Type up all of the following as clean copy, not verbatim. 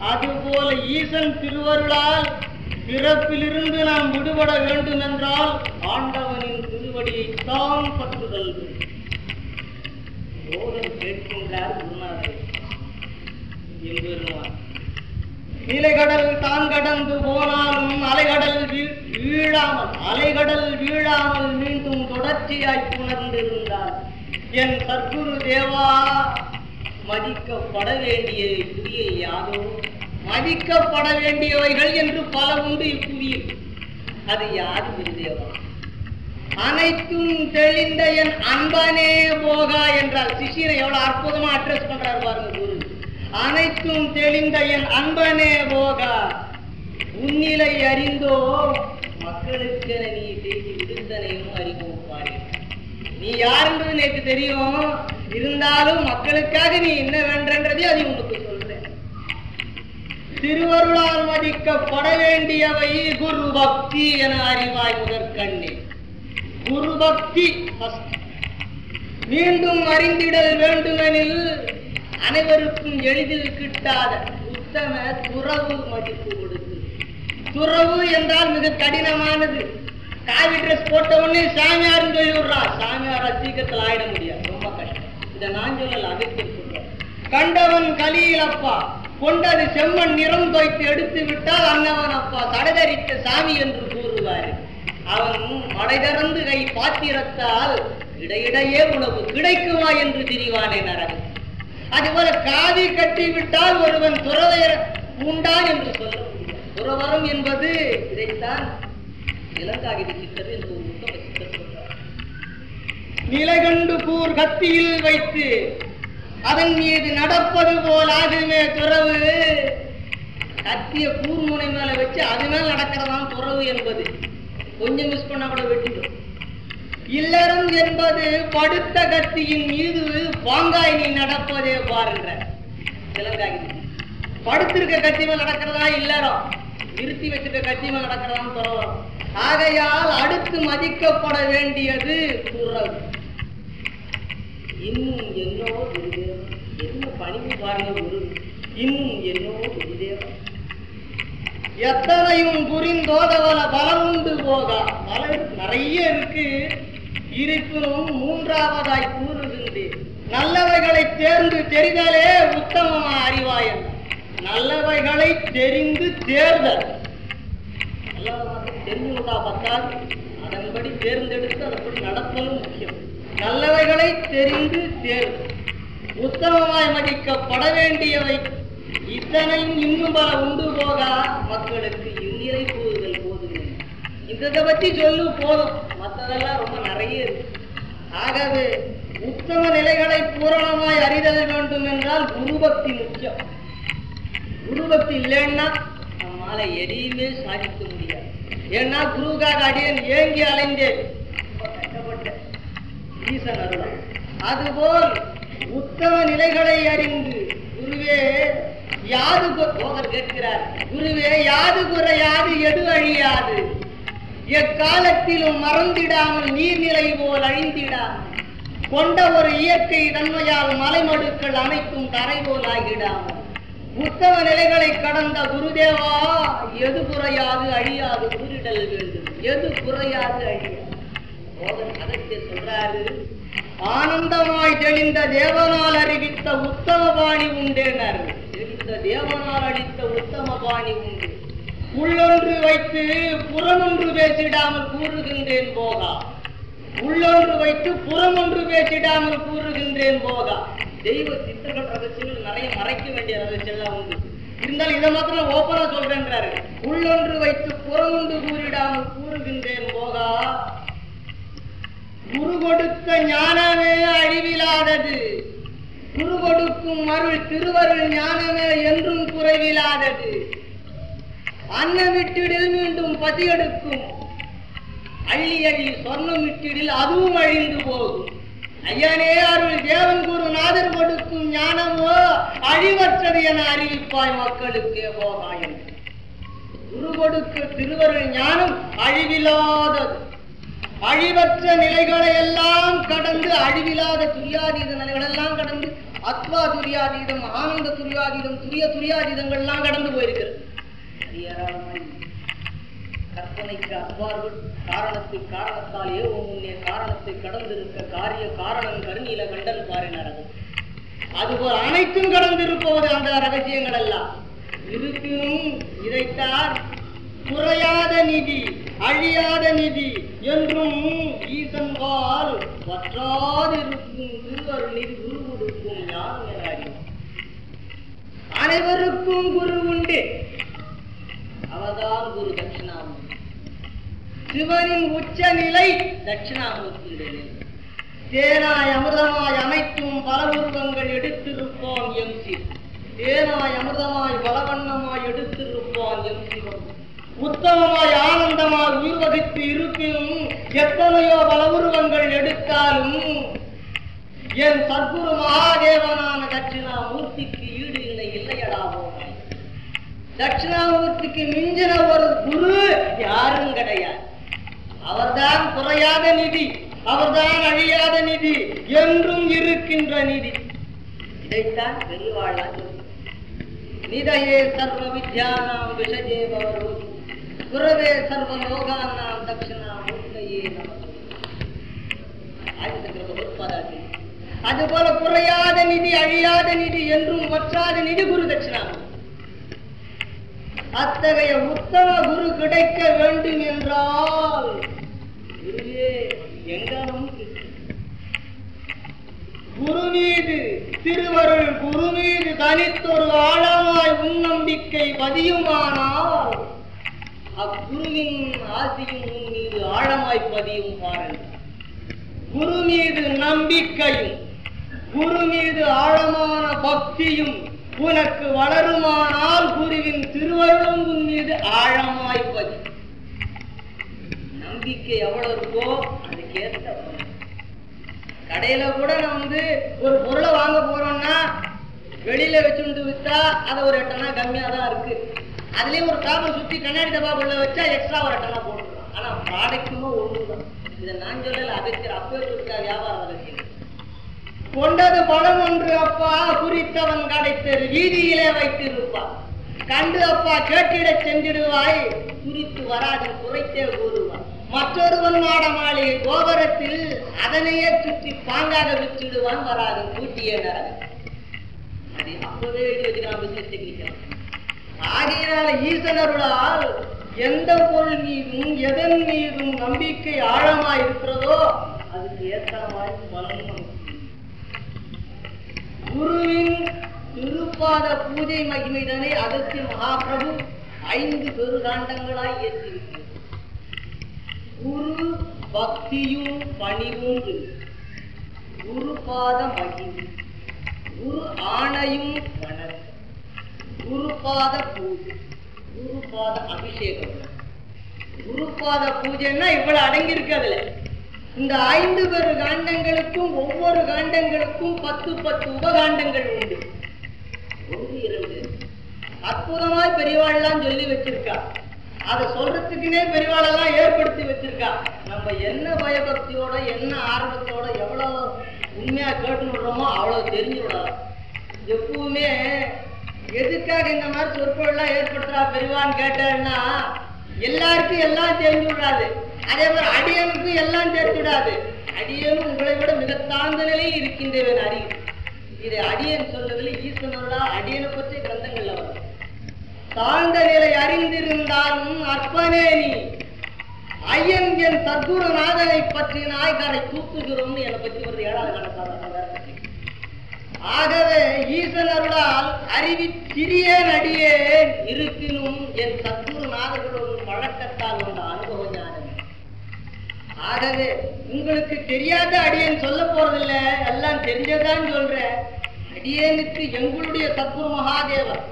அதுபோல ஈசன் திருவருளால் பிறப்பிலிருந்து நாம் விடுபட வேண்டும் என்றால் ஆண்டவனின் திருவடியை தான் பற்றுதல். போதன் கேட்கின்றார் குருநாதர். எம்பெருமான் நிலைகடல் தான் கடந்து போனாலும் அலைகடல் வீழாமல் மீண்டும் தொடர்ச்சியாய் புணர்ந்திருந்தார். என் சத்குரு தேவா, மதிக்கப்பட வேண்டிய இப்புவியில் யாதோ மதிக்கப்பட வேண்டியவைகள் என்று பல உண்டு இப்புவியில். அது யாது குருதேவா? அனைத்தும் தெளிந்த என் அன்பனே போகா என்றால் சிஷியரை எவ்வளவு அற்புதமா அட்ரஸ் பண்றாரு பாருங்க குரு. அனைத்தும் தெளிந்த என் அன்பனே போகா, உன்னிலை அறிந்தோ மக்களுக்கு நீ செய்தி விடுத்தனையும் அறிவோப்பாரு. நீ யார் என்பது எனக்கு தெரியும், இருந்தாலும் மக்களுக்காக நீ என்ன வேண்டன்றதே அது உனக்கு சொல்றேன். திருவருளால் மதிக்கப்பட வேண்டியவை குரு பக்தி என அறிவாய் முதற்கண்ணே. குரு பக்தி மீண்டும் அறிந்திடல் வேண்டுமெனில் அனைவருக்கும் எளிதில் கிட்டாத உத்தம துறவு மதிப்பு கொடுத்து. துறவு என்றால் மிக கடினமானது. காவி ட்ரெஸ் போட்ட உடனே சாமியார் சொல்லி விடுறான். சாமியார் சீக்கிரத்தில் ஆயிட முடியாது, ரொம்ப கஷ்டம். இதை நான் சொல்லல, அதுக்கு சொல்றேன். கண்டவன் கலியில் அப்பா, கொண்டது செம்மண் நிறம் தோய்த்து எடுத்து விட்டால் அன்னவன் அப்பா சடதரித்த சாமி என்று கூறுவார். அவன் மடை திறந்து கை பாத்திரத்தால் இடையிடையே உணவு கிடைக்குமா என்று திரிவானே நரகு. அதுபோல காவி கட்டிவிட்டால் ஒருவன் துறவையர் உண்டான் என்று சொல்ல முடியும். துறவரம் என்பது இதைத்தான் இலங்காகி சித்தது என்று ஒரு உத்தம சித்தர் சொல்றார். நிலகண்டு கூர் கத்தியில் வைத்து அதன் மீது நடப்பது போல் ஆகுமே துறவு. கத்திய கூர்முனை மேல வச்சு அது மேல் நடக்கிறதான் துறவு என்பது. கொஞ்சம் மிஸ் பண்ண கூட வெட்டிடும். இல்லறம் என்பது படுத்த கத்தியின் மீது பாங்காய் நீ நடப்பதே பாருங்க. இலங்காகி படுத்திருக்க கத்தி மேல் நடக்கிறதா இல்லறம், நிறுத்தி வச்சிருக்க கத்தி மேல் நடக்கிறதான் துறவரம். ஆகையால் அடுத்து மதிக்கப்பட வேண்டியது துறவு. இன்னும் என்னோ குருதேவன், என்ன பணிவு பாருங்க குரு. இன்னும் என்னோ குருதேவன், எத்தனையும் புரிந்தோதவல பலம் உண்டு போகா. பலம் நிறைய இருக்கு, இருப்பினும் மூன்றாவதாய் கூறுகின்றேன். நல்லவைகளை தேர்ந்து தெரிதலே உத்தமமா அறிவாயன். நல்லவைகளை தெரிந்து தேர்தல், தெரிஞ்சுட்டா பத்தாது, அதன்படி தேர்ந்தெடுத்து அதன்படி நடப்பதும் முக்கியம். நல்லவைகளை தெரிந்து தேர்வு உத்தமமாய் மதிக்கப்பட வேண்டியவை இத்தனையும் இன்னும் பல உண்டு போகா. மக்களுக்கு இந்நிலை கூறுதல் போதும். இதை பற்றி சொல்லு போதும், மற்றதெல்லாம் ரொம்ப நிறைய இருக்கு. ஆகவே உத்தம நிலைகளை பூரணமாய் அறிதல் வேண்டும் என்றால் குருபக்தி முக்கியம். குருபக்தி இல்லைன்னா நம்மால எதையுமே சாதிக்க முடியாது. ஏன்னா குருவுக்காக அடியேன் ஏங்கி அலைந்தேன், கஷ்டப்பட்டேன், ஈசன் அருளால். அதுபோல் உத்தம நிலைகளை அறிந்து குருவே யாது போதர் கேட்கிறார். குருவே யாது குறையாது எது அழியாது, எக்காலத்திலும் மறந்திடாமல் நீர்நிலை போல் அழிந்திடாமல் கொண்ட ஒரு இயற்கை தன்மையால் மலைமடுக்கள் அனைத்தும் தரை போல் ஆகிடாமல் உத்தம நிலைகளை கடந்த குருதேவா எது குறையாது அழியாது கூறிடல் வேண்டும். எது குறையாது அழியாது அதற்கு சொல்றாரு. ஆனந்தமாய் தெளிந்த தேவனால் அறிவித்த உத்தம பாணி உண்டேனர். தெரிந்த தேவனால் அளித்த உத்தம பாணி உண்டு. உள்ளொன்று வைத்து புறமொன்று பேசிடாமல் கூறுகின்றேன் போகா. உள்ளொன்று வைத்து புறமொன்று பேசிடாமல் கூறுகின்றேன் போகா. தெய்வ சித்தர்கள் ரகசியங்கள் நிறைய மறைக்க வேண்டிய ரகசியம்லாம் உண்டு. இருந்தாலும் இதை மாத்திரம் ஓப்பனா சொல்றேன்றாரு. உள்ளொன்று வைத்து புறமொன்று கூறிடாமல் கூறுகின்றேன் போகா. குரு கொடுத்த ஞானமே அழிவிலாதது, குரு கொடுக்கும் அருள் திருவருள் ஞானமே என்றும் குறைவிலாதது. அன்னம் விட்டிடில் மீண்டும் பசி எடுக்கும், அள்ளி அள்ளி சொர்ணம் விட்டிடில் அதுவும் அழிந்து போகும். ஐயனே அருள் தேவன் குரு நாதர் கொடுக்கும் ஞானமோ அழிவற்றது என அறிவிப்பாய் மக்களுக்கே போகாயம். குரு கொடுக்க திருவருள் ஞானம் அழிவில்லாதது. அழிவற்ற நிலைகளை எல்லாம் கடந்து, அழிவில்லாத துரியாதீத நிலைகளெல்லாம் கடந்து, அத்வா துரியாதீதம், ஆனந்த துரியாதீதம், துரியாதீதங்கள்லாம் கடந்து போயிருக்கிறது. கற்பனைக்கு அப்பாற்பட்டு காரணத்துக்கு காரணத்தால் ஏவும் முன்னே காரணத்தை கடந்திருக்க காரிய காரணம் கருநீல கண்டன் பாரினார். அதுபோல் அனைத்தும் கடந்திருப்பது அந்த ரகசியங்கள் எல்லாம். இருப்பினும் இதைத்தான் குறையாத நிதி அழியாத நிதி என்றும் ஈசன்பால் வற்றாதிருக்கும் திருவர் நிதி குரு கொடுக்கும் ஞானம் என அறிவோம். அனைவருக்கும் குரு உண்டு. அவர்தான் குரு தட்சிணாமூர்த்தி. சிவனின் உச்ச நிலை தட்சிணாமூர்த்தியுடைய நிலை. தேனாய் அமிர்தமாய் அனைத்தும் பல உருவங்கள் எடுத்திருப்போம் எம் சிவம். தேனாய் அமிர்தமாய் பலவண்ணமாய் எடுத்திருப்போம் எம் சிவம். உத்தமமாய் ஆனந்தமாய் உயிர் வகித்து இருப்பினும் எத்தனையோ பல உருவங்கள் எடுத்தாலும் என் சத்குரு மகாதேவனான தட்சிணாமூர்த்திக்கு ஈடு இணை இல்லையடா போனாய். தட்சிணாமூர்த்திக்கு மிஞ்சின ஒரு குரு யாரும் கிடையாது. அவர்தான் குறையாத நிதி, அவர்தான் அழியாத நிதி, என்றும் இருக்கின்ற நிதி. இதைத்தான் பெரியவாழ் நிதையே சர்வ வித்யானாம் விஷஜே பவரோகி குரவே சர்வ லோகானாம் தட்சிணாமூர்த்தியே நமஸ்தே. அதுபோல குறையாத நிதி அழியாத நிதி என்றும் வற்றாத நிதி குரு தட்சிணாமூர்த்தி. அத்தகைய உத்தம குரு கிடைக்க வேண்டும் என்றால் எங்கனும் குரு மீது திருவருள் குரு மீது தனித்தொரு ஆழமாய் உன்னம்பிக்கை பதியுமானால் அக்குருவின் ஆசியும் உன் மீது ஆழமாய் பதியும் பாருங்கள். குரு மீது நம்பிக்கையும் குரு மீது ஆழமான பக்தியும் உனக்கு வளருமானால் குருவின் திருவருளும் உன் மீது ஆழமாய் பதி. நம்பிக்கை எவ்வளவு இருக்கோ அதுக்கேற்ற கடையில கூட நம்ம ஒரு பொருளை வாங்க போறோம்னா வெளியில வச்சுட்டு வித்தா அதை ஒரு 8 அணா கம்மியா தான் இருக்கு. அதுலயும் ஒரு காப்பை சுத்தி கண்ணாடி டப்பாக்குள்ள வச்சா எக்ஸ்ட்ரா ஒரு 8 அணா போட்டுருக்கலாம். ஆனா ப்ராடக்ட்டுமோ ஒண்ணுதான். இதை நான் சொல்லல, அகத்தியர் அப்பவே சொல்லிட்டா வியாபாரம் வளர்ச்சி கொண்டது பணம் ஒன்று அப்பா குறித்தவன் கடைத்தெரு வீதியிலே வைத்திருப்பான். கண்டு அப்பா கேட்டிட சென்றிடுவாய் குறித்து வராது குறைத்தே கூறுவான். மற்றொருவன் மாட மாளிகை கோபுரத்தில் அதனையே சுற்றி பாங்காக விற்றிடுவான் வராது கூட்டியே நரகம். அது அப்பவே எழுதி வச்சுக்கலாம் பிசினஸ். ஆகையினால ஈசனருளால் எந்த பொருள் மீதும் எதன் மீதும் நம்பிக்கை ஆழமாய் இருக்கிறதோ அதுக்கு ஏற்றமாய் பலன். குருவின் திருப்பாத பூஜை மகிமைதனை அகத்திய மகாபிரபு 5 பெருகாண்டங்களாய் ஏற்றிருக்கிறார். குரு பக்தியும் பணிவும், குருபாத மகிமை, குரு ஆணையும் வணக்கம், குருபாத பூஜை, குருபாத அபிஷேகம். குருபாத பூஜைன்னா இவ்வளவு அடங்கி இருக்கு. அதுல இந்த 5 பெரு காண்டங்களுக்கும் ஒவ்வொரு காண்டங்களுக்கும் 10 உபகாண்டங்கள் உண்டு. 1 2 அற்புதமாய் பெரியவாள்லாம் சொல்லி வச்சிருக்கா. அதை சொல்றதுக்குன்னே பெரியவாளெல்லாம் ஏற்படுத்தி வச்சிருக்கா. நம்ம என்ன பயபக்தியோட என்ன ஆர்வத்தோட எவ்வளவு உண்மையா கேட்டு விடுறோமோ அவ்வளவு தெரிஞ்சு விடலாம். எப்பவுமே எதுக்காக இந்த மாதிரி சொற்கொள்ளலாம் ஏற்படுத்துறா பெரியவான்னு கேட்டேன்னா எல்லாருக்கும் எல்லாம் தெரிஞ்சு விடாது. அதே மாதிரி அடியனுக்கும் எல்லாம் தெரிஞ்சுடாது. அடியனும் உங்களை விட மிக தாழ்ந்த நிலையில் இருக்கின்றவன் அறிவு. இதை அடியன் சொல்றதுல ஈஸ்வரா அடியனை பற்றி கிரந்தங்கள்ல வரும். தாழ்ந்த நிலை அறிந்திருந்தாலும் அற்பனே நீ ஐயன் என் சத்குருநாதனை பற்றி நாய்காரை தூக்குகிறோம்னு என்னை பற்றி ஒரு 7வது கணக்காக. ஆகவே ஈசனருளால் அறிவி சிறிய நடியே இருப்பினும் என் சத்குருநாதர்களோடு பழக்கத்தால் வந்த அனுபவ ஞானம். ஆகவே உங்களுக்கு தெரியாத அடியன் சொல்ல போறதில்லை, எல்லாம் தெரிஞ்சதான் சொல்றேன். அடியனுக்கு எங்களுடைய சத்குரு மகாதேவர்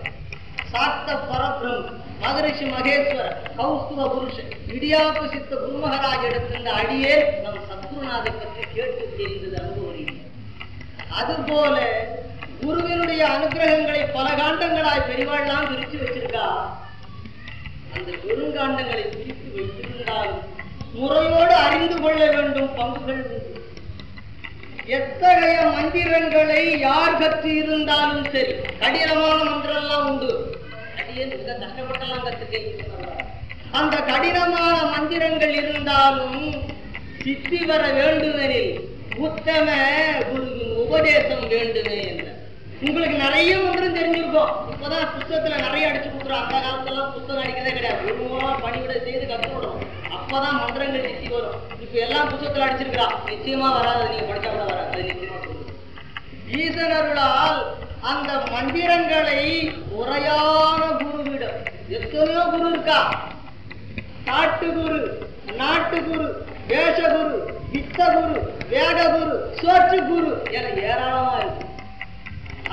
சாத்த பரபிரம் மகரிஷி மகேஸ்வரர் கௌஸ்துவ புருஷன் இடியாப்பு சித்த குருமகராஜ் எடுத்திருந்த அடியே நம் சத்குருநாதை பற்றி கேட்டு தெரிந்தது அனுபவம். அதுபோல குருவினுடைய அனுகிரகங்களை பல காண்டங்களாய் பெரிவாள்லாம் பிரித்து வச்சிருக்கா. அந்த பெருங்காண்டங்களை பிரித்து வைத்திருந்தாலும் முறையோடு அறிந்து கொள்ள வேண்டும் பங்குகள் உண்டு. எத்தகைய மந்திரங்களை யார் கற்று இருந்தாலும் சரி, கடினமான மந்திரம் எல்லாம் உண்டு. அடியே மிக கஷ்டப்பட்டெல்லாம் கற்றுக்க. அந்த கடினமான மந்திரங்கள் இருந்தாலும் சித்தி வர வேண்டுமெனில் உத்தம குருவின் உபதேசம் வேண்டுமே என்ற. உங்களுக்கு நிறைய மந்திரம் தெரிஞ்சிருக்கும். இப்பதான் புத்தகத்துல நிறைய அடிச்சு கொடுக்குறோம். அந்த காலத்துல புத்தகம் அடிக்கிறதே கிடையாது. ஒழுங்கா பணிவிட செய்து கற்றுக்கணும். அப்பதான் மந்திரங்கள் சித்தி வரும். இப்ப எல்லாம் புத்தகத்துல அடிச்சிருக்கிறா. நிச்சயமா வராது. நீங்க படிச்சா கூட வராது. நிச்சயமா ஈசன் அருளால் அந்த மந்திரங்களை முறையான குருவிடம், எத்தனையோ குரு இருக்கா, காட்டு குரு, நாட்டு குரு, வேஷகுரு, வித்தகுரு, வேககுரு, சோற்று குரு என ஏராளமா இருக்கு.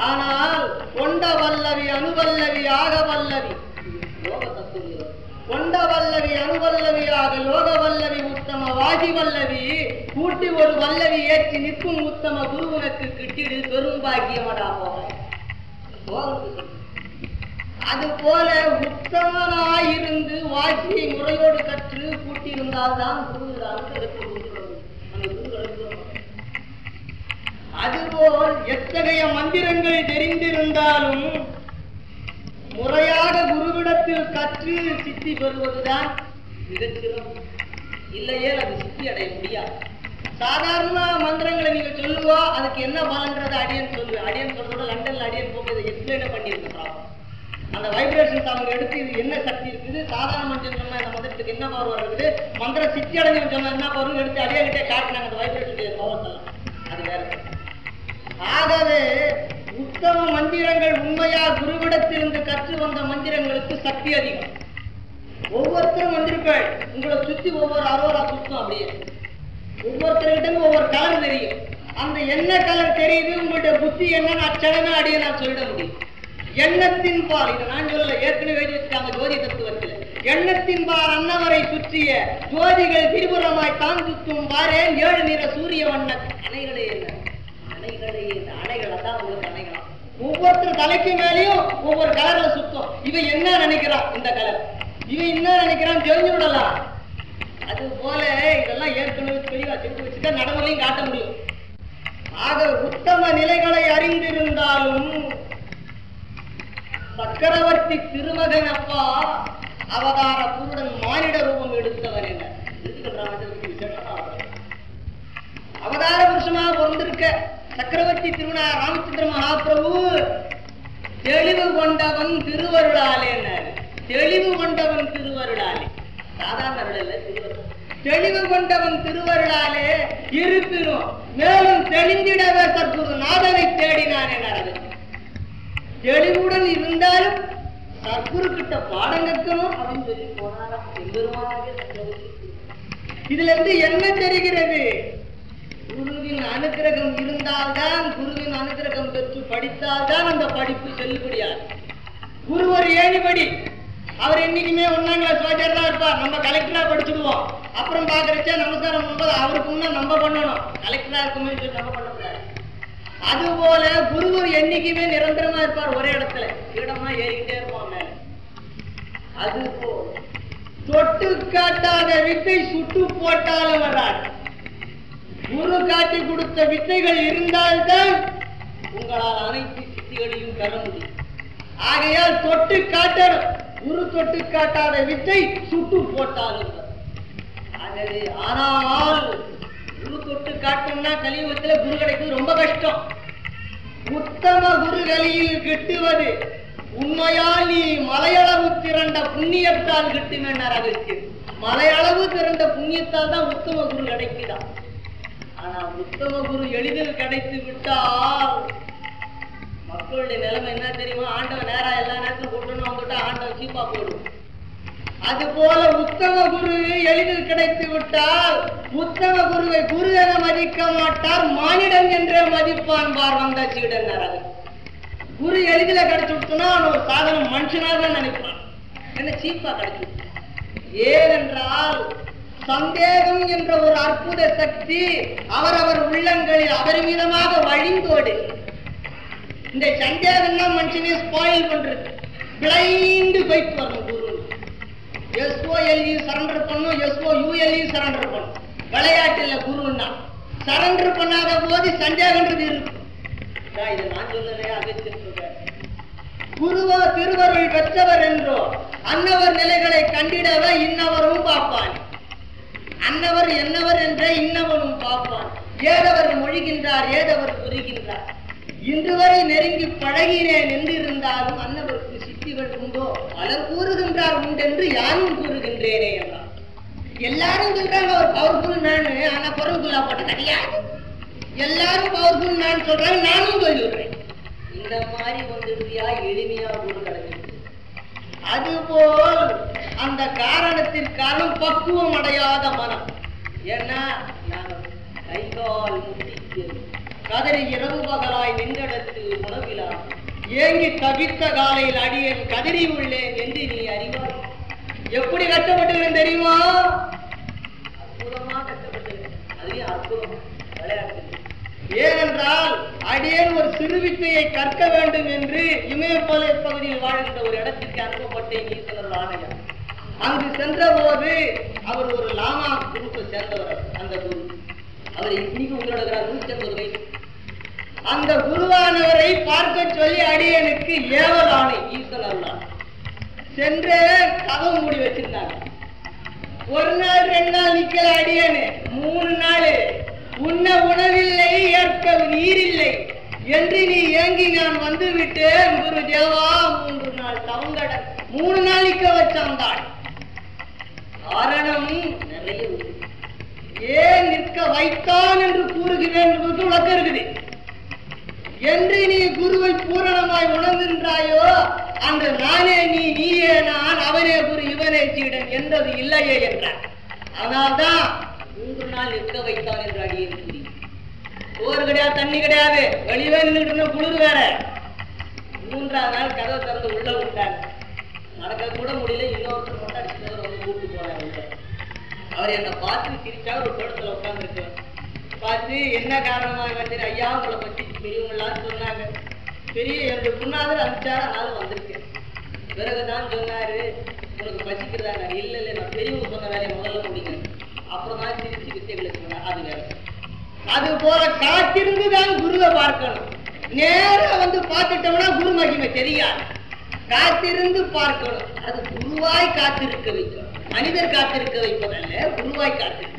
ஆனால் கொண்ட வல்லவி அணுவல்லவி ஆக வல்லவி லோக தத்துவம், கொண்ட வல்லவி அணுவல்லவியாக லோக வல்லவி உத்தம வாகி வல்லவி கூட்டி ஒரு வல்லவி ஏற்றி நிற்கும் உத்தம குரு உனக்கு கிட்டிடு பெரும் பாக்கியமடா போக. அது போல உத்தமனாயிருந்து வாசியை முறையோடு கற்று கூட்டியிருந்தால்தான் அதுபோல் எத்தகைய மந்திரங்கள் தெரிந்திருந்தாலும் முறையாக குருவிடத்தில் கற்று சித்தி பெறுவதுதான் மிகச்சிறந்த. இல்லையே அது சித்தி அடைய முடியாது. சாதாரண மந்திரங்களை நீங்க சொல்லுவா, அதுக்கு என்ன பலன்றது அடியன் சொல்லுவேன். அடியன் சொல்றத லண்டன்ல அடியன் போகுது எக்ஸ்பிளைன் பண்ணியிருக்கிறாங்க. அந்த வைப்ரேஷன் அவங்க எடுத்து இது என்ன சக்தி இருக்குது, சாதாரண மந்திரம் சொன்னா இந்த மந்திரத்துக்கு என்ன பவர் வருது, மந்திர சித்தி அடைஞ்சவன் சொன்னா என்ன பவர் எடுத்து அடியாகிட்டே காட்டினாங்க. அந்த வைப்ரேஷன் பவர் எல்லாம் அது வேற. ஆகவே உத்தம மந்திரங்கள் உண்மையா குருவிடத்திலிருந்து கற்று வந்த மந்திரங்களுக்கு சக்தி அதிகம். ஒவ்வொருத்தரும் வந்திருப்பாள். உங்களை சுத்தி ஒவ்வொரு அரோரா சுத்தம். அப்படியே ஒவ்வொருத்தருக்கிட்ட ஒவ்வொரு கலர் தெரியும். அந்த என்ன கலர் தெரியுது, உங்களுடைய புத்தி என்னன்னு அச்சடமே அடியே நான் சொல்லிட முடியும். எண்ணத்தின் பால், இதை நான் சொல்ல, ஏற்கனவே வச்சிருக்காங்க ஜோதி தத்துவத்தில். எண்ணத்தின் பால் அன்னவரை சுற்றிய ஜோதிகள் திரிபுரமாய் தான் சுத்தும் பாரேன் 7 நிற சூரிய வண்ண அணைகளே. அணைகளே அணைகள் தான் உங்களுக்கு அணைகளாம். ஒவ்வொருத்தர் தலைக்கு மேலேயும் ஒவ்வொரு கலர்ல சுத்தம். இவன் என்ன நினைக்கிறான், இந்த கலர் இவன் என்ன நினைக்கிறான் தெரிஞ்சு விடலாம். அது போல இதெல்லாம் ஏற்கனவே தெளிவா தெரிஞ்சு வச்சுட்டா நடைமுறையும் காட்ட முடியும். ஆக உத்தம நிலைகளை அறிந்திருந்தாலும் சக்கரவர்த்தி திருமகன் அப்பா அவதார பூருடன் மானிட ரூபம் எடுத்தவன் என்ன அவதார புருஷமாக வந்திருக்க சக்கரவர்த்தி திருமண ராமச்சந்திர மகாபிரபு தெளிவு கொண்டவன் திருவருளாலே. தெளிவு கொண்டவன் திருவருளாலே, சாதாரண தெளிவு கொண்டவன் திருவருளாலே இருப்பினும் மேலும் தெளிந்திடவே சத்குரு நாதனை தேடினான் என. தெளிவுடன் இருந்தாலும் சத்குரு கிட்ட பாடம் கற்கணும் அப்படின்னு சொல்லி போனாராம். இதுல இருந்து என்ன தெரிகிறது, குருவின் அனுகிரகம் இருந்தால்தான், குருவின் அனுகிரகம் பெற்று படித்தால்தான் அந்த படிப்பு செல்லுபடியாது. குரு ஒரு ஏணிபடி. அவர் என்னைக்குமே 1ஆம் கிளாஸ் வாத்தியார் தான் இருப்பார். நம்ம கலெக்டரா படிச்சுடுவோம். அப்புறம் பாக்குறச்சா நமஸ்காரம் பண்ணும்போது அவருக்கு முன்ன நம்ம பண்ணணும். கலெக்டரா இருக்குமே சொல்லி நம்ம பண்ணக்கூடாது. அதுபோல குருவர் என்னைக்குமே நிரந்தரமா இருப்பார் ஒரே இடத்துல. இடமா ஏறிக்கிட்டே இருப்பான் மேல. அதுபோல் தொட்டு காட்டாத வித்தை சுட்டு போட்டாலும் வராது. குரு காட்டி கொடுத்த வித்தைகள் இருந்தால்தான் உங்களால் அனைத்து சித்திகளையும் பெற முடியும். ஆகையால் தொட்டு காட்டணும். குரு தொட்டு காட்டாத வித்தை சுட்டு போட்டாலும். ஆகவே ஆனால் குரு தொட்டு காட்டணும்னா கலியுகத்துல குரு கிடைக்கிறது ரொம்ப கஷ்டம். உத்தம குருகளில் கிட்டுவது உண்மையால் நீ மலையளவு திரண்ட புண்ணியத்தால் கிட்டுமென்னார். அதற்கு மலையளவு திரண்ட புண்ணியத்தால் தான் உத்தம குரு கிடைக்குதான். ஆனா உத்தம குரு எளிதில் கிடைத்து விட்டால் மக்களுடைய நிலைமை என்ன தெரியுமா, ஆண்டவன் நேரா எல்லா நேரத்திலும் கூட்டணும் வந்துட்டா ஆண்டவன் சீப்பா போடும். அது போல உத்தம குரு எளிதில் கிடைத்து விட்டால் உத்தம குருவை குரு என மதிக்க மாட்டார், மானிடன் என்றே மதிப்பான் பார் வந்த சீடன். குரு எளிதில கிடைச்சு விட்டுனா அவன் ஒரு சாதனம் மனுஷனாக நினைப்பான். என்ன சீப்பா கிடைச்சு விட்டான். ஏனென்றால் சந்தேகம் என்ற ஒரு அற்புத சக்தி அவரவர் உள்ளங்களில் அபரிமிதமாக வழிந்தோடு. இந்த சந்தேகம் தான் மனுஷனே ஸ்பாயில் பண்றது. பிளைண்ட் போயிட்டு வரணும். குரு SOLE சரண்டர் பண்ணும், SOULE சரண்டர் பண்ணும். விளையாட்டுல குருன்னா சரண்டர் பண்ணாத போது சந்தேகன்றது இருக்கு. இதை நான் சொல்லவே அகச்சிருக்க. குருவோ திருவருள் பெற்றவர் என்றோ அன்னவர் நிலைகளை கண்டிடவ இன்னவரும் பார்ப்பான். அன்னவர் என்னவர் என்ற இன்னவரும் பார்ப்பான். ஏதவர் மொழிகின்றார், ஏதவர் புரிகின்றார். இன்று வரை நெருங்கி பழகினேன் என்றிருந்தாலும் அன்னவருக்கு சித்திகள் உண்டோ? பலர் கூறுகின்றார் உண்டென்று யாரும் கூறுகின்றேனே என்றார். எல்லாரும் சொல்றாங்க அவர் பவர்ஃபுல் மேன், ஆனா பொருள்குள்ளா போட்ட கிடையாது. எல்லாரும் பவர்ஃபுல் மேன் சொல்றாங்க, நானும் சொல்லிடுறேன். இந்த மாதிரி வந்துருதியா எளிமையா கூட கிடைக்கும். அதுபோல் அந்த காரணத்திற்கான பக்குவம் அடையாத மனம். ஏன்னா நாங்கள் கைகால் முட்டிக்கு கதறி இரவு பகலாய் நின்றடத்து உணவிலா ஏங்கி தவித்த காலையில் அடியேன் கதறி உள்ளேன் என்று நீ அறிவாய். எப்படி கஷ்டப்பட்டுகிறேன் தெரியுமா? அற்புதமா கஷ்டப்பட்டுகிறேன். அதுலயும் அற்புதமா விளையாட்டு. ஏனென்றால் அடியேன் ஒரு சிறுவித்தையை கற்க வேண்டும் என்று இமயமலை பகுதியில் வாழ்கின்ற ஒரு இடத்திற்கு அனுப்பப்பட்டேன். ஈஸ்வரர் ஆணையம். அங்கு சென்ற போது அவர் ஒரு லாமா குரூப்பை சேர்ந்தவர். அந்த குரு அவர் இன்னைக்கு உங்களோட 150 வயசு. அந்த குருவானவரை பார்க்க சொல்லி அடியனுக்கு ஏவல் ஆணை ஈஸ்வரர் சென்ற கதவு மூடி வச்சிருந்தாங்க. ஒரு நாள் 2 நாள் நிக்கல அடியனு. 3 நாள் உண்ண உணவில்லை, ஏற்க நீரில்லை என்று நீ ஏங்கி நான் வந்து விட்டேன் குரு தேவா. 3 நாள் தவங்கட 3 நாள் நிக்க வச்சான். காரணம் நிறைய ஏன் நிற்க வைத்தான் என்று கூறுகிறேன் என்பது உனக்கு இருக்குது. என்று நீ குருவை பூரணமாய் உணர்கின்றாயோ அன்று நானே நீ, நீயே நான், அவனே குரு இவனே சீடன் என்றது இல்லையே என்றார். அதனால்தான் 3 நாள் நிற்க வைத்தான் என்று அடியேன் கூறி. சோறு கிடையாது, தண்ணி கிடையாது, வெளியே நின்றுட்டு குளிர் வேற. 3ஆவது நாள் கதவை திறந்து உள்ள விட்டாங்க. நடக்க கூட முடியல. இன்னொருத்தர் மட்டும் அடிச்சு வந்து கூப்பிட்டு போறாரு உள்ள. அவர் என்னை பார்த்து சிரிச்சா ஒரு தோட்டத்துல உட்கார்ந்துருக்கு. பார்த்து என்ன காரணமாக வந்து ஐயா உங்களை பத்தி பெரியவங்களாம் சொன்னாங்க. பெரிய என்னுடைய குருநாதர் அனுப்பிச்சாரு, அதனால வந்திருக்கேன். பிறகுதான் சொன்னாரு உனக்கு பசிக்கிறதாங்க. இல்ல இல்ல நான் பெரியவங்க சொன்ன வேலையை முதல்ல முடிக்கிறேன், அப்புறம் தான் சிரிச்சு வித்தைகளுக்கு சொன்னேன். அது வேற. அது போல காத்திருந்துதான் குருவை பார்க்கணும். நேரா வந்து பார்த்துட்டோம்னா குரு மகிமை தெரியாது. காத்திருந்து பார்க்கணும். அது குருவாய் காத்திருக்க வைக்கணும். மனிதர் காத்திருக்க வைப்பதல்ல, குருவாய் காத்திருக்க.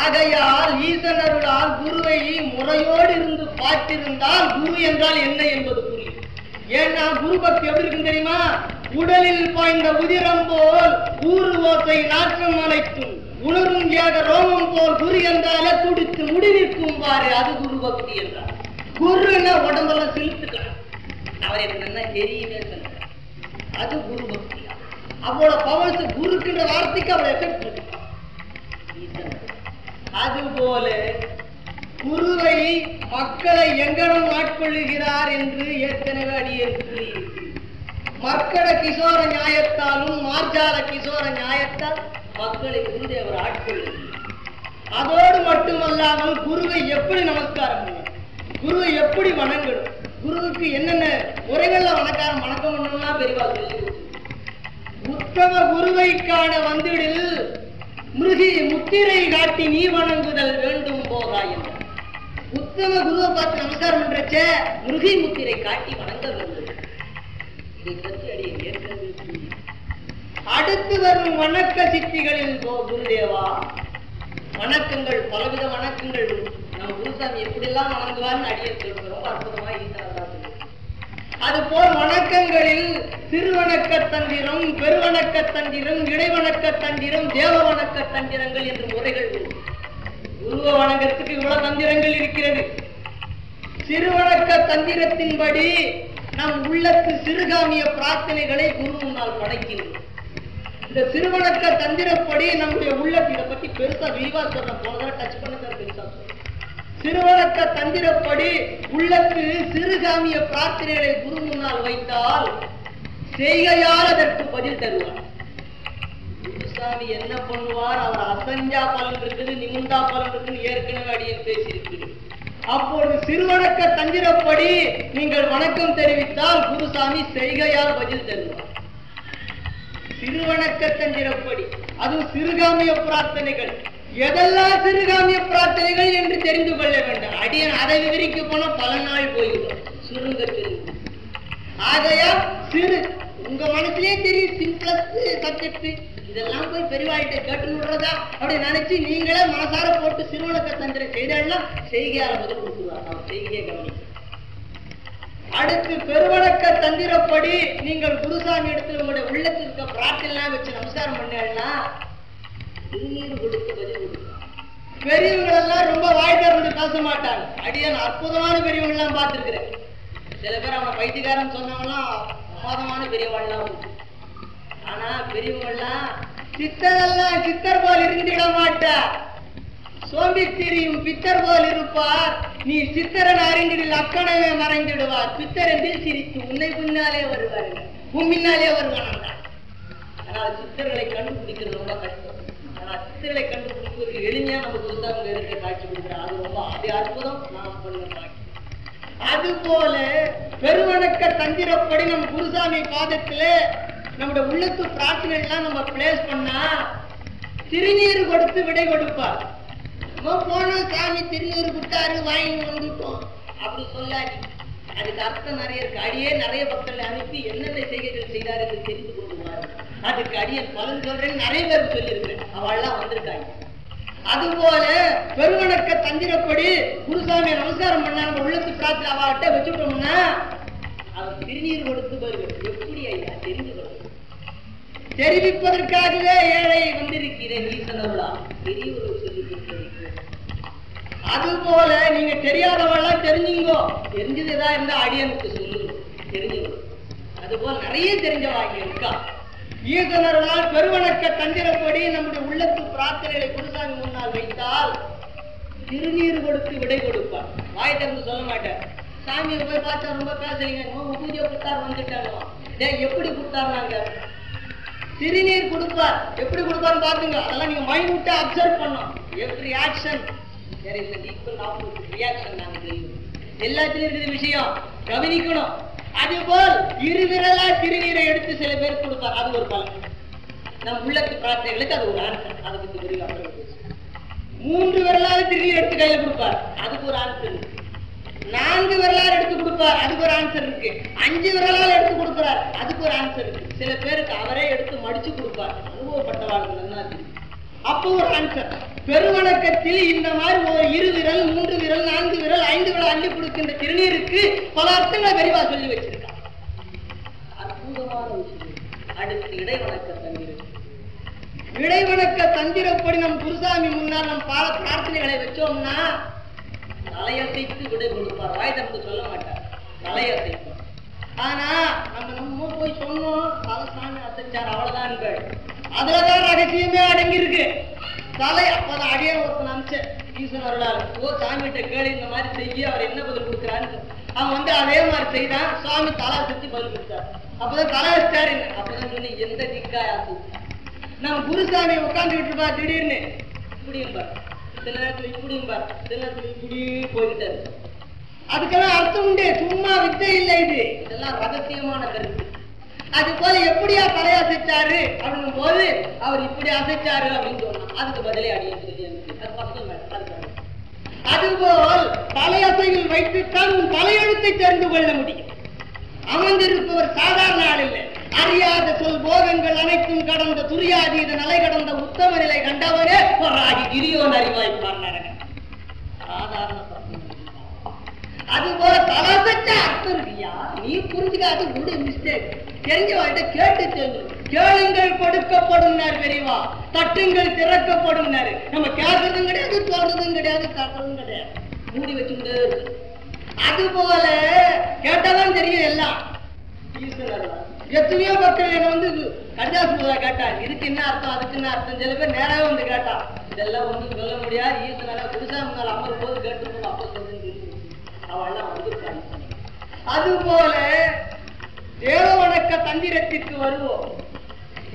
ஆகையால் ஈசனருளால் குருவை முறையோடு இருந்து பார்த்திருந்தால் குரு என்றால் என்ன என்பது புரியும். ஏன்னா குரு பக்தி எப்படி இருக்குன்னு தெரியுமா? உடலில் பாய்ந்த உதிரம் போல் ஊறு ஓசை நாற்றம் அனைத்தும் உணரும் ஏக ரோமம் போல் குரு என்றால துடித்து முடிவிற்கும் பாரு. அது குரு பக்தி என்றார். குருன்னா உடம்பெல்லாம் செலுத்துக்கலாம். அவர் எனக்கு என்ன தெரியுமே சொல்ல. அது குரு பக்தி. அவளோட பவர்ஸ் குருக்குன்ற வார்த்தைக்கு அவளை எஃபெக்ட் இருக்கு. அதுபோல குருவை மக்களை எங்கனம் ஆட்கொள்ளுகிறார் என்று ஏற்கனவே அடியேன் கூறியிருக்கிறது. மக்கள கிஷோர நியாயத்தாலும் மார்ஜால கிஷோர நியாயத்தால் மக்களை குருதேவர் ஆட்கொள்ளுகிறார். அதோடு மட்டுமல்லாமல் குருவை எப்படி நமஸ்காரம் பண்ணணும், குருவை எப்படி வணங்கணும், குருவுக்கு என்னென்ன முறைகள்ல வணக்கம் பண்ணணும்னா பெரியவா சொல்லி உத்தம குருவை காண வந்திடில் மிருகி முத்திரை காட்டி நீ வணங்குதல் வேண்டும் போதா என்றார். உத்தம குருவை பார்த்து நமஸ்காரம் பண்றச்ச மிருகி முத்திரை காட்டி வணங்க வேண்டும். இதை பற்றி அடியே ஏற்கனவே. அடுத்து வரும் வணக்க சித்திகளில் குருதேவா வணக்கங்கள் பலவித வணக்கங்கள். நம்ம குருசாமி எப்படியெல்லாம் வணங்குவார்னு அடியே சொல்றோம். அற்புதமா ஈஸ்வரன். அதுபோல் வணக்கங்களில் திருவணக்க தந்திரம், பெருவணக்க தந்திரம், இடைவணக்க தந்திரம், தேவ வணக்க தந்திரங்கள் என்று முறைகள். குருவ வணக்கத்துக்கு இவ்வளவு தந்திரங்கள் இருக்கிறது. சிறுவணக்க தந்திரத்தின்படி நம் உள்ளத்து சிறுகாமிய பிரார்த்தனைகளை குரு முன்னால் படைக்கின்றோம். இந்த சிறுவணக்க தந்திரப்படி நம்முடைய உள்ளத்தை இதை பத்தி பெருசா விரிவா சொல்ல போனதான் டச் பண்ண பெருசா சொல்ல. சிறுவணக்க தந்திரப்படி உள்ளத்து சிறுகாமிய பிரார்த்தனைகளை குரு முன்னால் வைத்தால் செய்கையால் அதற்கு பதில் தருவார். குருசாமி என்ன பண்ணுவார்? அவர் அசஞ்சா பலன் இருக்குது, நிமிந்தா பலன் இருக்குன்னு ஏற்கனவே அடியேன் பேசியிருக்கிறேன். அப்பொழுது சிறுவணக்க தந்திரப்படி நீங்கள் வணக்கம் தெரிவித்தால் குருசாமி செய்கையால் பதில் தருவார். திருவணக்க தந்திரப்படி அதுவும் சிறுகாமிய பிரார்த்தனைகள். எதெல்லாம் சிறுகாமிய பிரார்த்தனைகள் என்று தெரிந்து கொள்ள வேண்டும். அடியன் அதை விவரிக்க போன பல நாள் போய்விடும். சுருங்க தெரிந்து ஆகையா சிறு உங்க மனசுலயே தெரியும் சிம்பிளஸ்ட் சப்ஜெக்ட் இதெல்லாம் போய் பெரியவாயிட்ட கேட்டு விடுறதா அப்படி நினைச்சு நீங்களே மனசார போட்டு சிறுவணக்க தந்திரம் செய்தாள்னா செய்கையால முதல் கொடுத்துருவாங்க. அவர் செய்கையை கவனிக்க. அடுத்து பெருவணக்க தந்திரப்படி நீங்கள் குருசாமி எடுத்து உங்களுடைய உள்ளத்தில் இருக்க பிரார்த்தனை வச்சு நமஸ்காரம் பண்ணா திருநீர் கொடுத்து பதில் கொடுக்கும். பெரியவங்க எல்லாம் ரொம்ப வாய் திறந்து பேச மாட்டாங்க. அடியான் அற்புதமான பெரியவங்க எல்லாம் பார்த்திருக்கிறேன். சில பேர் அவங்க பைத்தியக்காரன் சொன்னவங்களாம் அபாதமான பெரியவாள்லாம் உண்டு. ஆனா பெரியவங்கெல்லாம் சித்தரெல்லாம் சித்தர் போல் இருந்திட மாட்டார். சோம்பி திரியும் பித்தர் போல் இருப்பார். நீ சித்தரன் அறிந்திடில் அக்கணமே மறைந்திடுவார். பித்தர் என்று சிரித்து உன்னை பின்னாலே வருவார்கள், உன் பின்னாலே வருவான். ஆனால் சித்தர்களை கண்டுபிடிக்கிறது ரொம்ப கஷ்டம். ஆனா சித்தர்களை கண்டுபிடிப்பதற்கு எளிமையா நம்ம புதுசாக இருக்க காட்சி கொடுக்குறோம். அது ரொம்ப அது அற்புதம். நாம் பண்ணுற அது போல பெருவணக்க தந்திரப்படி நம்ம குருசாமி பாதத்துல நம்முடைய உள்ளத்து பிரார்த்தனை எல்லாம் நம்ம பிளேஸ் பண்ணா திருநீர் கொடுத்து விடை கொடுப்பார். போனா சாமி திருநீர் கொடுத்தாரு வாங்கி வந்துட்டோம் அப்படி சொல்லாது. அதுக்கு அர்த்தம் நிறைய இருக்கு. அடியே நிறைய பக்தர்களை அனுப்பி என்னென்ன செய்கைகள் செய்தார் என்று தெரிந்து கொள்வாரு. அதுக்கு அடியன் பலன் சொல்றேன்னு நிறைய பேர் சொல்லியிருக்கிறேன். அவள்லாம் வந்திருக்காங்க. அதுபோல பெருவணக்க தந்திரப்படி குருசாமியை நமஸ்காரம் பண்ண நம்ம உள்ளத்து பிரார்த்தனை அவர்கிட்ட வச்சுட்டோம்னா அவர் திருநீர் கொடுத்து வருவார். எப்படி ஐயா தெரிந்து கொள்ளும்? தெரிவிப்பதற்காகவே ஏழை வந்திருக்கிறேன் ஈசனருளா பெரியவர்கள் சொல்லி கொடுத்திருக்கிறேன். அதுபோல நீங்க தெரியாதவெல்லாம் தெரிஞ்சுங்கோ. தெரிஞ்சதுதா இருந்தா அடியனுக்கு சொல்லுங்க, தெரிஞ்சுங்க. அதுபோல நிறைய தெரிஞ்சவாங்க இருக்கா. ஈசனர்களால் பெருவணக்க தந்திரப்படி நம்முடைய உள்ளத்து பிரார்த்தனைகளை குருசாமி முன்னால் வைத்தால் திருநீர் கொடுத்து விடை கொடுப்பார். வாய் திறந்து சொல்ல மாட்டார். சாமியை போய் பார்த்தா ரொம்ப பேசுறீங்க, பூஜை கொடுத்தார் வந்துட்டாங்க. எப்படி கொடுத்தாருனாங்க திருநீர் கொடுப்பார். எப்படி கொடுப்பாருன்னு பாத்துங்க. அதெல்லாம் நீங்க மைனூட்டா அப்சர்வ் பண்ணணும். Every action there is an equal opposite reaction. நாங்க தெரியும் எல்லாத்திலும் இருக்கிற விஷயம் கவனிக்கணும். அதுபோல் இருவிரலா திருநீரை எடுத்து சில பேர் கொடுப்பார். அது ஒரு பலன். நம் உள்ளத்து பிரார்த்தனைகளுக்கு அது ஒரு ஆன்சர். அதை பத்தி விரிவாக மூன்று விரலால திருநீர் எடுத்து கையில கொடுப்பார். அதுக்கு ஒரு ஆன்சர் இருக்கு. 4 விரலால் எடுத்து கொடுப்பார். அதுக்கு ஒரு ஆன்சர் இருக்கு. 5 விரலால் எடுத்து கொடுக்கிறார். அதுக்கு ஒரு ஆன்சர் இருக்கு. சில பேருக்கு அவரே எடுத்து மடிச்சு கொடுப்பார். அனுபவப்பட்டவார்கள் நல்லா தெரியும். அப்போ ஒரு ஆன்சர். பெருவணக்கத்தில் இந்த மாதிரி ஒரு 2 விரல் 3 விரல் 4 விரல் 5 விரல் அள்ளி கொடுக்கின்ற திருநீருக்கு பல அர்த்தங்களை விரிவா சொல்லி வச்சிருக்காங்க. அற்புதமான விஷயம். அடுத்து இடைவணக்க தந்திரம். இடைவணக்க தந்திரப்படி நம் குருசாமி முன்னால் நம் பால பிரார்த்தனைகளை வச்சோம்னா தலையசைத்து விடை கொடுப்பார். வாய் தந்து சொல்ல மாட்டார், தலையசைப்பார். ஆனா நம்ம போய் சொன்னோம் தலைசாமி அசைச்சார் அவ்வளவுதான். அதுலதான் ரகசியமே அடங்கி இருக்கு. தலை அப்பதான் அடியே ஒருத்தன் அனுப்பிச்ச ஈசன் அருளால் சாமிகிட்ட கேளு இந்த மாதிரி செய்ய அவர் என்ன பதில் கொடுக்குறான்னு. அவன் அதே மாதிரி செய்தான். சுவாமி தலை சுத்தி பதில் கொடுத்தார். அப்பதான் தலை வச்சாரு. அப்பதான் சொன்னி எந்த திக்காயாச்சு நம்ம குருசாமி உட்காந்துக்கிட்டு இருப்பா. திடீர்னு இப்படியும்பார், சில நேரத்துல இப்படியும்பார், சில நேரத்துல இப்படி போய்கிட்டாரு. அதுக்கெல்லாம் அர்த்தம் உண்டு. சும்மா வித்தை இல்லை. இதெல்லாம் ரகசியமான கருத்து. அது போல எப்படியா தலையை அசைச்சாரு அப்படின்னும் போது அவர் இப்படி அசைச்சாரு அப்படின்னு சொன்னா அதுக்கு பதிலே அடியே. அதுபோல் தலையசையில் வைத்துத்தான் உன் தலையெழுத்தை தெரிந்து கொள்ள முடியும். அமர்ந்திருப்பவர் சாதாரண ஆள் இல்லை. அறியாத சொல் போகங்கள் அனைத்தும் கடந்த துரியாதீத நிலை கடந்த உத்தம நிலை கண்டவரே பொறாகி கிரியோன் அறிவாய்ப்பார் நரகன். சாதாரண அதுபோல தலசச்ச அர்த்தம் இருக்கியா நீ புரிஞ்சுக்காது. உடைய மிஸ்டேக் தெரிஞ்சவாட்ட கேட்டு தெரிஞ்சு. கேளுங்கள் கொடுக்கப்படும் பெரியவா, தட்டுங்கள் திறக்கப்படும். நம்ம கேட்கறதும் கிடையாது, சொல்றதும் கிடையாது, கட்டுறதும் கிடையாது, மூடி வச்சுக்கிட்டே இருக்கு. அது போல கேட்டாதான் தெரியும் எல்லாம். எத்தனையோ மக்கள் என்ன கடிதாசு கேட்டாங்க, இதுக்கு என்ன அர்த்தம் அதுக்கு என்ன அர்த்தம். சில பேர் நேராக வந்து கேட்டா இதெல்லாம் ஒன்றும் சொல்ல முடியாது. ஈஸ்வரா புதுசா முன்னால் அமரும் போது கேட்டு அப்ப சொல்லுங்க அவெல்லாம் வந்திருக்காங்க. அதுபோல தேவவணக்க தந்திரத்திற்கு வருவோம்.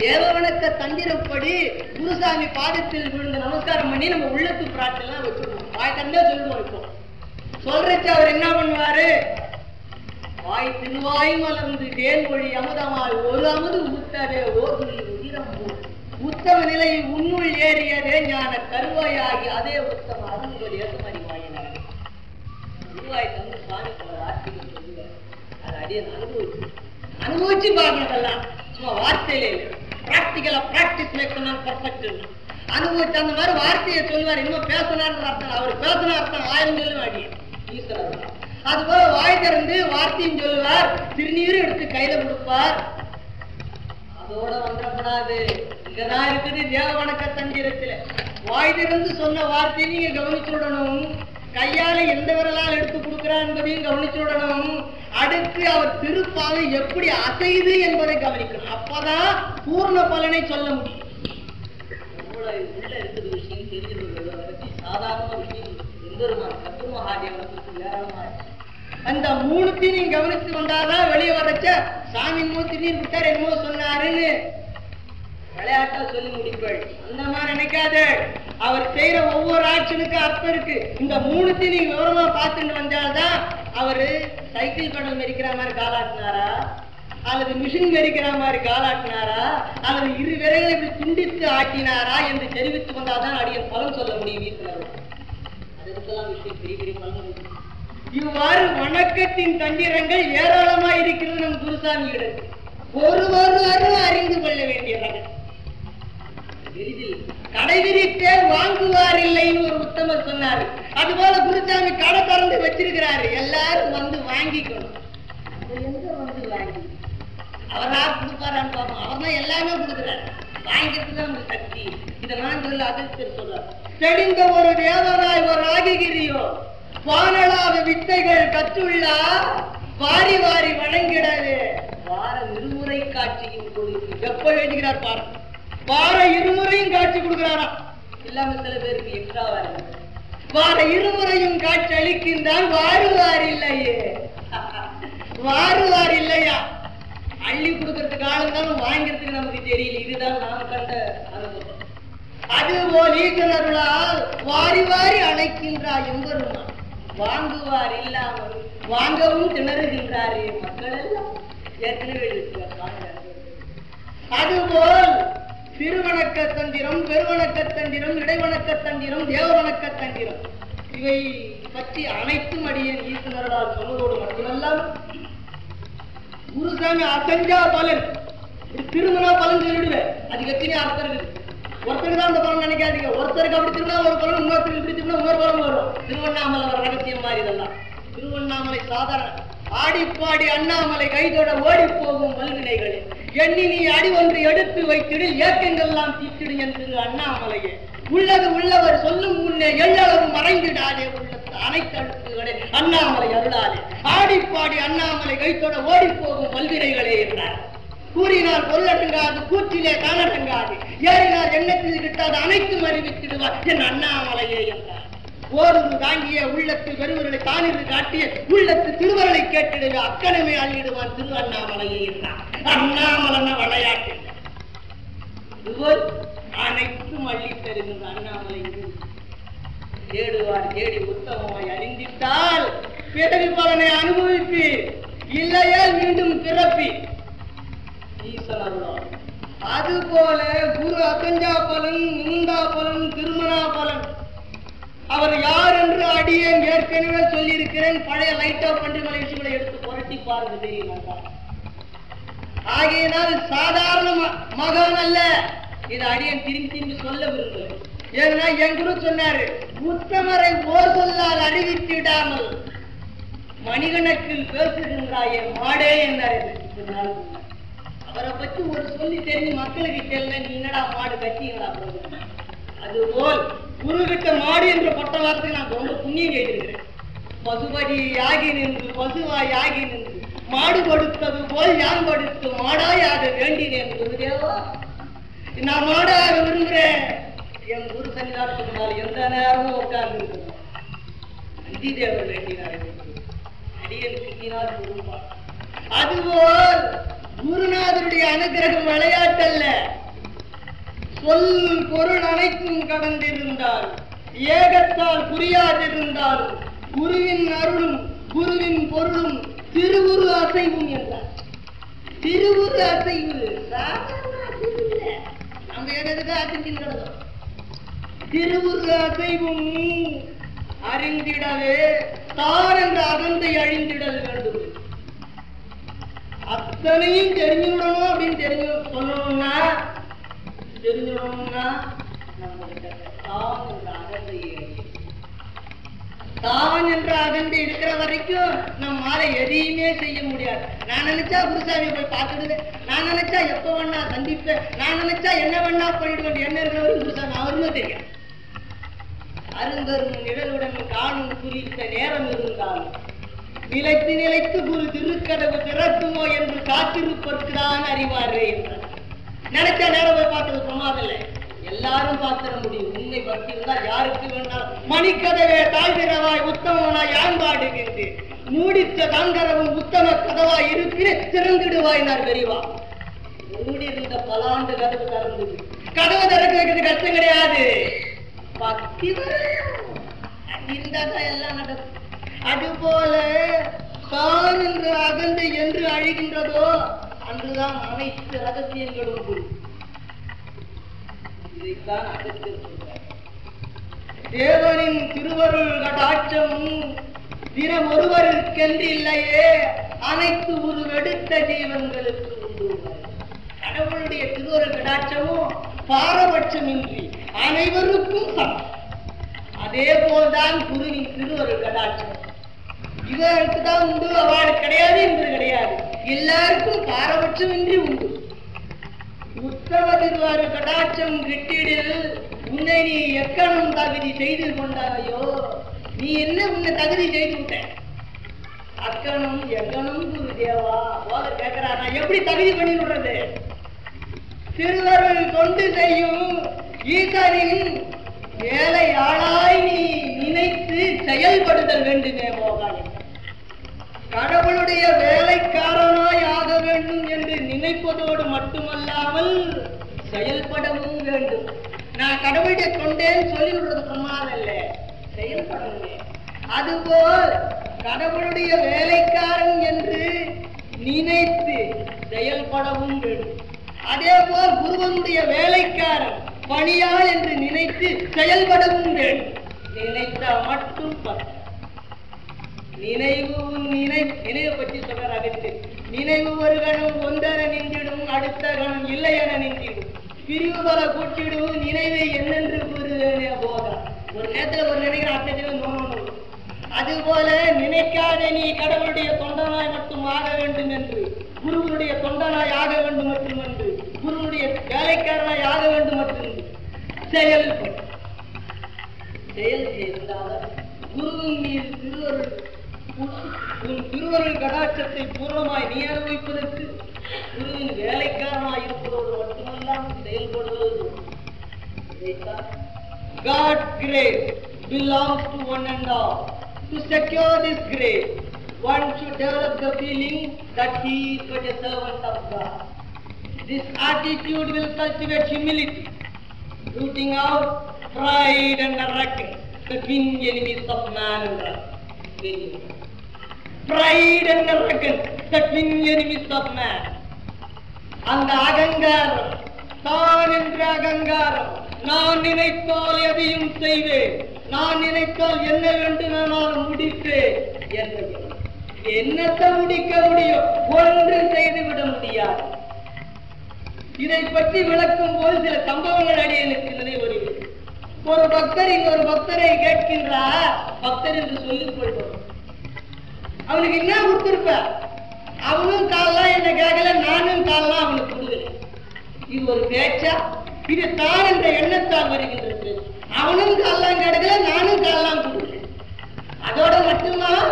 தேவவணக்க தந்திரப்படி குருசாமி பாதத்தில் விழுந்து நமஸ்காரம் பண்ணி நம்ம உள்ளத்து பிரார்த்தனை வச்சுருவோம். வாய்க்கண்டே சொல்லுவோம். இப்போ சொல்றச்சு அவர் என்ன பண்ணுவாரு? வாய் திருவாய் மலர்ந்து தேன்மொழி அமுதமாய் ஒரு அமுது ஊத்தவே ஓதுளி உதிரம் உத்தம நிலையில் உன்னுள் ஏறியதே ஞான கருவாயாகி அதே உத்தம அருள்கள் ஏற்றுமதி வாயினார். குருவாய் தந்து சுவாமி பல வார்த்தைகள் சொல்லுவார். அது அடியை அனுபவிச்சு பார்க்கறதெல்லாம் சும்மா வார்த்தையிலே இல்லை. பிராக்டிக்கலா பிராக்டிஸ் மேக்ஸ் பர்ஃபெக்ட். அனுபவிச்சு அந்த மாதிரி வார்த்தையை சொல்லுவார். இன்னும் பேசினார் அர்த்தம், அவர் பேசின அர்த்தம் 1000 சொல்லும் அடியே ஈஸ்வரர். அது போல வாய் திறந்து வார்த்தையும் சொல்லுவார், திருநீரும் எடுத்து கையில கொடுப்பார். அதோட வந்துடக்கூடாது, இங்கதான் இருக்குது தேவ வணக்க தந்திரத்துல. வாய் திறந்து சொன்ன வார்த்தையை நீங்க கவனிச்சு விடணும். கையால எந்த விரலால் எடுத்து கொடுக்கிறார் என்பதையும் கவனிச்சு விடணும். அடுத்து அவர் திருப்பாவை எப்படி அசைது என்பதை கவனிக்கணும். அப்பதான் பூர்ண பலனை சொல்ல முடியும். உள்ள இருக்குது விஷயம் தெரிஞ்சிருக்கிறது, சாதாரண விஷயம் எந்தொருமான கத்து மகாதேவனுக்கு ஏராளமாக. அந்த மூணுத்தையும் நீங்க கவனிச்சு வந்தாதான் வெளியே வரச்ச சாமி மூர்த்தி விட்டார் என்னமோ சொன்னாருன்னு விளையாட்டா சொல்லி முடிப்பாள். அந்த மாதிரி நினைக்காத. அவர் செய்யற ஒவ்வொரு ஆக்ஷனுக்கும் அர்த்தம் இருக்கு. இந்த மூணுத்தையும் நீங்க விவரமா பார்த்துட்டு வந்தால்தான் அவரு சைக்கிள் கடல் மெரிக்கிற மாதிரி காலாட்டினாரா, அல்லது மிஷின் மெரிக்கிற மாதிரி காலாட்டினாரா, அல்லது இரு விரைகளை இப்படி துண்டித்து ஆட்டினாரா என்று தெரிவித்து வந்தால்தான் அடியன் பலன் சொல்ல முடியும். வீட்டில் அதுக்கெல்லாம் விஷயம் பெரிய பெரிய பலன். இவ்வாறு வணக்கத்தின் தந்திரங்கள் ஏராளமா இருக்கிறது நம் குருசாமியிடம். ஒருவரும் அறிந்து கொள்ள வேண்டியவர்கள். எளிதில் கடைவிரித்தே வாங்குவார் இல்லைன்னு ஒரு உத்தமர் சொன்னாரு. அதுபோல குருசாமி கடை திறந்து வச்சிருக்கிறாரு, எல்லாரும் வந்து வாங்கிக்கணும். எங்க வந்து வாங்கி அவரா கொடுப்பாரான்னு பார்ப்போம். அவர் தான் எல்லாமே கொடுக்குறாரு, வாங்கிக்கிறதுதான் அந்த சக்தி. இதெல்லாம் சொல்ல அதிர்ஷ்டர் சொல்றாரு. தெளிந்த ஒரு தேவராய் ஒரு ஆகிகிரியோ வானளாவ வித்தைகள் கற்றுள்ளா வாரி வாரி வணங்கிடாது. வார இருமுறை காட்சியின் கொடுக்கு எப்ப எழுதுகிறார் பாரு. வார இருமுறையும் காட்சி கொடுக்கிறாராம். இல்லாம சில பேருக்கு எக்ஸ்ட்ரா வார இருமுறையும் காட்சி அளிக்கின்றால் வாருவார் இல்லையே. வாருவார் இல்லையா? அள்ளி கொடுக்கறதுக்கு ஆளுந்தாலும் வாங்கிறதுக்கு நமக்கு தெரியல. இதுதான் நாம் கண்ட அனுபவம். அதுபோல் ஈசனருளால் வாரி வாரி அழைக்கின்றார் எம்பெருமான். வாங்குவார் இல்லாமல் வாங்கவும் திணறுகின்றாரே மக்கள் எல்லாம். ஏற்கனவே அதுபோல் திருவணக்க தந்திரம், பெருவணக்க தந்திரம், இடைவணக்க தந்திரம், தேவவணக்க தந்திரம் இவை பற்றி அனைத்தும் அடியேன் ஈசனர்களால் சொன்னதோடு மட்டுமல்லாம குருசாமி அசஞ்சா பலன் திருமணா பலன் சொல்லிடுவேன். அதுக்கு எத்தனை அர்த்தம் இருக்குது. ஒருத்தருக்கு தான் அந்த பலன் நினைக்காதீங்க. ஒருத்தருக்கு அப்படி திருவிழா ஒரு பலன், இன்னொருத்தருக்கு இப்படி திருவிழா இன்னொரு பலன் வரும். திருவண்ணாமலை வர ரகசியம் மாதிரி இதெல்லாம். திருவண்ணாமலை சாதாரண ஆடிப்பாடி அண்ணாமலை கைதோட ஓடி போகும் வல்வினைகளே எண்ணி நீ அடி ஒன்று எடுத்து வைத்திடில் ஏக்கங்கள்லாம் தீட்டிடு என்று அண்ணாமலையே உள்ளது உள்ளவர் சொல்லும் முன்னே எல்லளவும் மறைந்திடாதே உள்ளது அனைத்து அடுக்குகளே அண்ணாமலை அருளாலே ஆடிப்பாடி அண்ணாமலை கைதோட ஓடி போகும் வல்வினைகளே என்றார். கூறினால் பொருளடங்காது, கூற்றிலே காணடங்காது, ஏறினால் எண்ணத்தில் கிட்டாது, அனைத்தும் அறிவித்திடுவார் என் அண்ணாமலையே என்றார். ஓடுது தாங்கிய உள்ளத்து வெறுவர்களை தானிரு காட்டிய உள்ளத்து திருவர்களை கேட்டிடுவே அக்கனமே அள்ளிடுவான் திரு அண்ணாமலையே என்றார். அண்ணாமலன விளையாட்டு அனைத்தும் அள்ளி தருகின்ற அண்ணாமலை தேடுவார். தேடி உத்தமமாய் அறிந்திட்டால் பிறகு பலனை அனுபவிப்பு, இல்லையா மீண்டும் பிறப்பி. அதுபோல குரு அசஞ்சா பலன், முந்தா பலன், திருமணா பலன் அவர் யார் என்று அடியேன் ஏற்கனவே சொல்லியிருக்கிறேன். பழைய லைட்டா பண்டிமலை விஷயங்களை எடுத்து புரட்டி பாருங்க, தெரியுமா? ஆகையினால் சாதாரண மகன் அல்ல. இதை அடியேன் திரும்பி திரும்பி சொல்ல விரும்பல. ஏன்னா என் குரு சொன்னாரு, உத்தமரை ஓர் சொல்லால் அறிவித்திடாமல் மணிகணக்கில் பேசுகின்றாயே மாடே என்றார். அவரை பற்றி ஒரு சொல்லி தெரிஞ்சு மக்களுக்கு தெரியல, நீ என்னடா மாடு கட்டிங்களா? அதுபோல் குருகிட்ட மாடு என்ற பட்ட வார்த்தைக்கு நான் ரொம்ப புண்ணியம் செய்திருக்கிறேன். பசுபதி யாகி நின்று பசுவாய் யாகி நின்று மாடு கொடுத்தது போல் யான் கொடுத்து மாடாயாக வேண்டினேன். குருதேவா, நான் மாடாக விரும்புகிறேன். என் குரு சன்னிதானத்தினால் எந்த நேரமும் உட்கார்ந்து இருக்கிறோம். நந்தி தேவர் வேண்டினார், அடியன் கிட்டினால் குருவா. அதுபோல் குருநாதருடைய அனுகிரகம் விளையாட்டல்ல. சொல் பொருள் அனைத்தும் கடந்திருந்தால், ஏகத்தால் புரியாதிருந்தால் குருவின் அருளும் குருவின் பொருளும் திருவுரு அசைவும் என்றார். திருவுரு அசைவு நம்ம எதுக்கு அசைக்கின்றோம். திருவுரு அசைவும் அறிந்திடவே தான் என்ற அகந்தை அழிந்திடல் வேண்டும். அத்தனையும் தெரிஞ்சுடணும் அப்படின்னு சொல்லணும்னா நம்மகிட்ட தான் என்ற அகந்தை இருக்கிற வரைக்கும் நம்மால எதையுமே செய்ய முடியாது. நான் நினைச்சா குருசாமியை போய் பார்த்துடுவேன், நான் நினைச்சா எப்ப வேணா சந்திப்பேன், நான் நினைச்சா என்ன வேணா பண்ணிடுவேன், என்ன இருக்கிறவரும் குருசாமி அவருமே தெரியும். அருந்தரும் நிழலுடன் காணும் குறித்த நேரம் இருந்தாலும் நிலைத்து நிலைத்து குரு திருக்கதவு திறக்குமோ என்று காத்திருப்பதற்குதான் அறிவாரே என்றார். நினைச்சா நேரம் போய் பார்த்தது பிரமாதம் இல்லை, எல்லாரும் பார்த்திட முடியும். உண்மை பக்தி இருந்தால் யாருக்கு வேண்டாம் மணிக்கதவே தாழ்கிறவாய் உத்தமனாய் யான்பாடுகின்று மூடித்த தாங்கரவும் உத்தம கதவாய் இருக்கிற திறந்துடுவாயினார் பெரியவா. மூடியிருந்த பல ஆண்டு கதவு திறந்தது. கதவு திறக்க வைக்கிறது கஷ்டம் கிடையாது, பக்தி இருந்தாதான் எல்லாம் நடக்கும். அதுபோல தான் என்ற அகந்தை என்று அழிகின்றதோ அன்றுதான் அனைத்து ரகசியங்களும் புரியும். இதைத்தான் அகத்தில் சொல்றார். தேவனின் திருவருள் கடாட்சமும் தினம் ஒருவருக்கென்று இல்லையே, அனைத்து உருவெடுத்த ஜீவன்களுக்கு உண்டு. கடவுளுடைய திருவருள் கடாட்சமும் பாரபட்சமின்றி அனைவருக்கும் சமம். அதே போல்தான் குருவின் திருவருள் கடாட்சம் இவருக்கு தான் உண்டு, அவளுக்கு கிடையாது என்று கிடையாது, எல்லாருக்கும் பாரபட்சமின்றி உண்டு. உத்தம திருவருள் கடாட்சம் கிட்டிடில் உன்னை நீ எக்கணும் தகுதி செய்து கொண்டாயோ, நீ என்ன உன்னை தகுதி செய்து விட்ட அக்கணும் எங்கனும் குரு தேவா போல கேட்கிறார். நான் எப்படி தகுதி பண்ணி விடுறது? திருவருள் கொண்டு செய்யும் ஈசரின் வேலையாளாய் நீ நினைத்து செயல்படுதல் வேண்டுமே போகாது. கடவுளுடைய வேலைக்காரனாய் ஆக வேண்டும் என்று நினைப்பதோடு மட்டுமல்லாமல் செயல்படவும் வேண்டும். நான் கடவுளுடைய கொண்டேன்னு சொல்லிவிடுறது பிரமாதம் இல்ல, செயல்படணும். அதுபோல் கடவுளுடைய வேலைக்காரன் என்று நினைத்து செயல்படவும் வேண்டும். அதே போல் குருவனுடைய வேலைக்காரன் பணியாள் என்று நினைத்து செயல்படவும் வேண்டும். நினைத்தா மட்டும் நினைவு பற்றி சொல்றாங்க. நினைவு ஒரு கணம் ஒன்றென நின்றிடும், அடுத்த கணம் இல்லை என நின்றிடும், பிரிவு பல கூட்டிடும், நினைவை என்னென்று கூறுவேனே போதா. ஒரு நேரத்தில் ஒரு நினைக்கிற அர்த்தத்தில் நோணும். அதுபோல நினைக்காத நீ கடவுளுடைய தொண்டனாய் மட்டும் ஆக வேண்டும் என்று, குருவனுடைய தொண்டனாய் ஆக வேண்டும் மற்றும் என்று, குருவனுடைய வேலைக்காரனாய் ஆக வேண்டும் மற்றும் செயல் செய்தால் குருவின் மீது திருவருள் கடாட்சத்தை பூர்ணமாய் நீ அனுபவிப்பதற்கு குருவின் வேலைக்காரனாய் இருப்பதோடு மட்டுமல்லாமல் செயல்படுவது. God's grace belongs to one and all. To secure this grace, one should develop the feeling that he is but a servant of God. This attitude will cultivate humility, rooting out pride and arrogance, the twin enemies of man and God. Pride and arrogance, the twin enemies of man. அந்த அகங்காரம், தான் என்ற அகங்காரம், நான் நினைத்தால் எதையும் செய்வேன், நான் நினைத்தால் என்ன வேண்டுமானாலும் முடிப்பேன் என்பது. என்னத்தை முடிக்க முடியும்? ஒன்று செய்துவிட முடியாது. இதை பற்றி விளக்கும் போது சில சம்பவங்கள் அடியனுக்கு நினைவு வருகிறது. ஒரு பக்தர் இன்னொரு பக்தரை கேட்கின்றார், பக்தர் என்று சொல்லிக் கொள்வோம். அவனுக்கு என்ன கொடுத்திருப்ப? அவனும் காலலாம் என்ன கேட்கல, நானும் காலலாம் அவனுக்கு கொடுக்கல. இது ஒரு பேச்சா? இது தான் என்ற எண்ணத்தால் வருகின்றது. அவனும் காலலாம் கேட்கல, நானும் காலலாம் கொடுக்கல. அதோட மட்டும்தான்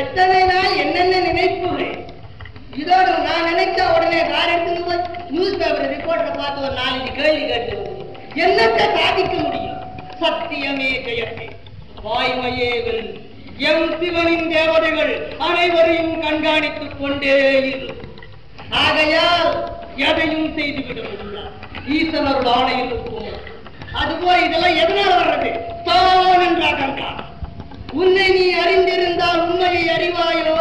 எத்தனை நாள் என்னென்ன நினைப்புகள். இதோட நான் நினைச்சா உடனே காரியத்துக்கு நியூஸ் பேப்பர் ரிப்போர்ட்டரை பார்த்து ஒரு 4 கேள்வி கேட்டு என்னத்தை சாதிக்க முடியும்? சத்தியமே ஜெயத்தை, வாய்மையே வெல். எம் சிவனின் தேவதைகள் அனைவரையும் கண்காணித்துக் கொண்டே இருக்கும். ஆகையால் எதையும் செய்துவிட முடியாது. ஈசனருள் ஆணை இருக்கும். அதுபோல் இதெல்லாம் எதனால வர்றது? தான் என்ற அகங்காரம். உன்னை நீ அறிந்திருந்தால் உண்மையை அறிவாயோ?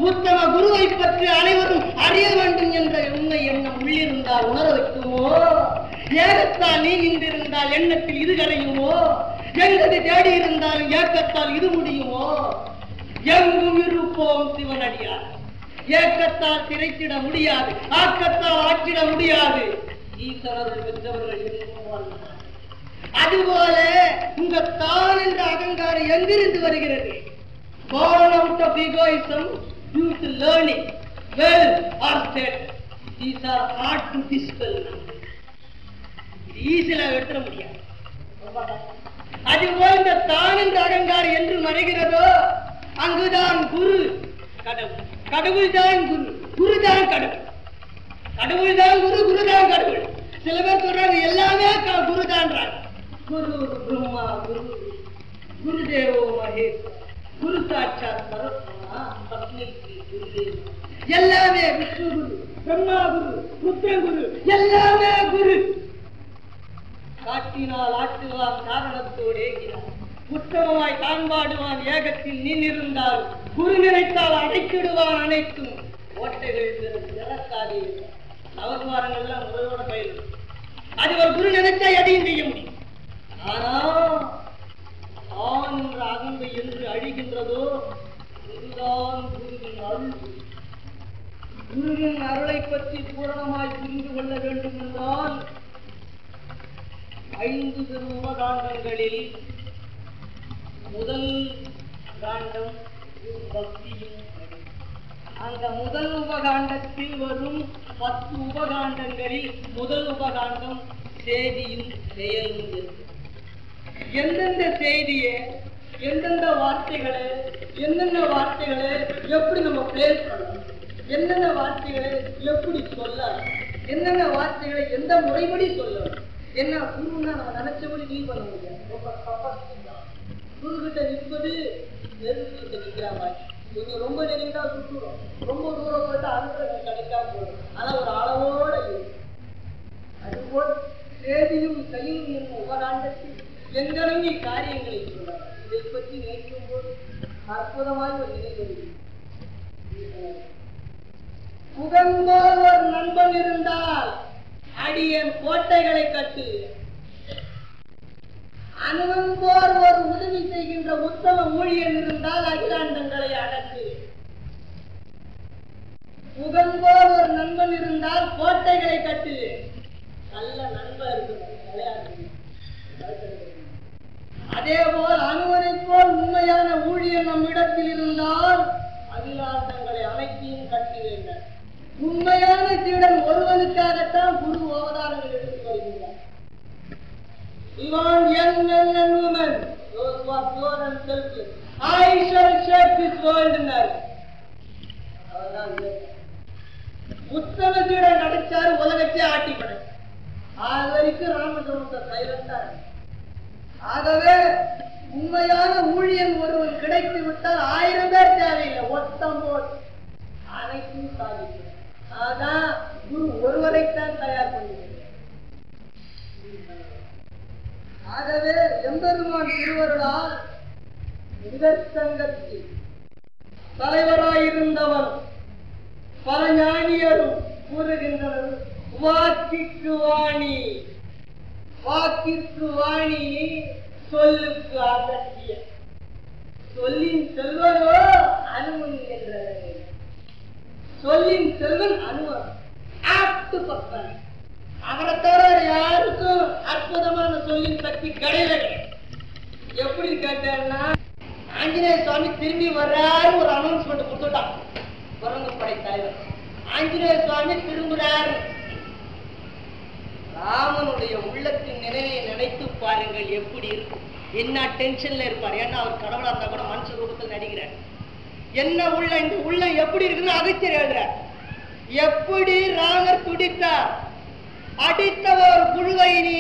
உத்தம குருவை பற்றி அனைவரும் அறிய வேண்டும் என்ற உண்மை எண்ணம் உள்ளிருந்தால் உணர வைக்குமோ? ஏகத்தால் நீ நின்றிருந்தால் எண்ணத்தில் இது கரையுமோ? எங்கது தேடி இருந்தாலும் ஏக்கத்தால் இது முடியுமோ? எங்கும் இருப்போம் சிவனடியார், ஏக்கத்தால் திரைத்திட முடியாது, ஆக்கத்தால் ஆற்றிட முடியாது. ஈஸ்வரர்கள் பெற்றவர்கள் என்று அதுபோல உங்க தான் என்ற அகங்காரம் எங்கிருந்து வருகிறது? born out of egoism due to learning well or state. These are hard to dispel. ஈஸியா எடுத்துட முடியாது. அதுபோல் இந்த தான் என்ற அகங்காரம் என்று மறைகிறதோ அங்குதான் குரு கடவுள், கடவுள் தான் குரு, குரு தான் கடவுள், கடவுள் தான் குரு, குரு தான் கடவுள். சில பேர் சொல்றாங்க எல்லாமே குரு தான். குரு பிரம்மா குரு, குருதேவோ மகேஸ்வர, குரு சாட்சாத் பரபிரம்மா, பத்னி குருதேவ, எல்லாமே விஷ்ணு குரு, பிரம்மா குரு, புத்திர குரு, எல்லாமே குரு. காட்டினால் ஆட்டுவான் காரணத்தோடு ஏகினான், உத்தமமாய் தான்பாடுவான் ஏகத்தில் நின்றிருந்தால், குரு நினைத்தால் அடைக்கிடுவான் அனைத்தும். ஓட்டைகள் திறக்காதே அவகுமாரங்கள்லாம் முறையோட பயிர். அது ஒரு குரு நினைத்தா எதையும் செய்ய முடியும். ஆனா ஆண் என்ற அகம்பை என்று அழிகின்றதோ இதுதான் குருவின் அருள். குருவின் அருளை பற்றி பூரணமாய் புரிந்து கொள்ள வேண்டும் என்றால் 5 திருமகாண்டங்களில் முதல் காண்டம் பக்தியும், அந்த முதல் உபகாண்டத்தில் வரும் 10 உபகாண்டங்களில் முதல் உபகாண்டம் செய்தியும் செயலும் இருக்கு. எந்தெந்த செய்தியை, எந்தெந்த வார்த்தைகளை, என்னென்ன வார்த்தைகளை எப்படி நம்ம பேசணும், என்னென்ன வார்த்தைகளை எப்படி சொல்லலாம், என்னென்ன வார்த்தைகளை எந்த முறைப்படி சொல்லணும். என்ன குருன்னா நம்ம நினைச்சபடி டீல் பண்ண முடியாது. குரு கிட்ட நிற்பது நெருங்கிட்ட நிற்கிற மாதிரி. கொஞ்சம் ரொம்ப நெருங்கிட்டா சுட்டுடும், ரொம்ப தூரம் போயிட்டு அனுப்புறது கிடைக்காம போடும். ஆனா ஒரு அளவோட இருக்கும். அதுபோல் சேதியும் செயலும் என்னும் உபகாண்டத்தில் எங்கனங்கி காரியங்களை சொல்றார். இதை பற்றி நினைக்கும் போது அற்புதமான ஒரு நினைவு. புகழ்ந்தோர் ஒரு நண்பன் இருந்தால் அடியன் கோட்டைகளை கட்டு, அனுபவோர் ஒரு உதவி செய்கின்ற உத்தம ஊழியன் இருந்தால் அகிலாண்டங்களை அடக்கு. புகழ்ந்தோர் ஒரு நண்பன் இருந்தால் கோட்டைகளை கட்டு. நல்ல நண்பர் இருக்கிறார். அதே போல் அனுமனை போல் உண்மையான ஊழியர் நம் இடத்தில் இருந்தால் அகிலாண்டங்களை அனைத்தையும் கட்டி வேண்டும். உண்மையான சீடன் ஒருவனுக்காகத்தான் குரு அவதாரங்கள் எடுத்து வருகின்றார். Young men and women, those who are pure and selfless, I shall shape this world in earth. உத்தம சீடன் நடிச்சாரு, உலகத்தை ஆட்டிப்பட. அது வரைக்கும் ராமகிருஷ்ண சைலண்டா. ஆகவே உண்மையான ஊழியன் ஒருவன் கிடைத்து விட்டால் 1000 பேர் தேவையில்லை, ஒத்தம் போல் அனைத்தும் சாதிக்கும். அதான் குரு ஒருவரைத்தான் தயார் பண்ணுகிறது. ஆகவே எம்பெருமான் திருவருளால் இதற்சங்கத்தில் தலைவராயிருந்தவர் பல ஞானியரும் கூறுகின்றனர். வாக்கிற்கு வாணி, வாக்கிற்கு வாணி, சொல்லுக்கு அகத்திய. சொல்லின் செல்வனோ அனுமன் என்றது. சொல்லின் செல்வன் அனுமன் ஆப்டு பக்கம். அவரை தவிர யாருக்கும் அற்புதமான சொல்லின் சக்தி கிடையாது. எப்படி கேட்டா, ஆஞ்சநேய சுவாமி திரும்பி வர்றாரு ஒரு அனௌன்ஸ்மெண்ட் கொடுத்துட்டான் குரங்குப்படை தலைவர். ஆஞ்சநேய சுவாமி திரும்புறாரு. ராமனுடைய உள்ளத்தின் நினைவை நினைத்து பாருங்கள் எப்படி இருக்கும். என்ன டென்ஷன்ல இருப்பார். ஏன்னா அவர் கடவுளா இருந்தா கூட மனுஷ ரூபத்தில் நடிக்கிறார். என்ன உள்ள, இந்த உள்ள எப்படி இருக்குன்னு அகச்சர் எழுதுறார். எப்படி ராமர் துடித்தார். அடித்தவர் புழுவை நீ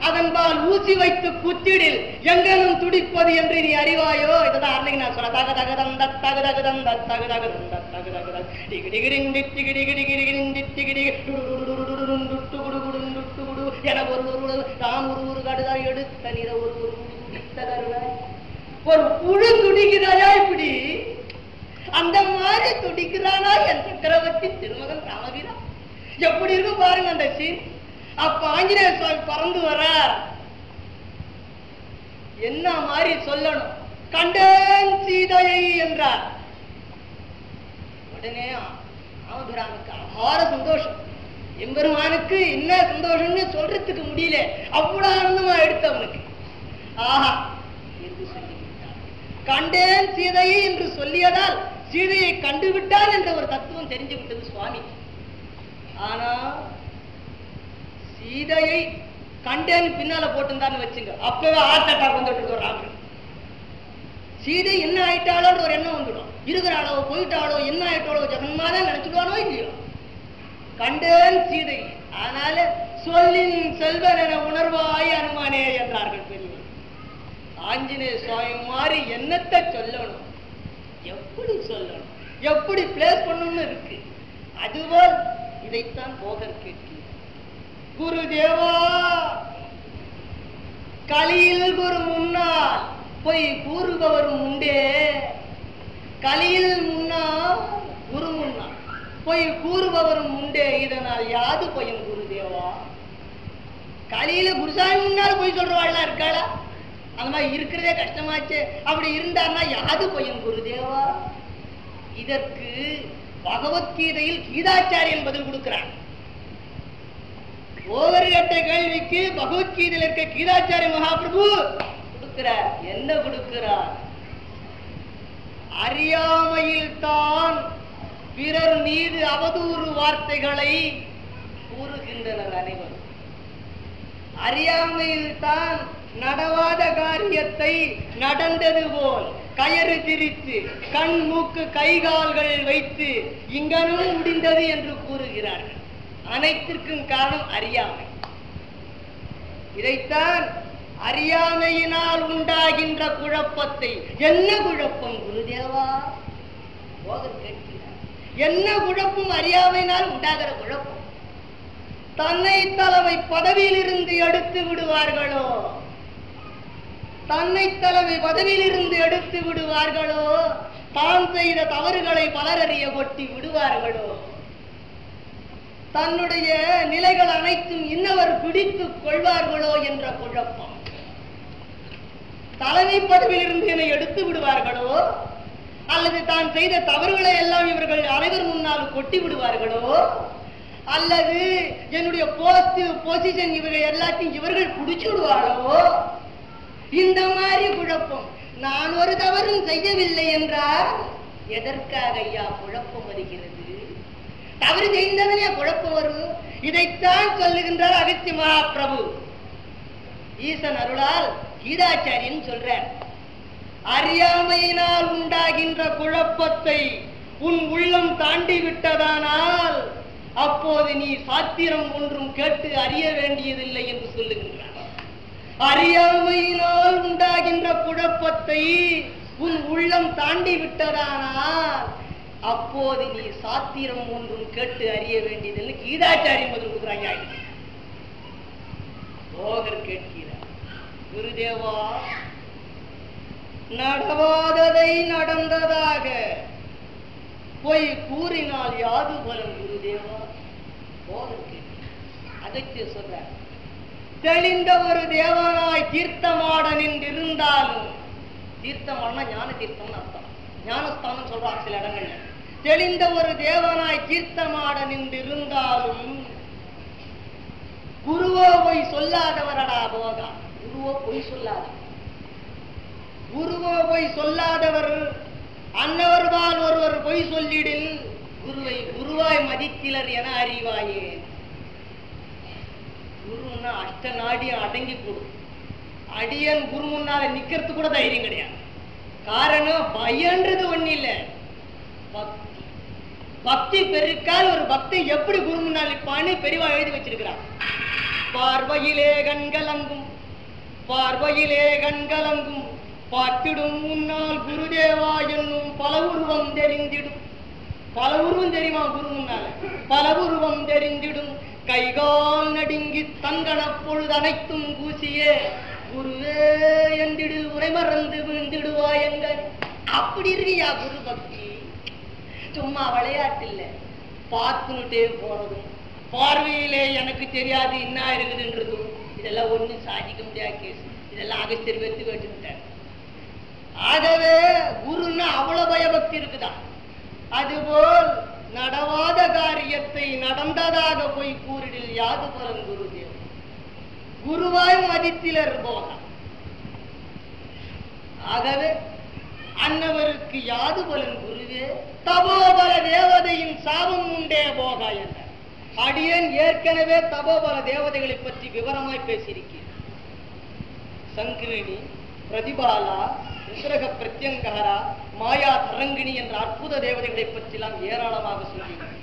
அதன்பால் ஊசி வைத்து குத்திடில் எங்கனும் துடிப்பது என்று நீ அறிவாயோ. இதுதான் அன்னைக்கு நான் சொல்ல தக தகதந்த தகதகதந்த தகதகதந்த தகதகத டிகிடிகிடிங்கி டிகிடிகிடிகிடிகிடிங்கி டிகிடிகிடுடுடுடுடுடுடுடுடுடுடுடுடுடு என ஒரு தாம் ஒரு கடுதாய் எடுத்த நிற ஒரு ஒரு புழு துடிக்கிறாயா இப்படி? அந்த மாதிரி துடிக்கிறானா என் சக்கரவர்த்தி திருமகன் ராமவீரா? எப்படி இருக்கும் பாருங்க அந்த சீன். அப்ப ஆஞ்சநேய சுவாமி பறந்து வர என்ன மாதிரி சொல்லணும்? கண்டேன் சீதையை என்றார். உடனே ராமபிரானுக்கு அபார சந்தோஷம். எம்பெருமானுக்கு என்ன சந்தோஷம்னு சொல்றதுக்கு முடியல, அவ்வளவு ஆனந்தமா எடுத்து அவனுக்கு. ஆஹா என்று சொல்லிவிட்டான். கண்டேன் சீதையை என்று சொல்லியதால் சீதையை கண்டுவிட்டான் என்ற ஒரு தத்துவம் தெரிஞ்சு விட்டது சுவாமி. ஆனா சீதையை கண்டேன் பின்னால போட்டுந்தான்னு வச்சுங்க, அப்பவே ஹார்ட் அட்டாக் வந்துட்டு ராமன். சீதை என்ன ஆயிட்டாளோன்ற ஒரு எண்ணம் வந்துடும். இருக்கிறாளோ போயிட்டாளோ என்ன ஆயிட்டாளோ ஜெகன்மாதான் நினைச்சுடுவானோ இல்லையோ. கண்டேன் சீதை, அதனால சொல்லின் செல்வன் என உணர்வாய் அனுமானே என்றார்கள் பெரியவர். ஆஞ்சநேய சுவாமி மாதிரி என்னத்தை சொல்லணும், எப்படி சொல்லணும், எப்படி பிளேஸ் பண்ணணும்னு இருக்கு. அதுபோல் இதைத்தான் போகர் கேட்கிறார். குருதேவா, கலியில் குரு முன்னால் போய் கூறுபவரும் உண்டே. கலியில் முன்னால் குரு முன்னால் போய் கூறுபவரும் உண்டே, இதனால் யாது போயும் குருதேவா? கலியில குருசாமி முன்னால் போய் சொல்றவாள்லாம் இருக்காளா? அந்த மாதிரி இருக்கிறதே கஷ்டமாச்சு. அப்படி இருந்தார்னா யாது போயும் குருதேவா? இதற்கு பகவத்கீதையில் கீதாச்சாரியன் பதில் கொடுக்கிறான். ஒவ்வொரு கேட்ட கேள்விக்கு பகவத்கீதையில் இருக்க கீதாச்சாரிய மகாபிரபு கொடுக்கிறார். என்ன கொடுக்கிறார்? அறியாமையில் தான் பிறர் மீது அவதூறு வார்த்தைகளை கூறுகின்றனர் அனைவரும். அறியாமையில் தான் நடவாத காரியத்தை நடந்தது போல் கயறு திரித்து கண் மூக்கு கைகால்கள் வைத்து இங்கனும் முடிந்தது என்று கூறுகிறார்கள். அனைத்திற்கும் காரணம் அறியாமை. இதைத்தான் அறியாமையினால் உண்டாகின்ற குழப்பத்தை, என்ன குழப்பம் குருதேவா? என்ன குழப்பம்? அறியாமையினால் உண்டாகிற குழப்பம். தன்னை தலைமை பதவியில் இருந்து எடுத்து விடுவார்களோ, தன்னை தலைமை பதவியில் இருந்து எடுத்து விடுவார்களோ, தான் செய்த தவறுகளை பலரறிய கொட்டி விடுவார்களோ, தன்னுடைய நிலைகள் அனைத்தும் இன்னவர் பிடித்துக் கொள்வார்களோ என்ற குழப்பம். தலைமை பதவியில் இருந்து என்னை எடுத்து விடுவார்களோ, அல்லது தான் செய்த தவறுகளை எல்லாம் இவர்கள் அனைவர் முன்னால் கொட்டி விடுவார்களோ, அல்லது என்னுடைய போஸ்ட் பொசிஷன் இவர்கள் எல்லாத்தையும் இவர்கள் பிடிச்சு விடுவார்களோ, இந்த மாதிரி குழப்பம். நான் ஒரு தவறும் செய்யவில்லை என்றால் எதற்காக ஐயா குழப்பம் வருகிறது? தவறு செய்தவனே குழப்பம் வரும். இதைத்தான் சொல்லுகின்றார் அகஸ்திய மகாபிரபு. ஈசன் அருளால் கீதாச்சாரியன் சொல்றார். அறியாமையினால் உண்டாகின்ற குழப்பத்தை உன் உள்ளம் தாண்டி விட்டதானால் அப்போது நீ சாத்திரம் ஒன்றும் கேட்டு அறிய வேண்டியதில்லை என்று சொல்லுகின்றார். அறியாமையினால் உண்டாகின்ற குழப்பத்தை உன் உள்ளம் தாண்டி விட்டதானால் அப்போது நீ சாத்திரம் ஒன்றும் கேட்டு அறிய வேண்டியதில்லை. கீதாச்சாரியம் பதில் கொடுக்குறாங்க. போகர் கேட்கிறார், குருதேவா, நடவாததை நடந்ததாக போய் கூறினால் யாது பலன் குருதேவா? போகர் கேட்கிறார். அதற்கு சொல்ற, தெளிந்த ஒரு தேவனாய் தீர்த்தமாட நின்றிருந்தாலும், தீர்த்தமாடனா ஞான தீர்த்தம்னு அர்த்தம், ஞானஸ்தானம் சொல்றாங்க சில இடங்கள்ல. தெளிந்த ஒரு தேவனாய் தீர்த்தமாட நின்றிருந்தாலும் குருவோ பொய் சொல்லாதவரடா போகா. குருவோ பொய் சொல்லாத, குருவோ பொய் சொல்லாதவர் அன்னவர்தான் ஒருவர் பொய் சொல்லிடில் குருவை குருவாய் மதித்திலர் என அறிவாயே. குருன்னா அஷ்ட நாடியும் அடங்கி கூடும். அடியன் குரு முன்னால நிக்கிறது கூட தைரியம் கிடையாது. காரணம் பயன்றது ஒண்ணு இல்ல, பக்தி. பக்தி பெருக்கால் ஒரு பக்தி எப்படி குரு முன்னால் நிற்பான்னு பெரியவா எழுதி வச்சிருக்கிறார். பார்வையிலே கண்கலங்கும், பார்வையிலே கண்கலங்கும், பார்த்திடும் முன்னால் குருதேவா என்னும் பல உருவம் தெரிந்திடும். பல உருவம் தெரியுமா குரு முன்னால? பல உருவம் தெரிந்திடும். கைகால் நடுங்கி தங்கன பொழுது அனைத்தும் கூசியே குருவே என்றிடு உரை மறந்து விழுந்திடுவாயங்க. அப்படி இருக்கியா குரு பக்தி? சும்மா விளையாட்டு இல்ல, பார்த்துட்டே போறதும், பார்வையிலே எனக்கு தெரியாது என்ன இருக்குதுன்றதும், இதெல்லாம் ஒண்ணும் சாதிக்க முடியாத கேஸ். இதெல்லாம் அகஸ்தியர் வெற்றி வச்சுட்டார். ஆகவே குருன்னா அவ்வளவு பயபக்தி இருக்குதா? அதுபோல் நடவாத காரியத்தை நடந்ததாக போய் கூறிடில் யாது பலன் குருதேவ. குருவாய் மதித்திலர் போக. ஆகவே அன்னவருக்கு யாது பலன் குருவே, தபோபல தேவதையின் சாபம் உண்டே போக என்ற அடியேன் ஏற்கனவே தபோபல தேவதைகளை பற்றி விவரமாய் பேசியிருக்கிறேன். சங்கிரிணி, பிரதிபாலா, ருத்ரக பிரத்யங்கரா, மாயா தரங்கிணி என்ற அற்புத தேவதைகளை பற்றிலாம் ஏராளமாக சொல்கிறேன்.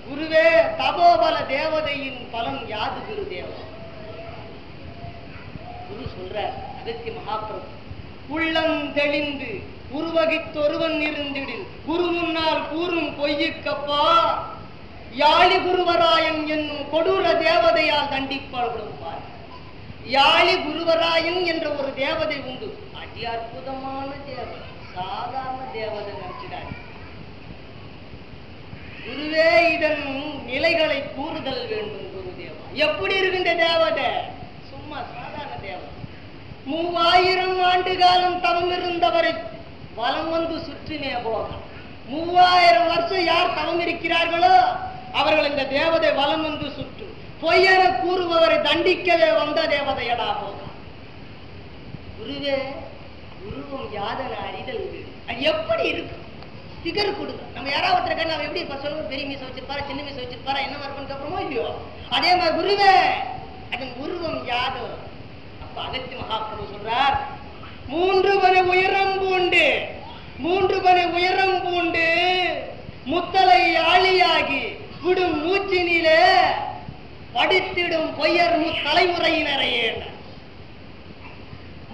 குருவே, தபோபல தேவதையின் பலன் யாது குருதேவா? குரு சொல்ற அகத்திய மகாபிரபு, உள்ளம் தெளிந்து உருவகித்தொருவன் இருந்திடில் குரு முன்னால் கூறும் பொய்யுக்கப்பா யாழி குருவராயன் என்னும் கொடூர தேவதையால் தண்டிப்படுவார். யாழி குருவராயன் என்ற ஒரு தேவதை உண்டு. அதி அற்புதமான தேவதை, சாதாரண தேவதை நினைச்சிடாரு. குருவே, இதன் நிலைகளை கூறுதல் வேண்டும் குருதேவா. எப்படி இருக்கின்ற தேவதை? சும்மா சாதாரண தேவதை. 3000 ஆண்டு காலம் தவம் இருந்தவரை வலம் வந்து சுற்றினே போக. 3000 வருஷம் யார் தவம் இருக்கிறார்களோ அவர்கள் இந்த தேவதை வலம் வந்து சுற்றும். பொய்யென கூறுபவரை தண்டிக்கவே வந்த தேவதையடா போக. குருவே, உருவம் யாதன அறிதல் அது எப்படி இருக்கு? சிகர் கொடுங்க. நம்ம யாராவது நம்ம எப்படி இப்ப சொல்லுவோம், பெரிய மீசை வச்சிருப்பாரா, சின்ன மீசை வச்சிருப்பாரா, என்ன இருக்குன்னு அப்புறமோ இல்லையோ, அதே மாதிரி குருவே அதன் உருவம் யாதோ. அப்ப அகத்திய மகாபிரபு சொல்றார், 3 பனை உயரம் பூண்டு, 3 பனை உயரம் பூண்டு முத்தலை ஆளியாகி விடும் மூச்சினிலே படித்திடும் பொய்யர் தலைமுறையினரையே.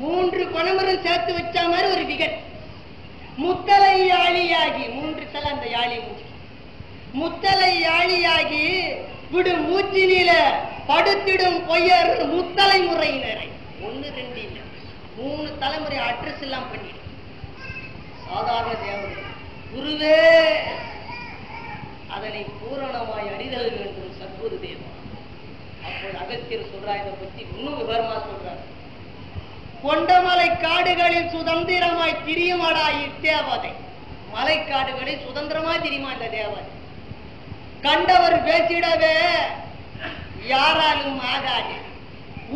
3 பணமரம் சேர்த்து வச்ச மாதிரி ஒரு விகட். முத்தலை யாழியாகி, 3 தலை அந்த யாழி மூச்சு, முத்தலை யாழியாகி விடும் மூச்சினில படுத்திடும் பொய்யர் முத்தலை முறையினரை. 1 2 இல்லை, 3 தலைமுறை அட்ரஸ் எல்லாம் பண்ணிடு. சாதாரண தேவதை. குருவே, அதனை பூரணமாய் அறிதல் வேண்டும் சத்குரு தேவா. அப்போது அகத்தியர் சொல்றார், இதை பத்தி இன்னும் விவரமா சொல்றார். கொண்டமலை காடுகளில் சுதந்திரமாய் திரியுமடா இத்தேவதை. மலைக்காடுகளில் சுதந்திரமாய் திரியுமா இந்த தேவதை. கண்டவர் பேசிடவே யாராலும் ஆகாது.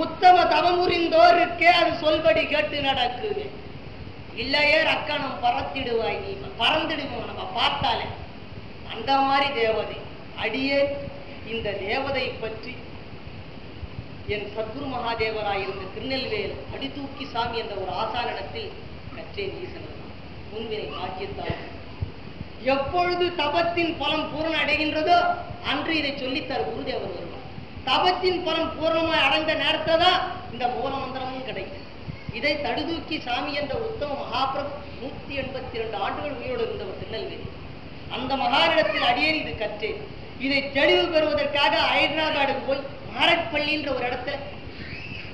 உத்தம தவமுறிந்தோருக்கே அது சொல்படி கேட்டு நடக்குது. இல்லையே ரக்கணம் பறத்திடுவாய், நீ பறந்துடுவோம் நம்ம பார்த்தாலே. அந்த மாதிரி தேவதை. அடியே இந்த தேவதை பற்றி என் சத்குரு மகாதேவராயிருந்த திருநெல்வேல் அடிதூக்கி சாமி என்ற ஒரு ஆசானிடத்தில் கற்றேன். ஈசனர் முன்வினை பாக்கியத்தால் எப்பொழுது தபத்தின் பலம் பூரணம் அடைகின்றதோ அன்று இதை சொல்லித்தார் குருதேவர் வருவார். தபத்தின் பலம் பூர்ணமாய் அடைந்த நேரத்தை தான் இந்த மூல மந்திரமும் கிடைக்கும். இதை தடுதூக்கி சாமி என்ற உத்தம மகாபிரபு 182 ஆண்டுகள் உயிரோடு இருந்தவர் திருநெல்வேலி. அந்த மகானிடத்தில் அடியேன் இது கற்றேன். இதை தெளிவு பெறுவதற்காக ஹைதராபாடுக்கு போய் மாரட்பள்ளின்ற ஒரு இடத்துல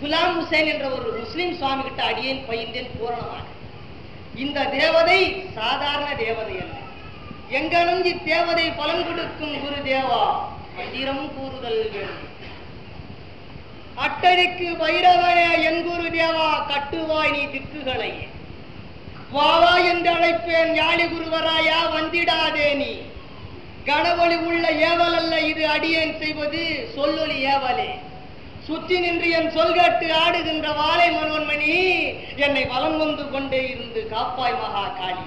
குலாம் ஹுசேன் என்ற ஒரு முஸ்லிம் சுவாமி கிட்ட அடியேன் பயின்றேன் பூரணமாக. இந்த தேவதை சாதாரண தேவதை அல்ல. எங்கனும் இத்தேவதை பலன் கொடுக்கும் குரு தேவா, மந்திரம் கூறுதல் வேண்டும். அட்டடிக்கு வைரவனே என் குரு தேவா, கட்டுவாய் நீ திக்குகளை. வாவா என்று அழைப்பேன் யாழி குருவராயா, வந்திடாதே நீ. கனவொளி உள்ள ஏவல் அல்ல இது அடியேன் செய்வது, சொல்லொலி ஏவலே. சுற்றி நின்று என் சொல்கட்டு ஆடுகின்ற வாழை மனோன்மணி, என்னை வலம் வந்து கொண்டே இருந்து காப்பாய் மகா காளி.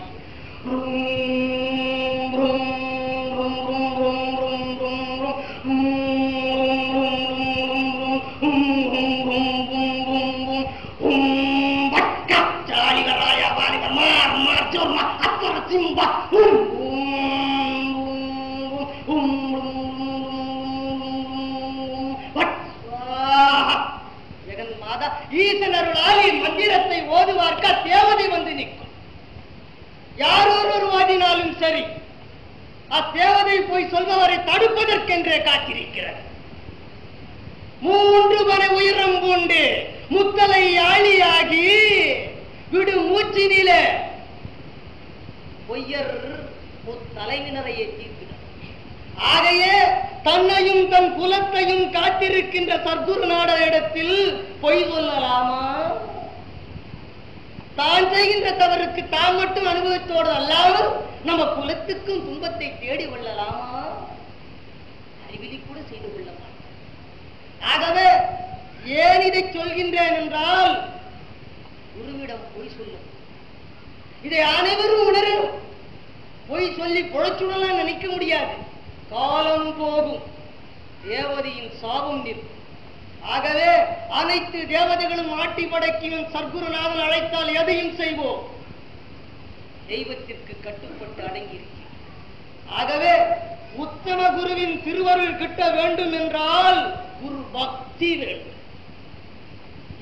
ஈசனருளால் மந்திரத்தை ஓதுவார்க்க தேவதை வந்து நிற்கும். யாரொரு வாதினாலும் சரி, அத்தேவதை போய் சொல்பவரை தடுப்பதற்கென்றே காத்திருக்கிறது. 3 பனை உயரம் பூண்டு முத்தலை ஆளியாகி விடு மூச்சினில பொய்யர் தலைவினரையே தீர்க்கிறார். ஆகையே தன்னையும் தன் குலத்தையும் காத்திருக்கின்ற சத்குரு நாட இடத்தில் பொய் சொல்லலாமா? தான் செய்கின்ற தவறுக்கு தான் மட்டும் அனுபவித்தோடு அல்லாமல் நம்ம குலத்துக்கும் துன்பத்தை தேடி கொள்ளலாமா? அறிவிலி கூட செய்து கொள்ள மாட்டோம். ஆகவே ஏன் இதை சொல்கின்றேன் என்றால், குருவிடம் பொய் சொல்லும், இதை அனைவரும் உணரணும். பொய் சொல்லி பொழைச்சுடலாம் நினைக்க முடியாது. காலம் போகும், தேவதையின் சாபம் நிற்கும். ஆகவே அனைத்து தேவதைகளும் ஆட்டி படைக்கும் சர்க்குருநாதன் அழைத்தால் எதையும் செய்வோம். தெய்வத்திற்கு கட்டுப்பட்டு அடங்கியிருக்கிறோம். ஆகவே உத்தம குருவின் திருவருள் கிட்ட வேண்டும் என்றால் குரு பக்தி வேண்டும்.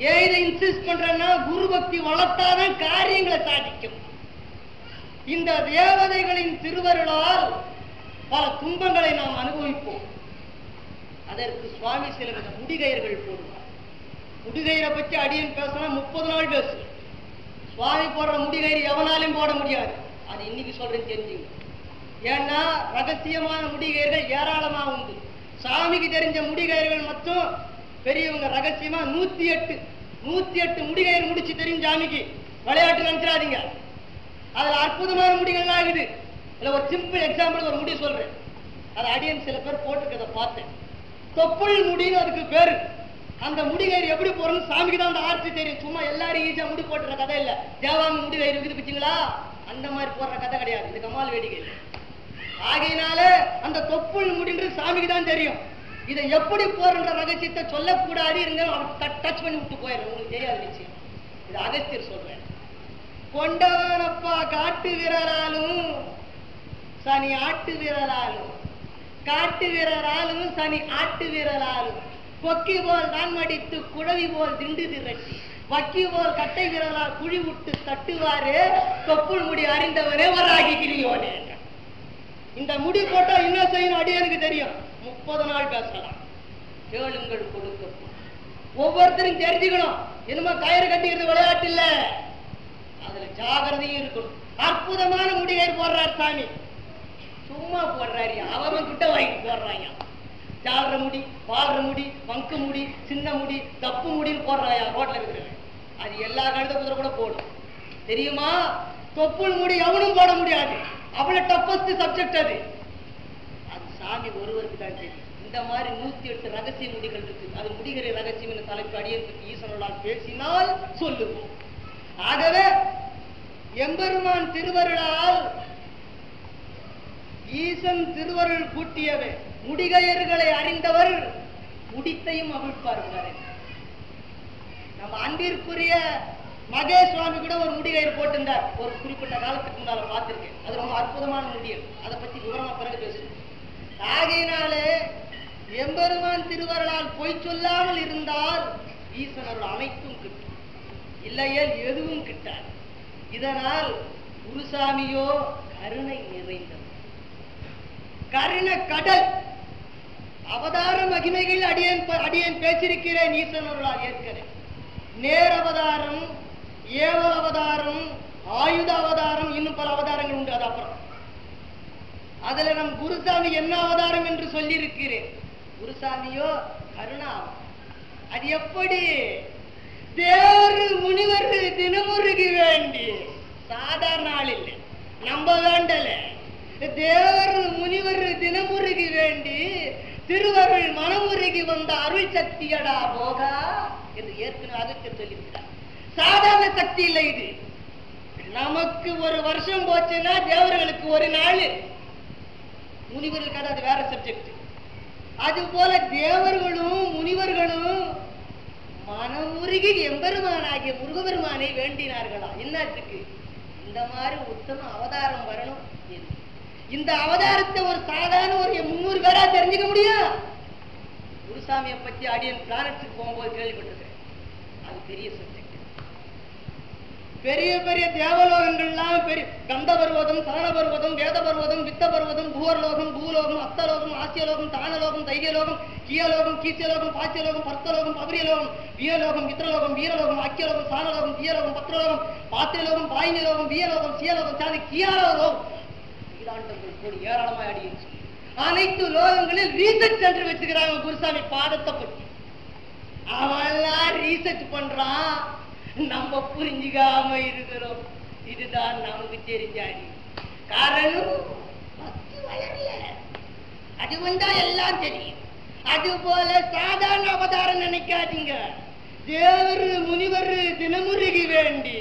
ஏன் இதை இன்சிஸ்ட் பண்றேன்னா, குரு பக்தி வளர்த்தாதான் காரியங்களை சாதிக்கும். இந்த தேவதைகளின் திருவருளால் பல துன்பங்களை நாம் அனுபவிப்போம். அதற்கு சுவாமி சில வித முடிகயிர்கள் போடுவார். முடிகயிரை பற்றி அடியன் பேசினா 30 நாள் பேசு. சுவாமி போடுற முடிகயிறு எவனாலையும் போட முடியாது. அது இன்னைக்கு சொல்றேன், தெரிஞ்சுங்க. ஏன்னா ரகசியமான முடிகயிர்கள் ஏராளமாக உண்டு. சாமிக்கு தெரிஞ்ச முடிகயிர்கள் மட்டும் பெரியவங்க ரகசியமா 108 முடிகயிறு முடிச்சு தெரியும் சாமிக்கு. விளையாட்டு நினைச்சிடாதீங்க. அதுல அற்புதமான முடிகள்லாம் ஆகுது. இதுல ஒரு சிம்பிள் எக்ஸாம்பிள் ஒரு முடி சொல்றேன். அது அடியன் சில பேர் போட்டுக்கதை பார்த்தேன். தொப்புள் முடின்னு அதுக்கு பேரு. அந்த முடிகயிறு எப்படி போறோம்னு சாமிக்கு தான் அந்த ஆர்த்தி தெரியும். சும்மா எல்லாரும் ஈஸியா முடி போட்டுற கதை இல்ல. தேவாமி முடிகயிறு இருக்குது பிச்சுங்களா, அந்த மாதிரி போடுற கதை கிடையாது. இது கமால் வேடிக்கை. ஆகையினால அந்த தொப்புள் முடின்று சாமிக்கு தான் தெரியும். இதை எப்படி போறன்ற ரகசியத்தை சொல்லக்கூடாது. இருங்க, டச் பண்ணி விட்டு போயிடுறேன், உங்களுக்கு தெரியாது நிச்சயம். இது அகஸ்தியர் சொல்றேன். கொண்டவனப்பா காட்டு வீரராலும் சனி ஆட்டு வீரராலும், காட்டு வீரராலும் சனி ஆட்டு வீரராலும், கொக்கி போல் தான் மடித்து குழவி போல் திண்டு திரட்டி, வக்கி போல் கட்டை வீரரால் குழி விட்டு தட்டுவாரே, தொப்புள் முடி அறிந்தவரே வராகிக்கிறியோனே. இந்த முடி போட்டா என்ன செய்யணும் அடியனுக்கு தெரியும். 30 நாள் பேசலாம். கேளுங்கள் கொடுக்க. ஒவ்வொருத்தரும் தெரிஞ்சுக்கணும். என்னமோ கயிறு கட்டிக்கிறது விளையாட்டு இல்ல, அதுல ஜாகிரதையும் இருக்கணும். அற்புதமான முடிகயிறு போடுறார் சாமி. சும்மா போடுறாரு, அவன் கிட்ட வாங்கி போடுறாங்க. ஜாடுற முடி, பாடுற முடி, பங்கு முடி, சின்ன முடி, தப்பு முடின்னு போடுறாயா ரோட்ல இருக்கிறவன். அது எல்லா கழுத குதிரை கூட போடும், தெரியுமா? தொப்புள் முடி எவனும் போட முடியாது. அவ்வளவு டஃபஸ்ட் சப்ஜெக்ட் அது. அது சாமி ஒருவருக்கு தான் தெரியும். இந்த மாதிரி 108 ரகசிய முடிகள் இருக்கு. அது முடிகிற ரகசியம் என்ற தலைப்பு அடியனுக்கு ஈசனோடால் பேசினால் சொல்லுவோம். ஆகவே எம்பெருமான் திருவருளால் ஈசன் திருவருள் கூட்டியவே முடிகயர்களை அறிந்தவர் முடித்தையும் அவிழ்ப்பார்கள். நம்ம அன்பிற்குரிய மகேஷ் சுவாமி கூட ஒரு முடிகயிறு போட்டிருந்தார். ஒரு குறிப்பிட்ட காலத்துக்கு முன்னால பார்த்திருக்கேன். அது ரொம்ப அற்புதமான முடியல். அதை பத்தி விவரமா பிறகு பேசுவோம். ஆகையினாலே எம்பெருமான் திருவருளால் பொய் சொல்லாமல் இருந்தால் ஈசனருள் அனைத்தும் கிட்டும், இல்லையேல் எதுவும் கிட்டார். இதனால் குருசாமியோ கருணை நிறைந்தவர், கருண கடல். அவதார மகிமைகள் அடியேன் பேசியிருக்கிறேன் ஈசனருளால் ஏற்கிறேன். நேர் அவதாரம், ஏவல் அவதாரம், ஆயுத அவதாரம், இன்னும் பல அவதாரங்கள் உண்டு. அது அப்புறம் அதுல நம் குருசாமி என்ன அவதாரம் என்று சொல்லி இருக்கிறேன். குருசாமியோ கருணா. அது எப்படி? தேவர் முனிவர் தினமுருகி வேண்டி சாதாரண ஆள் இல்லை, நம்ப வேண்டல. தேவர் முனிவர் தினமுருகி வேண்டி திருவருள் மனமுருகி வந்த அருள் சக்தியடா போகா என்று ஏற்கனவே அதற்கு சொல்லிவிட்டார். சாதாரண சக்தி இல்லை இது. நமக்கு ஒரு வருஷம் போச்சுன்னா தேவர்களுக்கு ஒரு நாள். முனிவர்களுக்கு அது வேற சப்ஜெக்ட். அது போல தேவர்களும் முனிவர்களும் மனமுருகி எம்பெருமானாகிய முருகபெருமானை வேண்டினார்களா? என்னத்துக்கு? இந்த மாதிரி உத்தம அவதாரம் வரணும். இந்த அவதாரத்தை ஒரு சாதாரண ஒரு 300 பேரா தெரிஞ்சுக்க முடியும். குருசாமியை பத்தி அடியன் பிளானட்ஸுக்கு போகும்போது கேள்விப்பட்டிருக்கேன். அது பெரிய சப்ஜெக்ட். பெரிய பெரிய தேவலோகங்கள்லாம் பெரிய கந்த பர்வதம், சரண பர்வதம், வேத பர்வதம், வித்த பர்வதம், பூவர்லோகம், பூலோகம், அத்தலோகம், ஆசியலோகம், தானலோகம், தைரியலோகம், கீயலோகம், கீர்த்தியலோகம், பாச்சியலோகம், பர்த்தலோகம், பபரியலோகம், வியலோகம், மித்ரலோகம், வீரலோகம், அக்கியலோகம், சாணலோகம், தீயலோகம், பத்ரலோகம், பாத்திரலோகம், பாயினிலோகம், வியலோகம், சியலோகம், சாதி கீயாலோகம், கூடி ஏராளமாய் அடியும். அனைத்து லோகங்களில் ரீசர்ச் சென்டர் வச்சுக்கிறாங்க குருசாமி பாதத்தை பற்றி. அவெல்லாம் ரீசர்ச் பண்றான். நம்ம புரிஞ்சுக்காம இருக்கிறோம். இதுதான் நமக்கு தெரிஞ்சாடி காரணம். பக்தி வளரல. அது வந்தா எல்லாம் தெரியும். அது போல சாதாரண அவதாரம் நினைக்காதீங்க. தேவர் முனிவர் தினமுருகி வேண்டி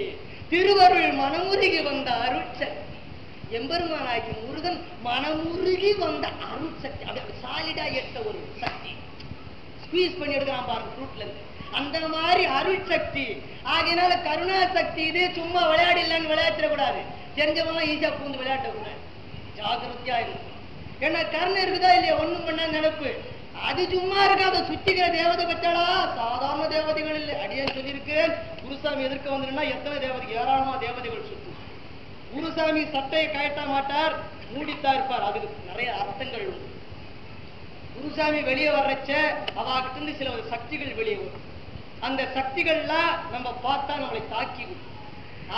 திருவருள் மனமுருகி வந்த அருட்சக்தி. எம்பெருமானாகி முருகன் மனமுருகி வந்த அருட்சக்தி. அப்படி சாலிடா எடுத்த ஒரு சக்தி ஸ்குவீஸ் பண்ணி எடுக்கிறான் பாருங்க ஃப்ரூட்ல இருந்து. அந்த மாதிரி அருட்சக்தி. ஆகையினால கருணா சக்தி இது சும்மா விளையாடிடலான்னு விளையாடக்கூடாது. தெரிஞ்சவங்க ஈஸியா பூந்து விளையாடக்கூடாது. ஜாகிரதையா இருக்கும். ஏன்னா கருணை இருக்குதா இல்லையா ஒண்ணும் பண்ண நினைப்பு. அது சும்மா இருக்காத சுத்திக்கிற தேவதை பச்சாடா சாதாரண தேவதைகள் இல்லை. அடியேன்னு சொல்லியிருக்கேன். குருசாமி எதிர்க்க வந்துருன்னா எத்தனை தேவதை ஏராளமா தேவதைகள் சுத்தும். குருசாமி சட்டையை கயட்ட மாட்டார், மூடித்தான் இருப்பார். அதுக்கு நிறைய அர்த்தங்கள் உண்டு. குருசாமி வெளியே வர்றச்ச அவாகிட்ட இருந்து சில சக்திகள் வெளியே வரும். அந்த சக்திகள்லாம் நம்ம பார்த்தா நம்மளை தாக்கி விடும்.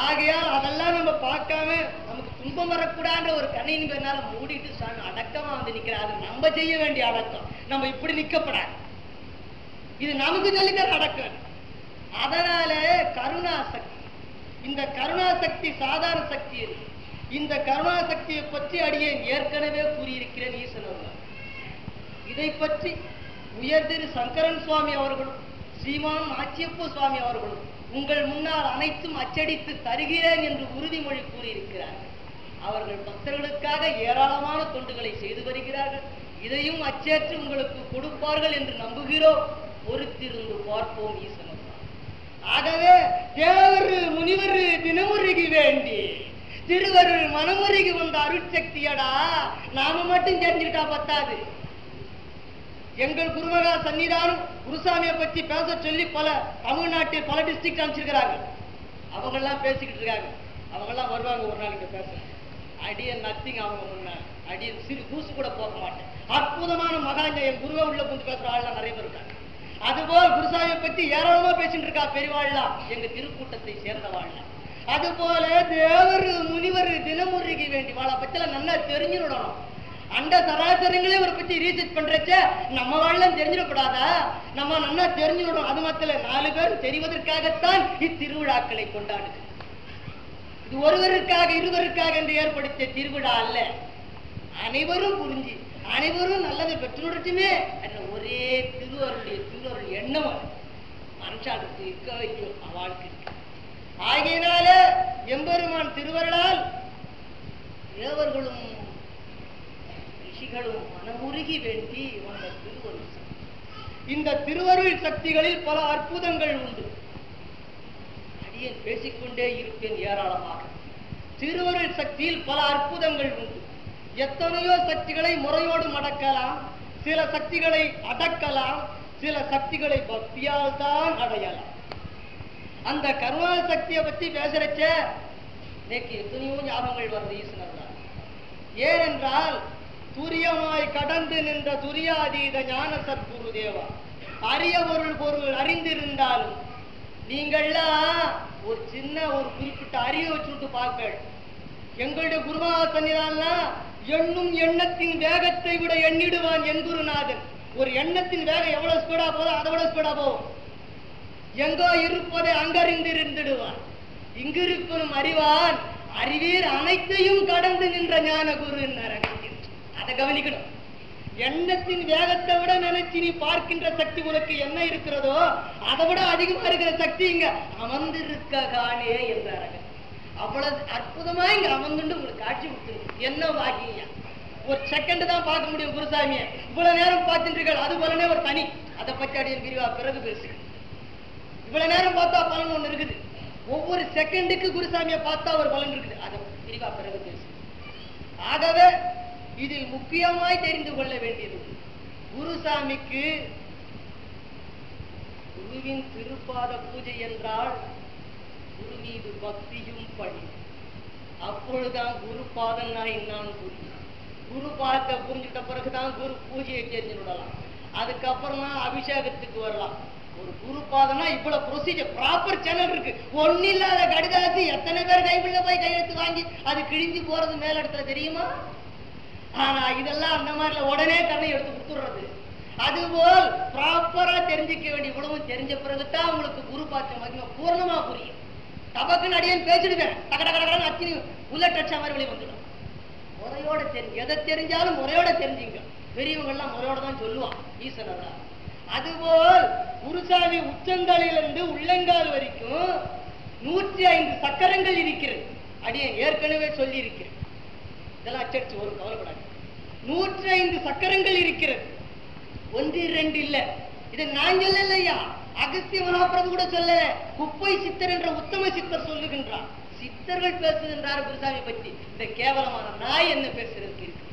ஆகையால் அதெல்லாம் நம்ம பார்க்காம நமக்கு துன்பம் வரக்கூடாதுன்ற ஒரு கண்ணின் பேர்னால மூடிட்டு சாமி அடக்கமா வந்து நிற்கிறார். அது நம்ம செய்ய வேண்டிய அடக்கம். நம்ம இப்படி நிற்கப்படாது. இது நமக்கு சொல்லித்தர அடக்கம். அதனால கருணாசக்தி. இந்த கருணாசக்தி சாதாரண சக்தி. இந்த கருணாசக்தியை பற்றி அடியேன் ஏற்கனவே கூறியிருக்கிறேன். ஈசன் இதை பற்றி உயர் திரு சங்கரன் சுவாமி அவர்களும் ஸ்ரீமான் ஆச்சியப்ப சுவாமி அவர்களும் உங்கள் முன்னால் அனைத்தும் அச்சடித்து தருகிறேன் என்று உறுதிமொழி கூறியிருக்கிறார்கள். அவர்கள் பக்தர்களுக்காக ஏராளமான தொண்டுகளை செய்து வருகிறார்கள். இதையும் அச்சேற்று உங்களுக்கு கொடுப்பார்கள் என்று நம்புகிறோம். பொறுத்திருந்து பார்ப்போம் ஈசன். ஆகவே தேவர் முனிவர் தினமுருகி வேண்டி திருவருள் மனமுருகி வந்த அருட்சக்தியடா நாம மட்டும் தெரிஞ்சுக்கிட்டா பத்தாது. எங்கள் குருமகா சன்னிதானம் குருசாமியை பற்றி பேச சொல்லி பல தமிழ்நாட்டில் பல டிஸ்ட்ரிக்ட் அமைச்சிருக்கிறாங்க. அவங்கெல்லாம் பேசிக்கிட்டு இருக்காங்க. அவங்கெல்லாம் வருவாங்க ஒரு நாளைக்கு பேச. அடியன் நத்திங் அவங்க முன்னாள் அடியன் சிறு கூசு கூட போக மாட்டேன். அற்புதமான மகாங்க என் குருவை உள்ள கொஞ்சம் பேசுற ஆள்லாம் நிறைய பேர் இருக்காங்க. அதுபோல் குருசாமியை பற்றி ஏராளமா பேசிட்டு இருக்கா பெரியவாள்லாம் எங்க திருக்கூட்டத்தை சேர்ந்தவாள்லாம். அதுபோல தேவர் முனிவர் தினமுருகி வேண்டி வாழ பத்தில நல்லா தெரிஞ்சுடணும். அந்த சராசரங்களே ஒரு பத்தி ரீசர்ச் பண்றச்ச நம்ம வாழலாம் தெரிஞ்சிடக்கூடாதா? நம்ம நல்லா தெரிஞ்சுடணும். அது மாத்திர 4 பேர் தெரிவதற்காகத்தான் இத்திருவிழாக்களை கொண்டாடுது. இது ஒருவருக்காக இருவருக்காக என்று ஏற்படுத்திய திருவிழா அல்ல. அனைவரும் புரிஞ்சு அனைவரும் நல்லதை பெற்றுடட்டுமே என்ற ஒரே திருவருள் எண்ணம் மனுஷாளுக்கு இருக்க வைக்கும். அவளுக்கு ஆகியனால எம்பெருமான் திருவருளால் தேவர்களும் ரிஷிகளும் மனமுருகி வேண்டி வந்த திருவருள். இந்த திருவருள் சக்திகளில் பல அற்புதங்கள் உண்டு. அடியேன் பேசிக்கொண்டே இருப்பேன் ஏராளமாக. திருவருள் சக்தியில் பல அற்புதங்கள் உண்டு. எத்தனையோ சக்திகளை முறையோடு மடக்கலாம். சில சக்திகளை அடக்கலாம். சில சக்திகளை பக்தியால் தான் அடையலாம். அந்த கருணா சக்தியை பற்றி பேசுறச்ச எனக்கு எத்தனையோ ஞாபகங்கள் வருது ஈஸ்வரர். ஏனென்றால் துரியமாய் கடந்து நின்ற துரியாதீத ஞான சத்குரு தேவா அரிய பொருள் அறிந்திருந்தாலும் நீங்கள்லாம் ஒரு சின்ன ஒரு குறிப்பிட்ட அறிவை வச்சுட்டு பார்ப்பேன். எங்களுடைய குருமகா சன்னிதானம் எண்ணும் எண்ணத்தின் வேகத்தை விட எண்ணிடுவான் என் குருநாதன். ஒரு எண்ணத்தின் வேகம் எவ்வளவு ஸ்பீடா போதோ அதை விட ஸ்பீடா போகும். எங்கோ இருப்பதை அங்கறிந்து இருந்துடுவான். இங்கிருக்கும் அறிவான் அறிவீர் அனைத்தையும் கடந்து நின்ற ஞான குரு. அதை கவனிக்கணும். எண்ணத்தின் வேகத்தை விட நினைச்சு நீ பார்க்கின்ற சக்தி உனக்கு என்ன இருக்கிறதோ அதை விட அதிகமா இருக்கிற சக்தி இங்க அமர்ந்திருக்க காணே என்றார்கள். அவ்வளவு அற்புதமா இங்க அமர்ந்துட்டு உங்களுக்கு காட்சி கொடுத்துருக்கு. என்ன பாக்கியா? ஒரு செகண்ட் தான் பார்க்க முடியும் குருசாமியை. இவ்வளவு நேரம் பார்த்துட்டு இருக்க அது பலனே ஒரு தனி. அதை பற்றி அடியன் விரிவா பிறகு பேசு. இவ்வளவு நேரம் பார்த்தா பலன் ஒண்ணு இருக்குது. ஒவ்வொரு செகண்டுக்கு குருசாமியை பார்த்தா ஒரு பலன் இருக்குது. அதை விரிவா பிறகு பேசு. ஆகவே இதில் முக்கியமாய் தெரிந்து கொள்ள வேண்டியது குருசாமிக்கு குருவின் திருப்பாத பூஜை என்றால் குரு மீது பக்தியும் படி. அப்பொழுதுதான் குரு பாதம் நான் புரியும். குரு பாதத்தை புரிஞ்சுட்ட பிறகுதான் குரு பூஜையை தெரிஞ்சு விடலாம். அதுக்கப்புறம் தான் அபிஷேகத்துக்கு வரலாம். ஒரு குரு பாதம்னா இவ்வளவு ப்ரொசீஜர் ப்ராப்பர் சேனல் இருக்கு. ஒன்னு இல்லாத கடிதாசி எத்தனை பேர் கைப்பிள்ள போய் கையெழுத்து வாங்கி அது கிழிஞ்சு போறது மேல இடத்துல தெரியுமா? ஆனா இதெல்லாம் அந்த மாதிரில உடனே கண்ணை எடுத்து கொடுத்துடுறது. அதுபோல் ப்ராப்பரா தெரிஞ்சுக்க வேண்டிய உணவும் தெரிஞ்ச பிறகுதான் உங்களுக்கு குரு பாத்தியம் மகிமை பூர்ணமா புரியும். தபக்குன்னு அடியேன் பேசிடுவேன், டக டக டகன்னு அத்தனை புல்லட் அடிச்ச மாதிரி வெளியே வந்துடும். முறையோட தெரிஞ்சு எதை தெரிஞ்சாலும் முறையோட தெரிஞ்சுங்க. பெரியவங்க எல்லாம் முறையோட தான் சொல்லுவான் ஈஸ்வரா. அதுபோல் குருசாமி உச்சந்தலையிலிருந்து உள்ளங்கால் வரைக்கும் 105 சக்கரங்கள் இருக்கிறது. அடியேன் ஏற்கனவே சொல்லி இருக்கிறேன், இதெல்லாம் அச்சடிச்சு ஒரு கவலைப்படாது. 105 சக்கரங்கள் இருக்கிறது, 1 2 இல்ல. இது நான் சொல்லலையா, அகஸ்திய மகாபிரபு கூட சொல்ல, குப்பை சித்தர் என்ற உத்தம சித்தர் சொல்லுகின்றார். சித்தர்கள் பேசுகின்றார் குருசாமி பற்றி. இந்த கேவலமான நாய் என்ன பேசுறதுக்கு இருக்கு?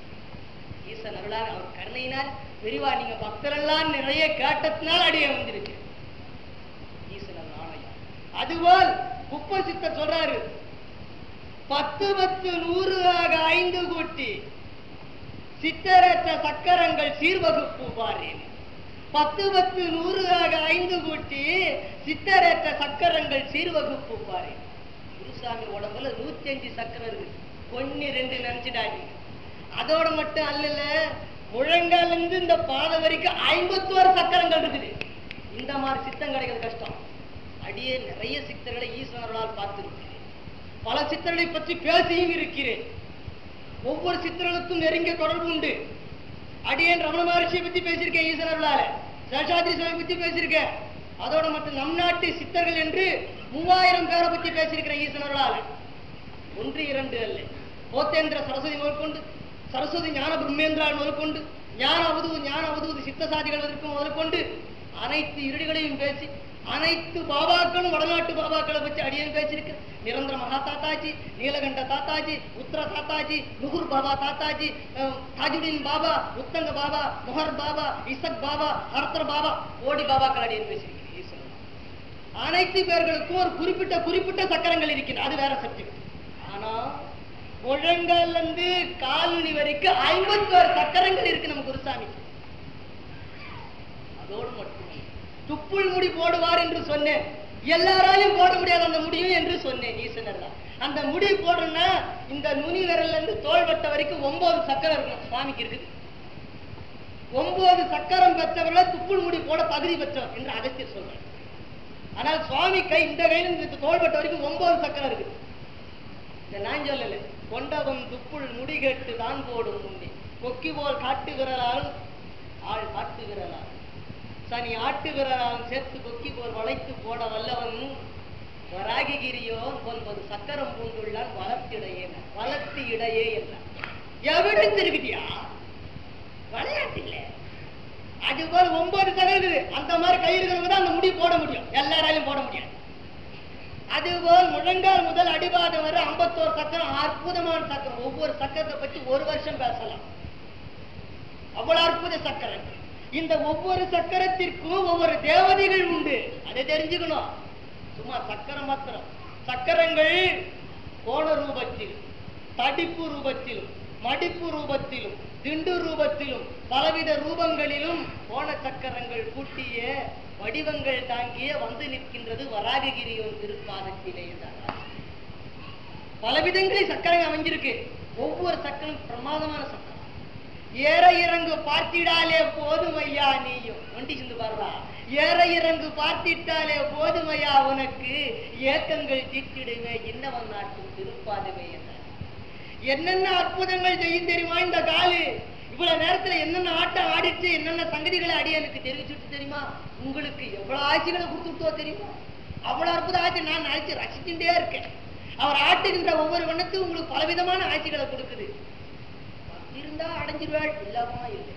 ஈசன் அருளால் அவர் கருணையினால் பெரிவா நீங்க பக்தரெல்லாம் நிறைய கேட்டத்தினால் அடியே வந்திருக்கு. ஈசன் ஆணையம். அதுபோல் குப்பை சித்தர் சொல்றாரு, 10 10 100 ஆக 5 கூட்டி சித்தரற்ற சக்கரங்கள் சீர்வகுப்பு பாரேன். 10 10 100 ஆக 5 கூட்டி சித்தரற்ற சக்கரங்கள் சீர்வகுப்பு பாரேன். குருசாமி உடம்புல 105 சக்கரம் இருக்கு, 1 2 நினைச்சிடாதீங்க. அதோட மட்டும் அல்லல, முழங்கால இருந்து இந்த பாதை வரைக்கும் 51 சக்கரங்கள் இருக்குது. இந்த மாதிரி சித்தம் கிடைக்கிறது கஷ்டம். அடியே நிறைய சித்தர்களை ஈஸ்வரர்களால் பார்த்திருக்கிறேன், பல சித்தர்களை பற்றி பேசியும் இருக்கிறேன். ஒவ்வொரு சித்தர்களுக்கும் நெருங்கிய தொடர்பு உண்டு. அடியேன் ரமண மகர்ஷியை பத்தி பேசியிருக்கேன் ஈஸ்வரர்களால, சேஷாத்ரி சுவாமி பத்தி பேசியிருக்கேன். அதோட மட்டும் நம் நாட்டு சித்தர்கள் என்று 3000 பேரை பத்தி பேசியிருக்கிறேன் ஈஸ்வரர்களால. 1 2 அல்ல. போத்தேந்திர சரஸ்வதி முதற்கொண்டு, சரஸ்வதி ஞான பிரம்மேந்திரால் முதற்கொண்டு, ஞான அவதூது சித்தசாதிகள் முதற்கொண்டு அனைத்து இருடிகளையும் பேசி, அனைத்து பாபாக்களும் வடநாட்டு பாபாக்களை பற்றி அடியேன் பேசியிருக்கிறேன். நிரந்தர மகா தாத்தாஜி, நீலகண்ட தாத்தாஜி, உத்தர தாத்தாஜி, நுகுர் பாபா தாத்தாஜி, தாஜுதீன் பாபா, உத்தங்க பாபா, முஹர் பாபா, இசக் பாபா, ஹர்தர் பாபா, கோடி பாபாக்கள் அடியேன் பேசியிருக்கிறேன். அனைத்து பேர்களுக்கும் ஒரு குறிப்பிட்ட சக்கரங்கள் இருக்கின்றன, அது வேற சப்ஜெக்ட். ஆனா முழங்கால் இருந்து காலனி வரைக்கும் 51 சக்கரங்கள் இருக்கு நம்ம குருசாமி. அதோடு மட்டும் துப்புள் முடி போடுவார் என்று சொன்னேன், எல்லாராலையும் போட முடியாது அந்த முடியும் என்று சொன்னேன். ஈசனர் அந்த முடி போடுறேன்னா இந்த நுனி விரல்ல இருந்து தோள்வட்ட வரைக்கும் 9 சக்கரம் இருக்கணும். சுவாமிக்கு இருக்குது 9 சக்கரம் பெற்றவர்கள் துப்புள் முடி போட தகுதி பெற்றவர் என்று அகஸ்தியர் சொல்றார். ஆனால் சுவாமி கை இந்த கையில இருந்து தோள்வட்ட வரைக்கும் 9 சக்கரம் இருக்கு. இந்த நான் சொல்லல, கொண்டவன் துப்புள் முடி கேட்டு தான் போடும் முன்னே கொக்கி போல் காட்டு விரலாலும் ஆள் காட்டு விரலால் சனி ஆட்டு விரலாலும் சேர்த்து கொக்கி போல் வளைத்து போட வல்லவன் வராகிகிரியோ 9 சக்கரம் பூண்டுள்ளான் வளர்த்து இடையே என்றான். எவிடன்ஸ் இருக்குதியா, விளையாட்டு இல்ல. அதுபோல் 9 சக்கரம் இருக்குது. அந்த மாதிரி கயிறுகளுக்கு தான் அந்த முடி போட முடியும், எல்லாராலையும் போட முடியாது. அதுபோல் முழங்கால் முதல் அடிபாதம் வரை 51 சக்கரம், அற்புதமான சக்கரம். ஒவ்வொரு சக்கரத்தை பற்றி 1 வருஷம் பேசலாம், அவ்வளவு அற்புத சக்கரம். இந்த ஒவ்வொரு சக்கரத்திற்கும் ஒவ்வொரு தேவதைகள் உண்டு, அதை தெரிஞ்சுக்கணும். சும்மா சக்கரம் மாத்திரம். சக்கரங்கள் கோண ரூபத்திலும், தடிப்பு ரூபத்திலும், மடிப்பு ரூபத்திலும், திண்டு ரூபத்திலும், பலவித ரூபங்களிலும் கோண சக்கரங்கள் கூட்டிய வடிவங்கள் தாங்கிய வந்து நிற்கின்றது வராககிரியோன் திருப்பாதத்திலே என்றார். பலவிதங்களில் சக்கரங்கள் அமைஞ்சிருக்கு. ஒவ்வொரு சக்கரம் பிரமாதமான சக்கரம். ஏற இறங்கு பார்த்திடாலே போதுமையா நீயும் ஒண்டி சிந்து பாருடா. ஏற இறங்கு பார்த்திட்டாலே போதுமையா உனக்கு ஏக்கங்கள் தீட்டிடுமே இன்னவன் நாட்டும் திருப்பாதுமே என்றார். என்னென்ன அற்புதங்கள் செய்யும் தெரியுமா இந்த காலு? இவ்வளவு நேரத்துல என்னென்ன ஆட்டம் ஆடிச்சு, என்னென்ன சங்கதிகளை அடியனுக்கு தெரிவிச்சுட்டு தெரியுமா? உங்களுக்கு எவ்வளவு ஆட்சிகளை கொடுத்துட்டோ தெரியுமா? அவ்வளவு அற்புத ஆட்சி நான் ஆட்சி ரசிச்சுட்டே இருக்கேன். அவர் ஆட்டுகின்ற ஒவ்வொரு வண்ணத்துக்கும் உங்களுக்கு பலவிதமான ஆட்சிகளை கொடுக்குது. இருந்தா அடைஞ்சிருவாள், இல்லாம இல்லை.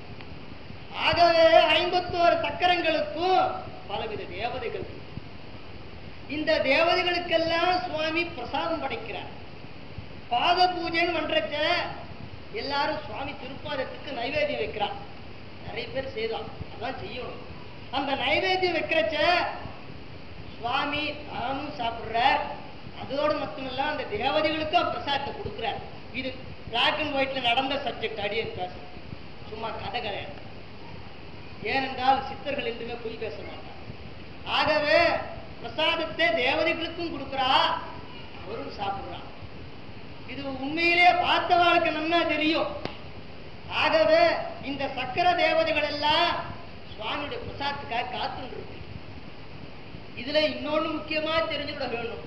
ஆகவே 51 சக்கரங்களுக்கும் பலவித தேவதைகள். இந்த தேவதைகளுக்கெல்லாம் சுவாமி பிரசாதம் படைக்கிறார். பாத பூஜைன்னு பண்றச்ச எல்லாரும் சுவாமி திருப்பாதத்துக்கு நைவேத்தியம் வைக்கிறார். நிறைய பேர் செய்யலாம், அதான் செய்யணும். அந்த நைவேத்தியம் வைக்கிறச்ச சுவாமி தானும் சாப்பிடுறார். அதோடு மட்டுமல்ல அந்த தேவதைகளுக்கும் பிரசாதத்தை கொடுக்கிறார். இது பிளாக் அண்ட் ஒயிட்ல நடந்த சப்ஜெக்ட், அடியேன் பேச சும்மா கதை கிடையாது. ஏனென்றால் சித்தர்கள் என்றுமே பொய் பேச மாட்டார். ஆகவே பிரசாதத்தை தேவதைகளுக்கும் கொடுக்கிறா, அவரும் சாப்பிடுறார். இது உண்மையிலே பார்த்தவாளுக்கு நன்னா தெரியும். ஆகவே இந்த சக்கர தேவதைகள் எல்லாம் சுவாமியுடைய பிரசாதத்துக்காக காத்துட்டு இருக்கு. இதுல இன்னொன்னு முக்கியமா தெரிஞ்சுவிட வேணும்.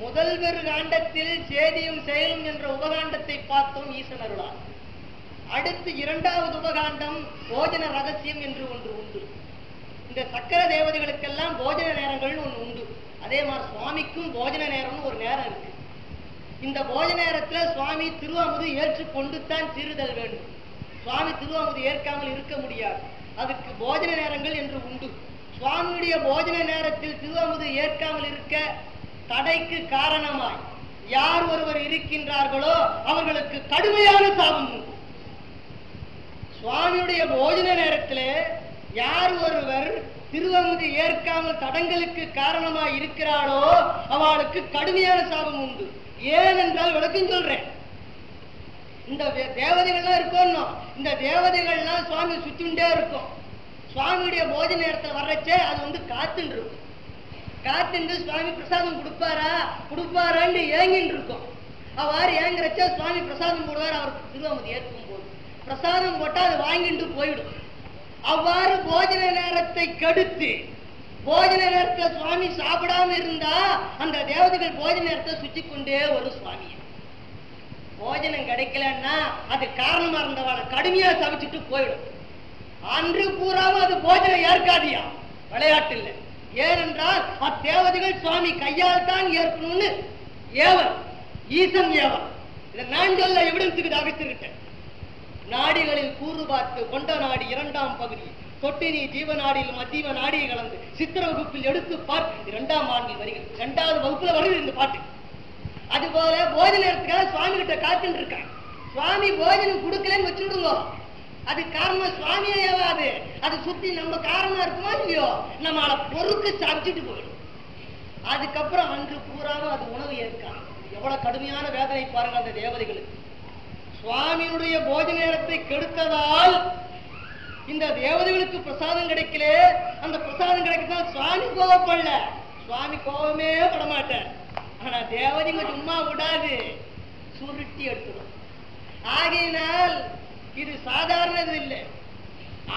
முதல்வர் காண்டத்தில் சேதியும் செயலும் என்ற உபகாண்டத்தை பார்த்தோம் ஈசன் அருளால். அடுத்து இரண்டாவது உபகாண்டம் போஜன ரகசியம் என்று ஒன்று உண்டு. இந்த சக்கர தேவதைகளுக்கெல்லாம் போஜன நேரங்கள் ஒன்று உண்டு. அதே மாதிரி சுவாமிக்கும் போஜன நேரம்னு ஒரு நேரம் இருக்கு. இந்த போஜன நேரத்துல சுவாமி திருவாமுது ஏற்றுக்கொண்டு தான் தீருதல் வேண்டும். சுவாமி திருவாமுது ஏற்காமல் இருக்க முடியாது. அதுக்கு போஜன நேரங்கள் என்று உண்டு. சுவாமியுடைய போஜன நேரத்தில் திருவாமுது ஏற்காமல் இருக்க தடைக்கு காரணமாய் யார் ஒருவர் இருக்கின்றார்களோ அவர்களுக்கு கடுமையான சாபம் உண்டு. சுவாமியுடைய போஜன நேரத்தில் யார் ஒருவர் திருவமுது ஏற்காமல் தடங்களுக்கு காரணமாய் இருக்கிறாளோ அவளுக்கு கடுமையான சாபம் உண்டு. ஏனென்றால் விளக்கம் சொல்றேன். இந்த தேவதைகள்லாம் இருக்கோம். இந்த தேவதைகள்லாம் சுவாமி சுத்திண்டே இருக்கும். சுவாமியுடைய போஜன நேரத்தில் வர்றச்சே அது காத்துட்டு இருக்கும். காத்துண்டு சுவாமி பிரசாதம் கொடுப்பாரான்னு ஏங்கின்னு இருக்கும். அவ்வாறு ஏங்குறச்ச சுவாமி பிரசாதம் போடுவார். அவருக்கு திருவமுது ஏற்கும் போது பிரசாதம் போட்டா அது வாங்கிட்டு போயிடும். அவ்வாறு போஜன நேரத்தை கெடுத்து போஜன நேரத்தில் சுவாமி சாப்பிடாம இருந்தா அந்த தேவதைகள் போஜன நேரத்தை சுற்றி கொண்டே ஒரு சுவாமியை போஜனம் கிடைக்கலன்னா அது காரணமா இருந்தவாளை கடுமையா சமைச்சிட்டு போயிடும். அன்று பூராவும் அது போஜனம் ஏற்காதியா, விளையாட்டு இல்லை. ஏனென்றால் அத்தேவதைகள் சுவாமி கையால் தான் ஏற்கணும்னு ஏவல், ஈசன் ஏவல். இதை நான் சொல்ல எவிடன்ஸுக்கு அகத்திருக்கேன். நாடிகளில் கூறு பார்த்து கொண்ட நாடி இரண்டாம் பகுதி தொட்டினி ஜீவநாடியில் மத்திய நாடியை கலந்து சித்திர வகுப்பில் எடுத்து பார்த்து 2ஆம் ஆண்டில் வருகிறது. 2வது வகுப்புல வருது இந்த பாட்டு. அதுபோல போஜன நேரத்துக்காக சுவாமி கிட்ட காத்துட்டு இருக்காங்க. சுவாமி போஜனம் கொடுக்கலன்னு வச்சுடுங்க, அது காரணம் சுவாமியே ஏவாது. அது சுத்தி நம்ம காரணமா இருக்குமோ இல்லையோ நம்மளை பொறுக்கு சாப்பிச்சுட்டு போயிடும். அதுக்கப்புறம் அன்று பூராவும் அது உணவு ஏற்காது. எவ்வளவு கடுமையான வேதனை பாருங்க அந்த தேவதைகளுக்கு. சுவாமியினுடைய போஜன நேரத்தை கெடுத்ததால் இந்த தேவதைகளுக்கு பிரசாதம் கிடைக்கல. அந்த பிரசாதம் கிடைக்கிறதால் சுவாமி கோவப்படல. சுவாமி கோபமே படமாட்டார். ஆனா தேவதைங்க சும்மா விடாது, சுருட்டி எடுத்துடும். ஆகையினால் இது சாதாரணது இல்லை.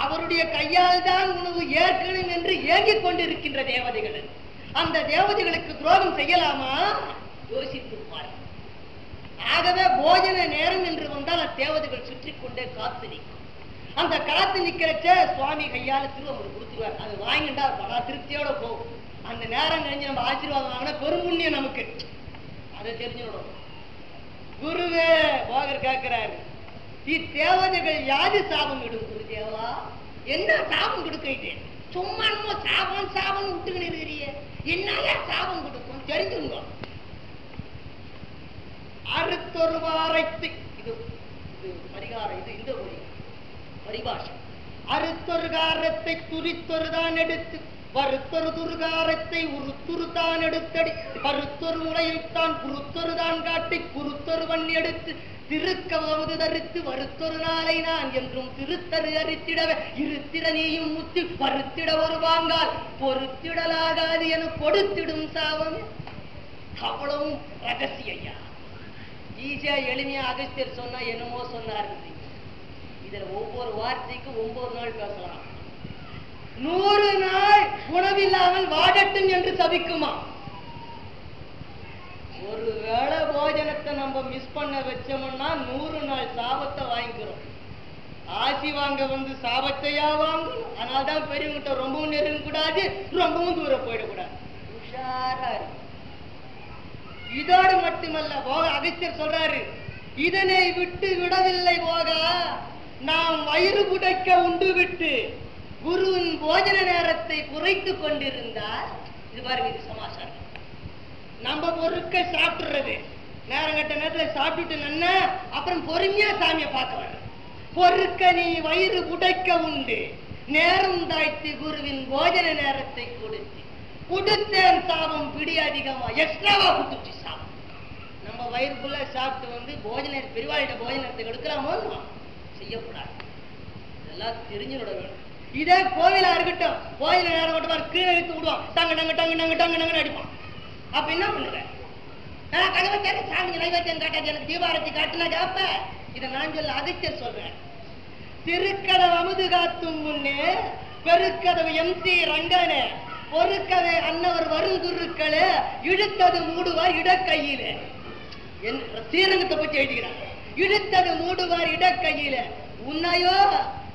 அவருடைய கையால் தான் உணவு ஏற்கணும் என்று ஏங்கிக் கொண்டிருக்கின்ற தேவதைகள். அந்த தேவதைகளுக்கு துரோகம் செய்யலாமா? யோசித்துப்பார். ஆகவே போஜன நேரம் என்று வந்தால் அத்தேவதைகள் சுற்றி கொண்டே காத்து நிற்கும். அந்த காத்து நிக்கிறச்ச சுவாமி கையால திருவமுது கொடுத்துருவார். அது வாங்கிட்டா பல திருப்தியோட போகும். அந்த நேரம் கழிஞ்சு நம்ம ஆசீர்வாதம் வாங்கினா பெரும்புண்ணியம் நமக்கு. அதை தெரிஞ்சுடும். குருவே போகர் கேட்கிறாரு, இத்தேவதைகள் யாது சாபம் விடும் குருதேவா? என்ன சாபம் கொடுக்க? சும்மா சாபம் சாபம் விட்டுக்கிட்டு இருக்கிறீங்க, என்னையா சாபம் கொடுக்கும் தெரிஞ்சுங்க. அறுத்தொரு வாரத்தை இது பரிகாரம், இது இந்த பரிபாஷை. அறுத்தொரு காரத்தை துரித்தொருதான் எடுத்து வருத்தொரு துர்காரத்தை உருத்துருதான் எடுத்தடி கருத்தொரு முறையைத்தான் குருத்தொருதான் காட்டி குருத்தொருவன் எடுத்து திருக்கவது தரித்து வருத்தொரு நாளை நான் என்றும் திருத்தரு அரித்திடவே இருத்திட நீயும் முத்தி பருத்திட வருவாங்கால் பொறுத்திடலாகாது என கொடுத்திடும் சாபம். அவ்வளவும் ரகசியா. ஈஸியா எளிமையா அகஸ்தியர் சொன்னா என்னமோ சொன்னார். இதுல ஒவ்வொரு வார்த்தைக்கும் 9 நாள் பேசலாம். 100 நாள் உணவில்லாமல் வாடட்டும் என்று சபிக்குமா? ஒரு வேளை போஜனத்தை நம்ம மிஸ் பண்ண வச்சோம்னா 100 நாள் சாபத்தை வாங்கிக்கிறோம். ஆசி வாங்க வந்து சாபத்தையா வாங்கணும். அதனால்தான் பெரியவங்கிட்ட ரொம்பவும் நெருங்க கூடாது, ரொம்பவும் தூரம் போயிடக்கூடாது. உஷாரா இருக்கு. இதோடு மட்டுமல்ல, போக அகஸ்தியர் சொல்றாரு, இதனை விட்டு விடவில்லை போகா, நாம் வயிறு புடைக்க உண்டு விட்டு குருவின் போஜன நேரத்தை குறைத்து கொண்டிருந்தார். இது பாருங்க, இது சமாச்சாரம். நம்ம பொருட்க சாப்பிடுறது நேரம் கட்ட நேரத்தில் சாப்பிட்டுட்டு நன்ன அப்புறம் பொறுமையா சாமியை பார்க்க வர பொருட்க நீ வயிறு புடைக்க உண்டு நேரம் தாய்த்து குருவின் போஜன நேரத்தை கொடுத்து கொடுத்தேன் சாபம் பிடி அதிகமா எக்ஸ்ட்ராவா கொடுத்துச்சு சாபம். நம்ம வயிறுக்குள்ள சாப்பிட்டு வந்து போஜன பெருவாளிட்ட போஜனத்தை எடுக்கலாமோ செய்யக்கூடாது. இதெல்லாம் தெரிஞ்சுட வேணும். இதே கோவிலா இருக்கட்டும், போஜன நேரம் மட்டும் கீழே இழுத்து விடுவான், டங்கு டங்கு டங்கு டங்கு டங்கு டங்குன்னு அடிப்பான். அப்ப என்ன பண்ணுங்க? நான் கடவுள் சாமி நைவேத்தியம் காட்டாது, எனக்கு தீபாரத்தி காட்டுனா ஜாப்ப. இதை நான் சொல்ல அகஸ்தியர் சொல்றேன். திருக்கதவு அமுது காத்தும் முன்னே பெருக்கதவு MC ரங்கனே பொறுக்கவே அன்னவர் வருங்குருக்களே இழுத்தது மூடுவார் இடக்கையிலே. ஸ்ரீரங்கத்தை பற்றி எழுதுகிறார். இழுத்தது மூடுவார் இடக்கையில உன்னையோ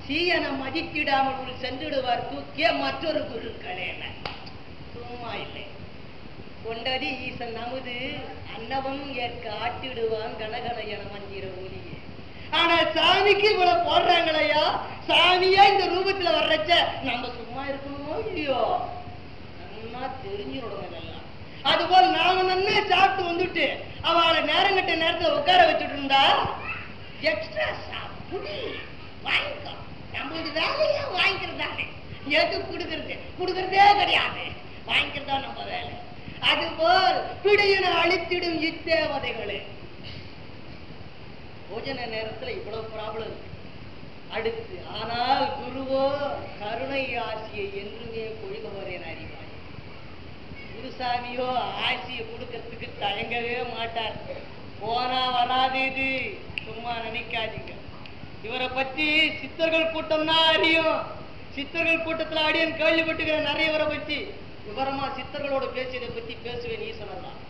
சீயனை மதித்திடாமல் உள் சென்றுடுவார் தூக்கிய மற்றொரு குருக்களே. சும்மா இல்லை. கொண்டடி ஈசன் அமுது அன்னவன் ஏற்க ஆட்டிடுவான் கனகன என மந்திர ஒலியே. ஆனா சாமிக்கு இவ்வளவு போடுறாங்களையா? சாமியா இந்த ரூபத்துல வர்றச்ச நம்ம சும்மா இருக்கணுமோ இல்லையோ? நல்லா தெரிஞ்சுடணும். அதுபோல் நாம நன்னா சாப்பிட்டு வந்துட்டு அவளை நேரம் கட்ட நேரத்துல உட்கார வச்சுட்டு இருந்தா எக்ஸ்ட்ரா சாப்பிடு வாங்கிக்கோ. நம்மளுக்கு வேலையா வாங்கிக்கிறதானே, எது கொடுக்கறதே கிடையாது, வாங்கிக்கிறதா நம்ம வேலை. அதுபோல் பிடியின அழித்திடும் இத்தேவதைகளே. போஜன நேரத்துல இவ்வளவு ப்ராப்ளம் இருக்கு. அடுத்து ஆனால் குருவோ கருணை ஆசியை என்றுமே பொழிபவரேன் அறிவாய். குருசாமியோ ஆசியை கொடுக்கறதுக்கு தயங்கவே மாட்டார். போனா வராது, இது சும்மா நினைக்காதீங்க. இவரை பத்தி சித்தர்கள் கூட்டம் தான் அறியும். சித்தர்கள் கூட்டத்துல அடியன் கேள்விப்பட்டுக்கிறேன் நிறைய இவரை பத்தி. விவரமா சித்தர்களோட பேசியதை பத்தி பேசுவேன். ஈசனர் தான்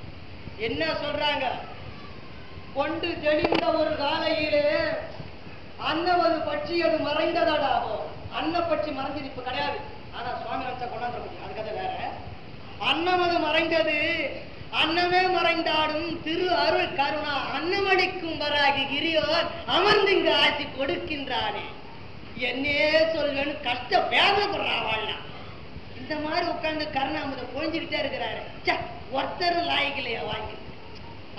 என்ன சொல்றாங்க? கொண்டு தெளிந்த ஒரு காலையிலே அன்னவது பட்சி அது மறைந்ததாடாவோ. அன்ன பட்சி மறைஞ்சது இப்ப கிடையாது. ஆனா சுவாமி நினைச்சா கொண்டாட முடியும், அது கதை வேற. அன்னமது மறைந்தது அன்னமே மறைந்தாடும் திரு அருள் கருணா அன்னமடிக்கும் வராகி கிரியோர் அமர்ந்திங்க ஆட்சி கொடுக்கின்றானே. என்னே சொல்வேன்னு கஷ்ட வேதப்படுறாள். இந்த மாதிரி உட்கார்ந்து கருணாமதை பொழிஞ்சுக்கிட்டே இருக்கிறாரு. ஒருத்தரும் லாய்க்கலையா வாங்கி.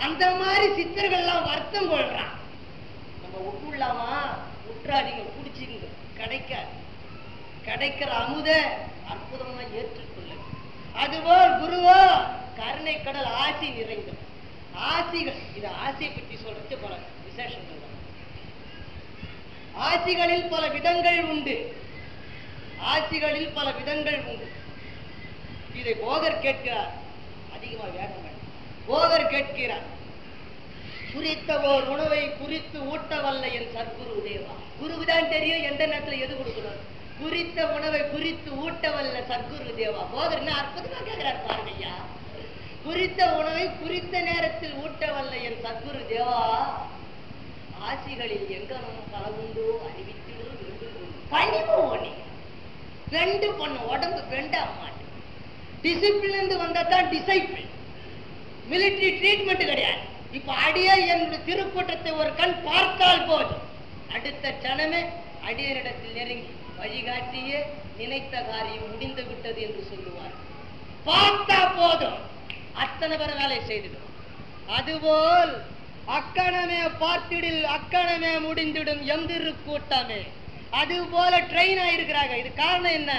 அந்த மாதிரி சித்தர்கள்லாம் வருத்தம் கொள்றான். நம்ம விட்டுலாமா? விட்டுறாதீங்க, குடிச்சுங்க. கிடைக்காது. கிடைக்கிற அமுத அற்புதமா ஏற்றுக்கொள்ள. அதுபோல் குருவோ கருணை கடல் ஆசி நிறைந்தோம். ஆசிகள், இது ஆசியை பற்றி சொல்றது பல விசேஷங்கள். ஆசிகளில் பல விதங்கள் உண்டு. ஆசிகளில் பல விதங்கள் உண்டு. இதை போகர் கேட்கிறார். அதிகமா வேகம் வேண்டாம். போகர் கேட்கிறார், குறித்த ஓர் உணவை குறித்து ஊட்டவல்ல என் சத்குரு தேவா. குருவுதான் தெரியும் எந்த நேரத்துல எது கொடுக்கணும். குறித்த உணவை குறித்து ஊட்டவல்ல சத்குரு தேவா. போகர் அற்புதமா கேட்கிறார் பாருங்கய்யா. குறித்த உணவை குறித்த நேரத்தில் ஊட்டவல்ல என் சத்குரு தேவா. ஆசிகளில் எங்கனும் பல உண்டோ அறிவித்திடும் பணிவு ஒண்ணி ரெண்டு பொண்ணு உடம்பு வெண்டா மாட்டு. டிசிப்ளின் வந்தாதான் டிசைபிள். மிலிட்டரி ட்ரீட்மெண்ட் கிடையாது. இப்ப அடியே என்னுடைய திருக்கூட்டத்தை ஒரு கண் பார்த்தால் போதும், அடுத்த சனமே அடியரிடத்தில் நெருங்கி வழிகாட்டியே நினைத்த காரியம் முடிந்து விட்டது என்று சொல்லுவார். பார்த்தா போதும், அத்தனை பேர் வேலை செய்துடும். அதுபோல் அக்கணமே பார்த்திடில் அக்கணமே முடிந்திடும் எந்திரு கூட்டமே. அது போல ட்ரெயின் ஆயிருக்கிறாங்க. இது காரணம் என்ன?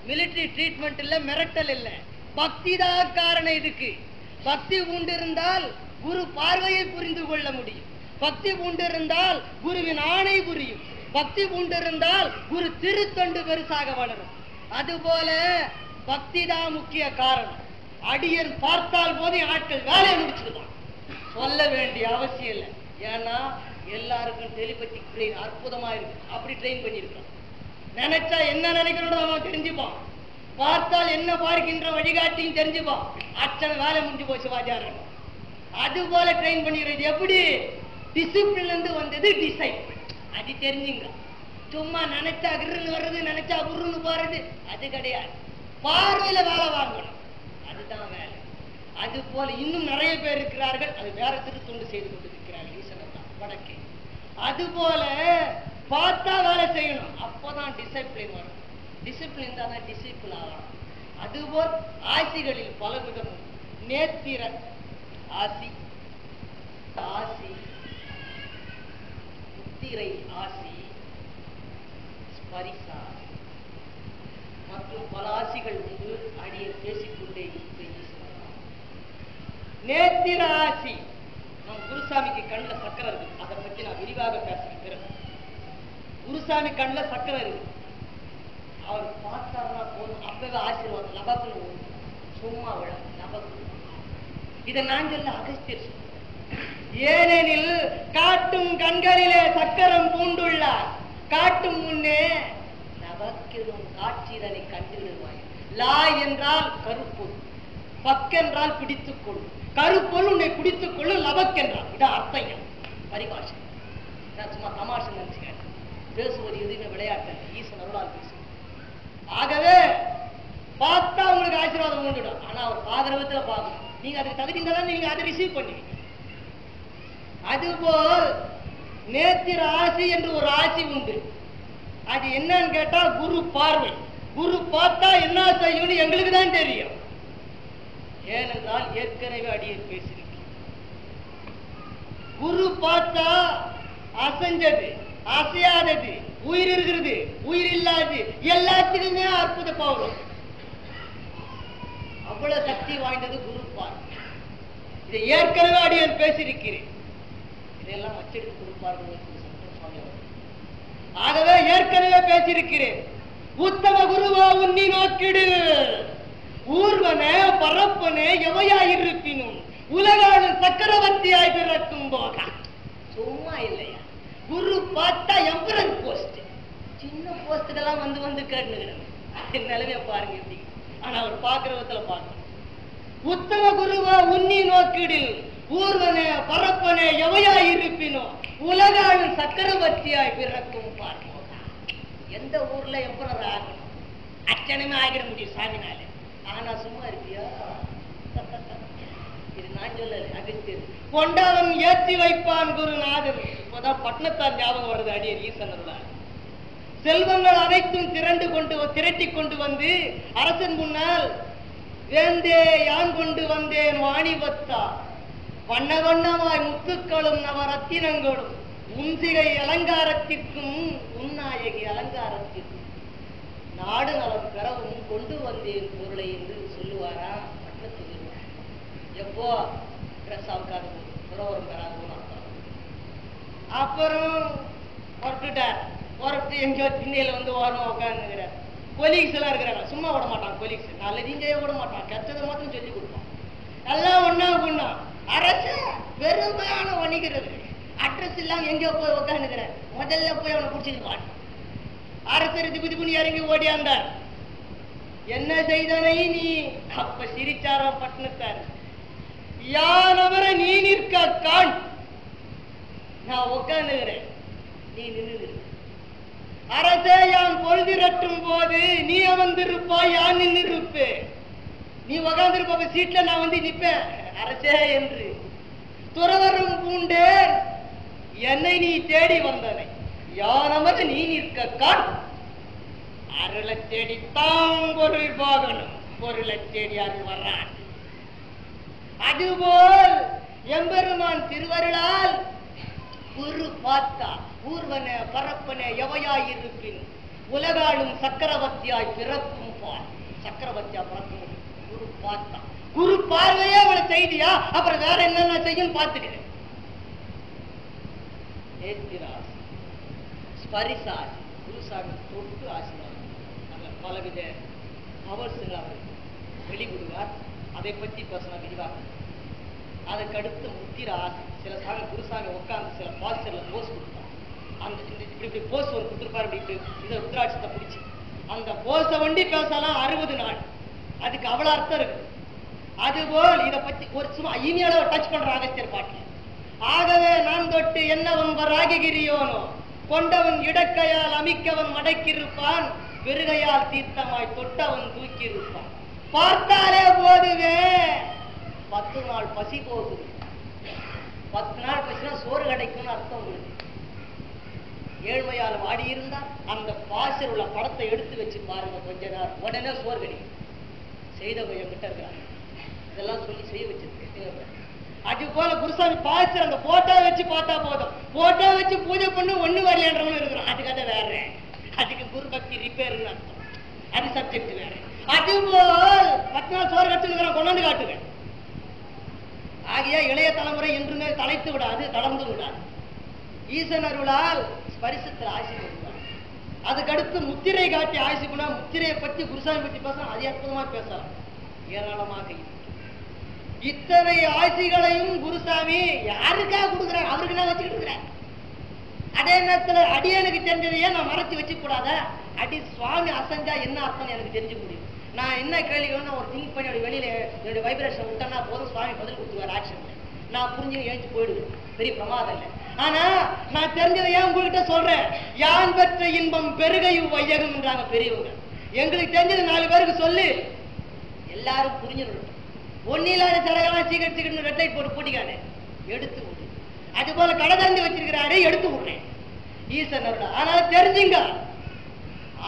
மிலிட்டரி ட்ரீட்மெண்ட் இல்ல, மிரட்டல் இல்ல, பக்தி தான் காரணம். இதுக்கு பக்தி உண்டு இருந்தால் குரு பார்வையை புரிந்து கொள்ள முடியும். பக்தி உண்டு இருந்தால் குருவின் ஆணை புரியும். பக்தி உண்டு இருந்தால் குரு திருத்தொண்டு பெருசாக வளரும். அதுபோல பக்தி தான் முக்கிய காரணம். அடியன் பார்த்தால் போது ஆட்கள் வேலையை முடிச்சுதான், சொல்ல வேண்டிய அவசியம் இல்லை. ஏன்னா எல்லாருக்கும் டெலிபதி ட்ரெயின் அற்புதமா இருக்கு. அப்படி ட்ரெயின் பண்ணிருக்கோம். நினைச்சா என்ன நினைக்கிறோம் அவன் தெரிஞ்சுப்பான். பார்த்தால் என்ன பார்க்கின்ற வழிகாட்டியும் தெரிஞ்சுப்பான். அச்சனை வேலை முடிஞ்சு போச்சு வாஜாரன். அது போல ட்ரெயின் பண்ணிடுறது. எப்படி? டிசிப்ளின்ல இருந்து வந்தது டிசைபிள். அது தெரிஞ்சுங்க. சும்மா நினைச்சா கிருன்னு வர்றது, நினைச்சா குருன்னு போறது அது கிடையாது. பார்வையில வேலை வாங்கணும், அதுதான் வேலை. அது போல இன்னும் நிறைய பேர் இருக்கிறார்கள். அது வேற திருத்தொண்டு செய்து கொண்டிருக்கிறார்கள். ஈசனத்தான் வடக்கே. அது போல பார்த்தா வேலை செய்யணும், அப்போதான் டிசிப்ளின் வரும். டிசிப்ளின் தான் டிசிப்ளின் ஆகணும். அதுபோல் ஆசிகளில் பல விதம். நேத்திர ஆசி, ஆசி முத்திரை ஆசி, ஸ்பரிசா மற்றும் பல ஆசிகள் உண்டு. அடியை பேசிக்கொண்டே நேத்திர ஆசி. நம் குருசாமிக்கு கண்ணில் சக்கரை இருக்கு. அதை பற்றி நான் விரிவாக பேசுகிறேன். குருசாமி கண்ணில் சக்கரை இருக்கு. அவர் பார்த்தாருன்னா போதும், அப்பவே ஆசீர்வாதம் நபக்குன்னு சும்மா விட நபக்கு. இதை நான் சொல்ல அகஸ்தியர். ஏனெனில் காட்டும் கண்களிலே சக்கரம் பூண்டுள்ளார், காட்டும் முன்னே நவக்கெனும் காட்சிதனை கண்டுவிடுவாய். லா என்றால் கருப்பொருள், பக்கென்றால் பிடித்துக்கொள், கருப்பொருள் உன்னை பிடித்துக் கொள்ளு, லவக்கென்றால் இதான் அர்த்தம். பரிபாஷை சும்மா தமாஷை நினைச்சுக்க, பேசுவது எதுவுமே விளையாட்டு, ஈசன் அருளால் பேசு. ஆகவே பார்த்தா உங்களுக்கு ஆசீர்வாதம் உண்டுடும். ஆனா அவர் பாக்குற விதத்துல பார்க்கணும். நீங்க அதுக்கு தகுதிதான் நீங்க அதை ரிசீவ் பண்ணுவீங்க. அதுபோல் நேத்தி ராசி என்று ஒரு ராசி உண்டு. அது என்னன்னு கேட்டா குரு பார்வை. குரு பார்த்தா என்ன செய்யும் எங்களுக்கு தான் தெரியும். ஏனென்றால் ஏற்கனவே அடியை பேசியிருக்கேன். குரு பார்த்தா அசைஞ்சது, அசையாதது, உயிர் இருக்கிறது, உயிர் இல்லாது, எல்லாத்துக்குமே அற்புத பவரும். அவ்வளவு சக்தி வாய்ந்தது குரு பார்வை. இதை ஏற்கனவே அடியேன் பேசியிருக்கிறேன். இதெல்லாம் அச்சடித்து கொடுப்பார்கள். ஆகவே ஏற்கனவே பேசியிருக்கிறேன். உத்தம குருவா உன்னி நோக்கிடு, ஊர்வனே பரப்பனே எவையாயிருப்பினும் உலகாடு சக்கரவர்த்தியாய் பிறக்கும் போக. சும்மா இல்லையா? குரு பார்த்தா எம்பரர் போஸ்ட், சின்ன போஸ்டுக்கெல்லாம் வந்து வந்து கேட்டுக்கிறேன். நிலைமைய பாருங்க எப்படி. ஆனா அவர் பார்க்கிற விதத்துல பார்க்கணும். உத்தம குருவா உன்னி நோக்கிடில் ஊர்வனே பரப்பனே எவையாயிருப்பினும் உலகாடு சக்கரவர்த்தியாய் பிறக்கும் பார்க்க. எந்த ஊர்ல எம்பரர் ஆகணும், அச்சனமே ஆகிட முடியும் சாமினால. ஆனா சும்மா இருப்பியா? இது நான் சொல்லல, அகத்தியர். கொண்டவன் ஏற்றி வைப்பான் குருநாதன். இப்பதான் பட்னத்தார் ஞாபகம் வருது அடியர் ஈசனர்தான். செல்வங்கள் அனைத்தும் திரட்டி கொண்டு வந்து அரசன் முன்னால் வேந்தே யான் கொண்டு வந்தேன் வாணிபத்தா, வண்ண வண்ணமாய் முத்துக்களும் நவரத்தினங்களும் உன்சிகை அலங்காரத்திற்கும் உன்னாயகி அலங்காரத்திற்கும் நாடு நலம் பெறவும் கொண்டு வந்தேன் பொருளை என்று சொல்லுவாரா பட்டத்துக்கு. எப்போ பிரசாவுக்காக புறவரம் பெறாதுன்னு அர்த்தம். அப்புறம் புறட்டுட்டார். புறட்டு எங்கேயோ திண்ணையில வந்து ஓரமா உட்காந்துக்கிறார். கொலீக்ஸ் எல்லாம் இருக்கிறாங்க, சும்மா விட மாட்டான். கொலீக்ஸ் நல்லதையும் செய்ய விட மாட்டான், கெட்டதை மாத்திரம் சொல்லி கொடுப்பான். எல்லாம் ஒன்னா கொண்டா அரசு பெருமையான வணிகிறது. அட்ரஸ் இல்லாம எங்கேயோ போய் உட்காந்துக்கிறார். முதல்ல போய் அவனை பிடிச்சிருப்பான். அரசர் திபு திபுனி இறங்கி ஓடியாந்தார். என்ன செய்தனை நீ? அப்ப சிரிச்சாரா பட்டணத்தார். யானவரை நீ நிற்க காண், நான் உட்காந்துக்கிறேன், நீ நின்று. அரசே யான் பொழுதிரட்டும் போது நீ அமர்ந்திருப்பாய், யான் நின்று இருப்பேன். நீ உட்காந்துருப்ப சீட்ல நான் வந்து நிற்பேன் அரசே என்று. துறவரம் பூண்டேன், என்னை நீ தேடி வந்தனை, யானமது நீ நிற்க காண். அருளை தேடித்தான் பொருள் போகணும், பொருளை தேடி அருள் வர்றான். அதுபோல் எம்பெருமான் திருவருளால் குரு பார்த்தா ஊர்வன பரப்பன எவையாயிருப்பின் உலகாளும் சக்கரவர்த்தியாய் பிறக்கும் பார். சக்கரவர்த்தியா பிறக்கும் குரு பார்த்தா. குரு பார்வையே அவளை செய்தியா? அப்புறம் வேற என்னென்ன செய்யும் பார்த்துக்கிறேன். நேத்திராசி, ஸ்பரிசாசி, குருசாமி தொட்டு ஆசீர்வாதம். நல்ல பலவித பவர்ஸுங்க அவர் வெளிவிடுவார். அதை பற்றி பேசினா விரிவாக. அதுக்கடுத்து முத்திர ஆசை. சில சாமி குருசாமி உட்காந்து சில பாஸ்டர்ல போஸ் கொடுப்பார். அந்த இப்படி போஸ் ஒரு கொடுத்துருப்பாரு. இப்படி இதை ருத்ராட்சத்தை பிடிச்சி அந்த போஸை வண்டி பேசலாம் 60 நாள். அதுக்கு அவ்வளவு அர்த்தம் இருக்கு. அதுபோல் இதை பத்தி ஒரு சும்மா இனியால டச் பண்ற அகத்தியர் பாட்டு. ஆகவே நான் தொட்டு என்னவன் ராககிரியோனோ கொண்டவன் இடக்கையால் அமைக்கவன் மடக்கிருப்பான், பெருகையால் தீர்த்தமாய் தொட்டவன் தூக்கியிருப்பான். பார்த்தாலே போதுவே 10 நாள் பசி போகுது. 10 நாள் பசினா சோறு கிடைக்கும்னு அர்த்தம் உங்களுக்கு. ஏழ்மையால் வாடி இருந்தா அந்த பாசில் உள்ள படத்தை எடுத்து வச்சு பாருங்க கொஞ்ச நேரம், உடனே சோறு கிடைக்கும். செய்தவங்க என்கிட்ட இருக்கிறாங்க, இதெல்லாம் சொல்லி செய்ய வச்சிருக்கேன். அது போல குருசாமி பாசில் அந்த போட்டோ வச்சு பார்த்தா போதும், போட்டோ வச்சு பூஜை பண்ணு ஒண்ணு வரலன்றவனும் இருக்கிறான். அது கதை வேற, அதுக்கு குரு பக்தி ரிப்பேர்னு அர்த்தம், அது சப்ஜெக்ட் வேற. அதுபோல் 10 நாள் சோறு கட்டுங்கிறான், கொண்டாந்து காட்டுவேன். ஆகிய இளைய தலைமுறை என்றுமே தலைத்து விடாது, தளர்ந்து விடாது. ஈசன் அருளால் ஸ்பரிசத்தில் ஆசி கொடுப்பார். அதுக்கடுத்து முத்திரை காட்டி ஆசி பண்ணா, முத்திரையை பற்றி குருசாமி பற்றி பேசலாம், அது அற்புதமா பேசலாம், ஏராளமாக. இத்தனை ஆசிகளையும் குருசாமி யாருக்காக கொடுக்குறார்? அவருக்கு நான் வச்சுக்கிட்டு இருக்கிறேன். அதே நேரத்துல அடியனுக்கு தெரிஞ்சதையே நான் மறைச்சு வச்சு கூடாத. அடி சுவாமி அசஞ்சா என்ன அர்த்தம் எனக்கு தெரிஞ்சு முடியும். நான் என்ன கேள்வி ஒரு திங்க் பண்ணி அப்படி வெளியில என்னுடைய வைப்ரேஷன் விட்டேன்னா போதும், சுவாமி பதில் கொடுத்துருவார் ஆக்ஷன்ல. நான் புரிஞ்சு எழுந்து போயிடுவேன், பெரிய பிரமாதம் இல்லை. ஆனா நான் தெரிஞ்சதை ஏன் உங்ககிட்ட சொல்றேன். யான் பெற்ற இன்பம் பெருகை வையகம்ன்றாங்க பெரியவங்க. எங்களுக்கு தெரிஞ்சது 4 பேருக்கு சொல்லு, எல்லாரும் புரிஞ்சிடணும். ஒன்னில்லாத சடகெல்லாம் சீக்கிரம் ரெட் லைட் போட்டு பூட்டிக்கானே எடுத்து விடு. அது போல கடை திறந்து வச்சிருக்கிறாரு, எடுத்து விடுறேன் ஈசனோட. ஆனால தெரிஞ்சுங்க,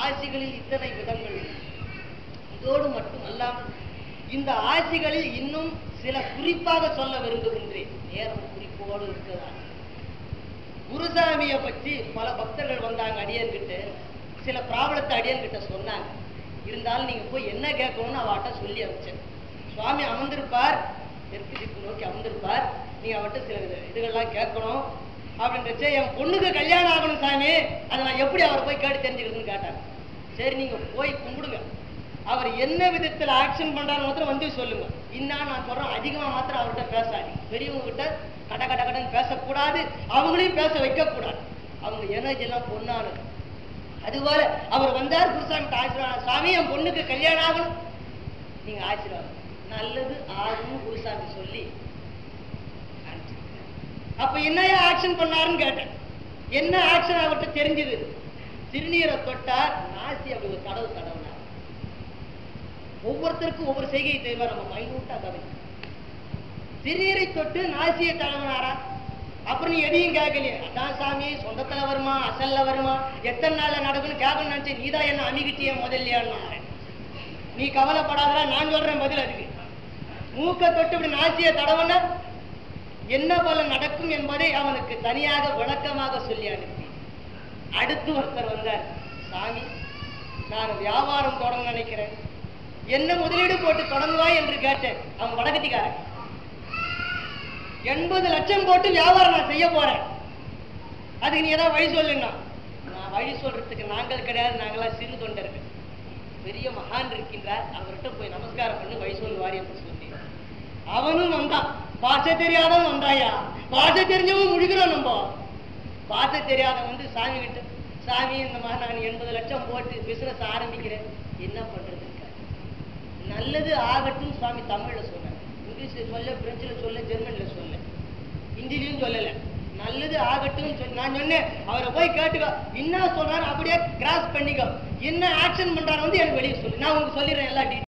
ஆசிகளில் இத்தனை விதங்கள். இதோடு மட்டும் அல்லாமல் இந்த ஆசிகளில் இன்னும் சில குறிப்பாக சொல்ல விரும்புகின்றேன். நேரம் குறிப்போடு இருக்கிறதா. குருசாமியை பற்றி பல பக்தர்கள் வந்தாங்க அடியன்கிட்ட, சில பிராபலத்தை அடியன்கிட்ட சொன்னாங்க. இருந்தாலும் நீங்க போய் என்ன கேட்கணும்னு அவட்ட சொல்லி அமைச்சேன். சுவாமி அமர்ந்திருப்பார், தெற்கு திக்கு நோக்கி அமர்ந்திருப்பார். நீங்க அவட்ட சில இதுகள்லாம் கேட்கணும் அப்படின்றச்ச, என் பொண்ணுக்கு கல்யாணம் ஆகணும் சாமி, அதை நான் எப்படி அவரை போய் கேட்டு தெரிஞ்சுக்கிறதுன்னு கேட்டாங்க. சரி நீங்க போய் கும்பிடுங்க, அவர் என்ன விதத்துல ஆக்ஷன் பண்றாரு மாத்திரம் வந்து சொல்லுங்க. இன்னும் நான் சொல்றேன், அதிகமா மாத்திரம் அவர்கிட்ட பேசாது. பெரியவங்க கிட்ட கட கட கடன் பேசக்கூடாது, அவங்களையும் பேச வைக்க கூடாது. அவங்க எனர்ஜி எல்லாம் பொண்ணானது. அதுபோல அவர் வந்தார், குருசாமி ஆசீர்வாதம், சுவாமி என் பொண்ணுக்கு கல்யாணம் ஆகணும், நீங்க ஆசீர்வாதம். நல்லது ஆகும் குருசாமி சொல்லி அப்ப என்னையா ஆக்ஷன் பண்ணாருன்னு கேட்டேன். என்ன ஆக்ஷன் அவர்கிட்ட தெரிஞ்சது. திருநீரை தொட்டார், நாசி அப்படி ஒரு தடவு தடவுனார். ஒவ்வொருத்தருக்கும் ஒவ்வொரு செய்கையை செய்வார், நம்ம மைனூட்டா கதை. திருநீரை தொட்டு நாசியை தடவினாரா. அப்புறம் நீ எதையும் கேட்கலையே, அதான் சாமி சொந்தத்துல வருமா அசல்ல வருமா எத்தனை நாள்ல நடக்குன்னு கேட்கணும்னு நினைச்சு நீதான் என்ன அமிகிட்டிய முதல்லையான்னு. நீ கவலைப்படாதா, நான் சொல்றேன் பதில். அதுக்கு மூக்க தொட்டு இப்படி நாசியை தடவன என்ன போல நடக்கும் என்பதை அவனுக்கு தனியாக விளக்கமாக சொல்லி அனுப்பி, அடுத்து ஒருத்தர் வந்தார். சாமி நான் வியாபாரம் தொடங்க நினைக்கிறேன், என்ன முதலீடு போட்டு தொடங்குவாய் என்று கேட்டேன். அவன் வடகட்டிக்காரன். 80 லட்சம் போட்டு வியாபாரம் நான் செய்ய போறேன், அதுக்கு நீ ஏதாவது வழி சொல்லுங்க. நான் வழி சொல்றதுக்கு நாங்கள் கிடையாது, நாங்களாம் சிறு தொண்டர்கள். பெரிய மகான் இருக்கின்றார், அவர்கிட்ட போய் நமஸ்காரம் பண்ணி வழி சொல்லுவார் என்று சொன்னேன். அவனும் வந்தான், பாச தெரியாதவன் வந்தாயா, பாச தெரிஞ்சவன் முடிக்கிறோம். நம்ம பாச தெரியாதவன் வந்து சாமி கிட்ட, சாமி இந்த மாதிரி நான் 80 லட்சம் போட்டு பிசினஸ் ஆரம்பிக்கிறேன், என்ன பண்றது. நல்லது ஆகட்டும் சுவாமி தமிழ்ல சொன்னார், இங்கிலீஷ்ல சொல்ல, பிரெஞ்சுல சொல்ல, ஜெர்மன்ல சொல்ல, ஹிந்திலையும் சொல்லல. நல்லது ஆகட்டும் நான் சொன்னேன். அவரை போய் கேட்டுக்கோ, என்ன சொல்றாரு அப்படியே கிராஸ் பண்ணிக்கோ. என்ன ஆக்ஷன் பண்றாரு வந்து எனக்கு வெளியே சொல்லு, நான் உங்களுக்கு சொல்லிடுறேன் எல்லா டீட்டெயில்.